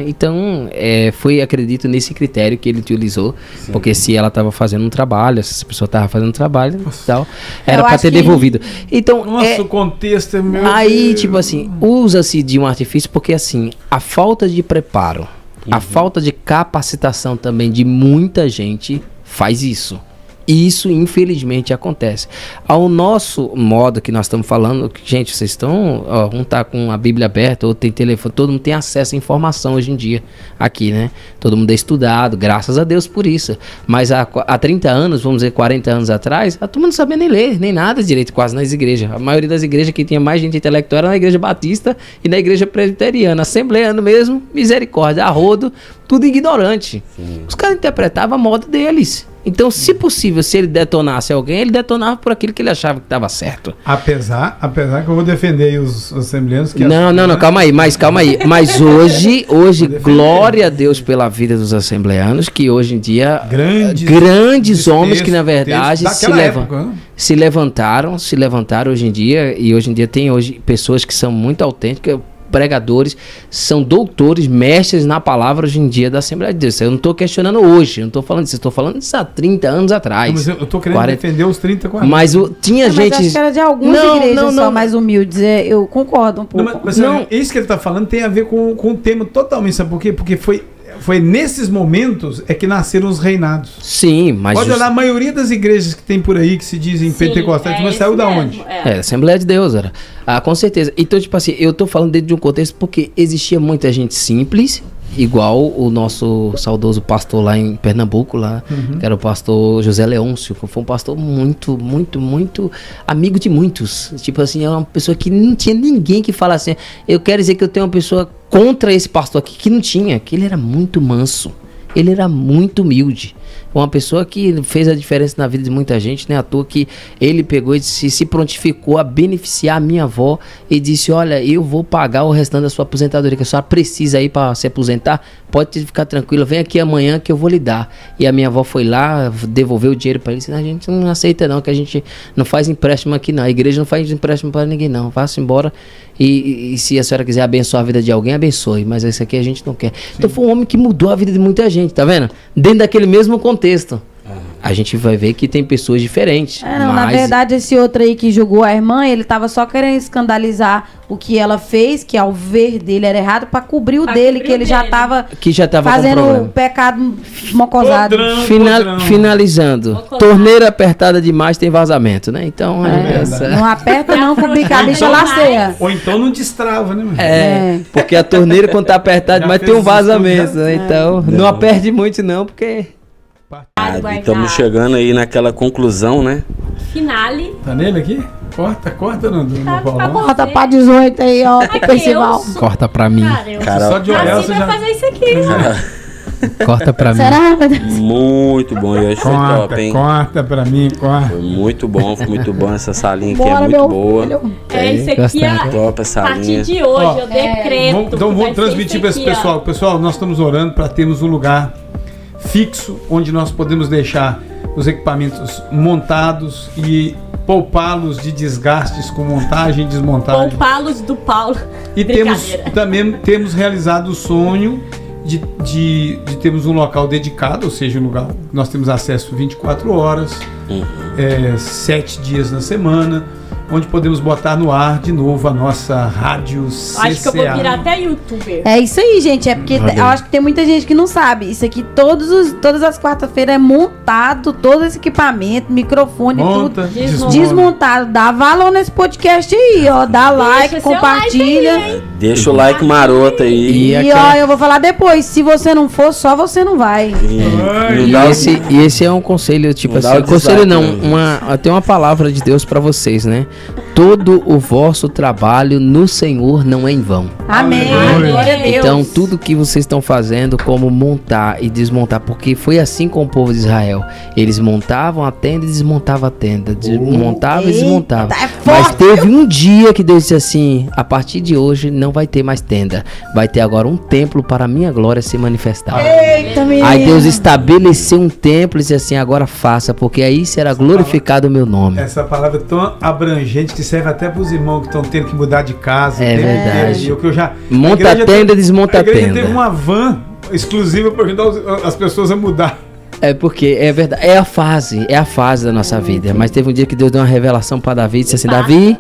Então, foi, acredito, nesse critério que ele utilizou. Sim. Porque se ela estava fazendo um trabalho, se essa pessoa estava fazendo um trabalho e tal, era para ter devolvido. Então,
o contexto é meu.
Aí, tipo assim, usa-se de um artifício porque, assim, a falta de preparo, a falta de capacitação também de muita gente faz isso. E isso, infelizmente, acontece. Ao nosso modo que nós estamos falando, gente, vocês estão... um tá com a Bíblia aberta, outro tem telefone, todo mundo tem acesso à informação hoje em dia aqui, né? Todo mundo é estudado, graças a Deus por isso. Mas há 30 anos, vamos dizer, 40 anos atrás, a turma não sabia nem ler, nem nada direito quase nas igrejas. A maioria das igrejas que tinha mais gente intelectual era na igreja batista e na igreja presbiteriana. Assembleano mesmo, misericórdia, arrodo, tudo ignorante. Sim. Os caras interpretavam a moda deles. Então, se possível, se ele detonasse alguém, ele detonava por aquilo que ele achava que estava certo.
Apesar que eu vou defender aí os assembleanos que...
Não, calma aí. Mas hoje glória a Deus pela vida dos assembleanos, que hoje em dia... Grandes homens que, na verdade, se levantaram hoje em dia, e hoje em dia tem pessoas que são muito autênticas. pregadores, são doutores, mestres na palavra hoje em dia da Assembleia de Deus. Eu não estou questionando hoje, eu não estou falando disso, eu estou falando disso há 30 anos atrás.
Mas eu tô querendo
40.
defender os 30, 40.
Mas tinha
Mas
gente...
acho que era de algumas igrejas só mais humildes. Eu concordo um pouco.
Mas isso que ele tá falando tem a ver com o tema totalmente, sabe por quê? Porque foi nesses momentos é que nasceram os reinados.
Sim, mas...
Pode olhar a maioria das igrejas que tem por aí, que se dizem pentecostais, mas saiu da onde?
Assembleia de Deus, era. Com certeza. Então, tipo assim, eu tô falando dentro de um contexto porque existia muita gente simples, igual o nosso saudoso pastor lá em Pernambuco, que era o pastor José Leôncio, que foi um pastor muito, muito, muito amigo de muitos. Tipo assim, é uma pessoa que não tinha ninguém que fala assim, eu quero dizer que eu tenho uma pessoa contra esse pastor aqui, que não tinha, que ele era muito manso, ele era muito humilde. Uma pessoa que fez a diferença na vida de muita gente, né? À toa que ele pegou e se prontificou a beneficiar a minha avó e disse, olha, eu vou pagar o restante da sua aposentadoria, que a senhora precisa aí para se aposentar, pode ficar tranquila, vem aqui amanhã que eu vou lhe dar. E a minha avó foi lá, devolveu o dinheiro para ele, disse, a gente não aceita não, que a gente não faz empréstimo aqui não, a igreja não faz empréstimo para ninguém não, vá-se embora e se a senhora quiser abençoar a vida de alguém, abençoe, mas isso aqui a gente não quer. Sim. Então foi um homem que mudou a vida de muita gente, tá vendo? Dentro daquele mesmo contexto. A gente vai ver que tem pessoas diferentes.
Na verdade, esse outro aí que julgou a irmã, ele tava só querendo escandalizar o que ela fez, que ao ver dele era errado, pra cobrir o dele, que ele já tava fazendo pecado mocosado.
Finalizando. Torneira apertada demais tem vazamento, né? Então,
não aperta não, com bica a bicha laceia.
Ou então não destrava, né?
Porque a torneira quando tá apertada demais tem um vazamento, né? Então, não aperte muito não, porque...
Estamos chegando aí naquela conclusão, né?
Finale.
Tá nele aqui? Corta não,
corta pra 18 aí, ó, pro festival.
Corta pra mim.
Cara, só de olhar você já...
fazer isso aqui.
Corta pra mim.
Será?
Muito bom, eu acho que foi top, hein?
Corta pra mim, corta.
Foi muito bom essa salinha aqui, é muito boa.
Isso aqui é
top essa
a partir
salinha.
de hoje, eu decreto.
Então vamos transmitir pra esse pessoal. Pessoal, nós estamos orando pra termos um lugar fixo, onde nós podemos deixar os equipamentos montados e poupá-los de desgastes com montagem e desmontagem.
Poupá-los do Paulo.
E temos realizado o sonho de termos um local dedicado, ou seja, um lugar nós temos acesso 24 horas, 7 dias na semana, onde podemos botar no ar de novo a nossa rádio CCA.
Acho que eu vou virar até youtuber.
É isso aí, gente. É porque eu acho que tem muita gente que não sabe. Isso aqui, todas as quarta-feiras é montado, todo esse equipamento, microfone, tudo desmontado. Dá valor nesse podcast aí, ó. Dá like, compartilha.
Like aí,
deixa o like maroto aí.
E ó, eu vou falar depois. Se você não for, só você não vai.
E esse é um conselho, tipo assim. Conselho não, tem uma palavra de Deus pra vocês, né? Todo o vosso trabalho no Senhor não é em vão.
Amém. Glória a Deus.
Então, tudo que vocês estão fazendo, como montar e desmontar, porque foi assim com o povo de Israel. Eles montavam a tenda e desmontavam a tenda. Montavam e desmontavam. Mas teve um dia que Deus disse assim: a partir de hoje não vai ter mais tenda. Vai ter agora um templo para a minha glória se manifestar.
Eita, menino.
Aí Deus estabeleceu um templo e disse assim: agora faça, porque aí será glorificado o meu nome.
Essa palavra é tão abrangente que serve até para os irmãos que estão tendo que mudar de casa.
É verdade.
Monta
a tenda, desmonta a tenda.
A igreja teve uma van exclusiva para ajudar as pessoas a mudar.
É porque é verdade, é a fase da nossa vida. Mas teve um dia que Deus deu uma revelação para Davi e disse assim: Davi,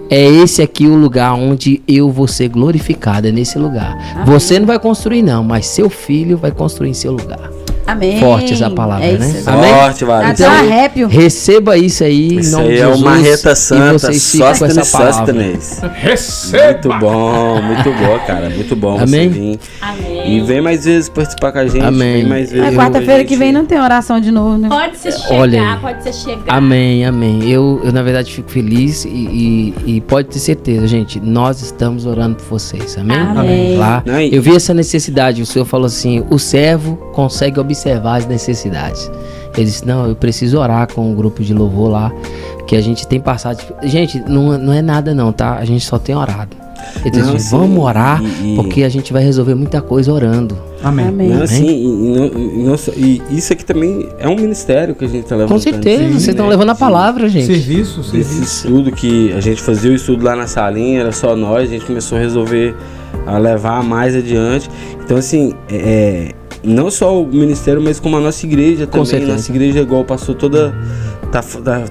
é esse aqui o lugar onde eu vou ser glorificado, é nesse lugar. Amém. Você não vai construir não, mas seu filho vai construir em seu lugar.
Amém.
Forte essa palavra, né?
Amém. Forte, vale.
Então, receba isso aí.
Isso aí é uma reta santa, Sóstenes.
Receba!
Muito bom, cara. Muito bom.
Amém.
Você vir.
Amém.
E vem mais vezes participar com a gente.
Amém.
Vem mais vezes.
Quarta-feira que vem não tem oração de novo, né?
Pode ser chegar, pode ser chegar.
Amém. Eu na verdade fico feliz e pode ter certeza, gente, nós estamos orando por vocês. Amém? Lá, eu vi essa necessidade, o Senhor falou assim: o servo consegue observar as necessidades. Ele disse: não, eu preciso orar com um grupo de louvor lá, que a gente tem passado. Gente, não é nada não, tá? A gente só tem orado. Ele diz assim,
assim,
vamos orar, porque a gente vai resolver muita coisa orando.
Amém.
Amém.
Não, assim, e isso aqui também é um ministério que a gente tá levando.
Com certeza, vocês estão levando a palavra, gente.
Serviço.
Esse estudo que a gente fazia o estudo lá na salinha, era só nós, a gente começou a resolver, a levar mais adiante. Então, assim, não só o ministério, mas como a nossa igreja
Com
também.
certeza.
Nossa igreja, igual o pastor toda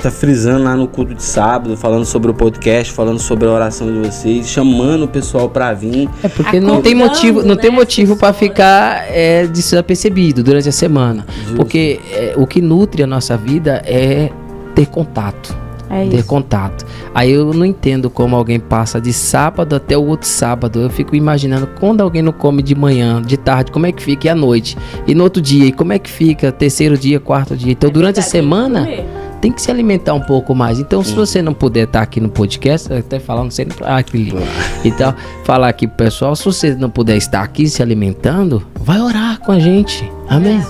tá frisando lá no culto de sábado, falando sobre o podcast, falando sobre a oração de vocês, chamando o pessoal pra vir.
É porque não tem motivo, não tem motivo para ficar desapercebido durante a semana.
Justo.
Porque o que nutre a nossa vida é ter contato.
É
Ter
isso.
contato. Aí eu não entendo como alguém passa de sábado até o outro sábado. Eu fico imaginando quando alguém não come de manhã, de tarde, como é que fica? E à noite? E no outro dia? E como é que fica? Terceiro dia, quarto dia? Então, durante a semana, tem que se alimentar um pouco mais. Então, se você não puder estar aqui no podcast, até falar, não sei, então, falar aqui pro pessoal, se você não puder estar aqui se alimentando, vai orar com a gente. Amém?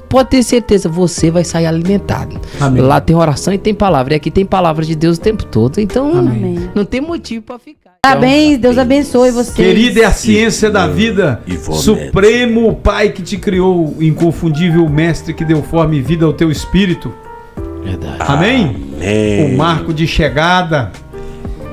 Pode ter certeza, você vai sair alimentado.
Amém.
Lá tem oração e tem palavra. E aqui tem palavra de Deus o tempo todo. Então,
Amém.
não tem motivo para ficar.
Parabéns, Deus abençoe vocês.
Querida é a ciência da vida, Supremo Pai que te criou, inconfundível Mestre que deu forma e vida ao teu espírito.
Verdade.
Amém? O marco de chegada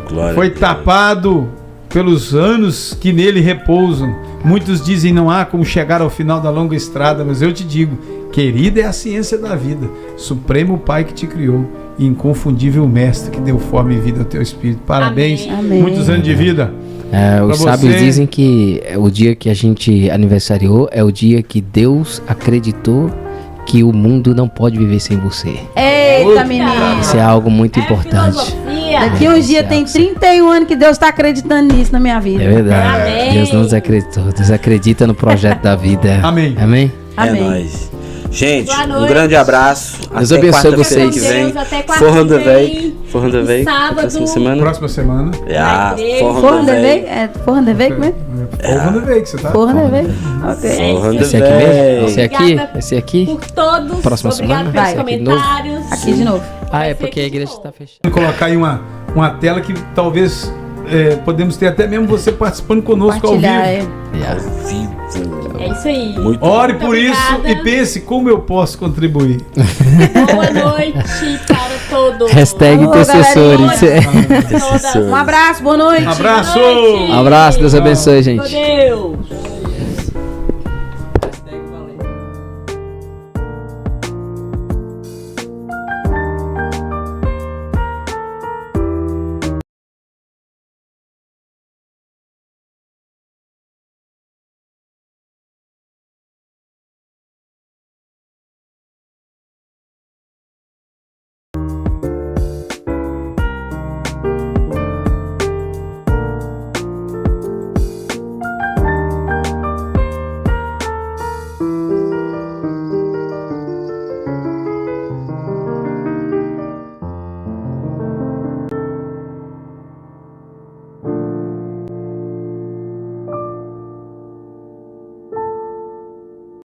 Glória
foi
a Deus.
tapado pelos anos que nele repousam. Muitos dizem não há como chegar ao final da longa estrada, mas eu te digo, querida é a ciência da vida, Supremo Pai que te criou, inconfundível Mestre que deu forma e vida ao teu espírito. Parabéns,
Amém.
muitos anos de vida.
Os
Pra
sábios
você-
dizem que o dia que a gente aniversariou é o dia que Deus acreditou que o mundo não pode viver sem você.
Eita, menino.
Isso é algo muito importante.
Filosofia.
Daqui uns dias tem 31 anos que Deus tá acreditando nisso na minha vida.
É verdade.
Amém.
Deus não desacreditou. Deus acredita no projeto da vida.
Amém.
Amém?
É
Amém.
nóis. Gente,
Boa
um
noite.
grande abraço.
Deus
Até
abençoe
quarta-feira
vocês.
que vem.
Deus, até quarta
Forrand
que
the
vem.
Veig. Forrand the Veig.
Sábado.
Próxima semana.
Próxima semana.
Ah,
igreja.
Forrand
Forra
the
de
Veig.
veio? Forra de veio, como é?
Forra de veio que você tá.
Forra de veio. Ok.
Forrand the
Esse aqui mesmo?
Veig.
Esse aqui?
Obrigada
Esse aqui?
Por todos.
Próxima
Obrigado
semana?
pelos
Vai. Aqui de novo?
comentários.
Aqui de novo.
Ah, é
Vai ser
porque a
aqui de
igreja
novo.
está fechada.
Vou colocar aí uma tela que talvez podemos ter até mesmo você participando conosco ao vivo.
Compartilhar,
Ao vivo.
É isso aí.
Muito
Ore
Muito
por isso
obrigada.
e pense como eu posso contribuir.
Boa noite para todos.
Hashtag
Alô,
intercessores.
Todas.
Um abraço, boa noite.
Abraço!
Boa noite.
Abraço, Deus abençoe, gente.
Meu Deus.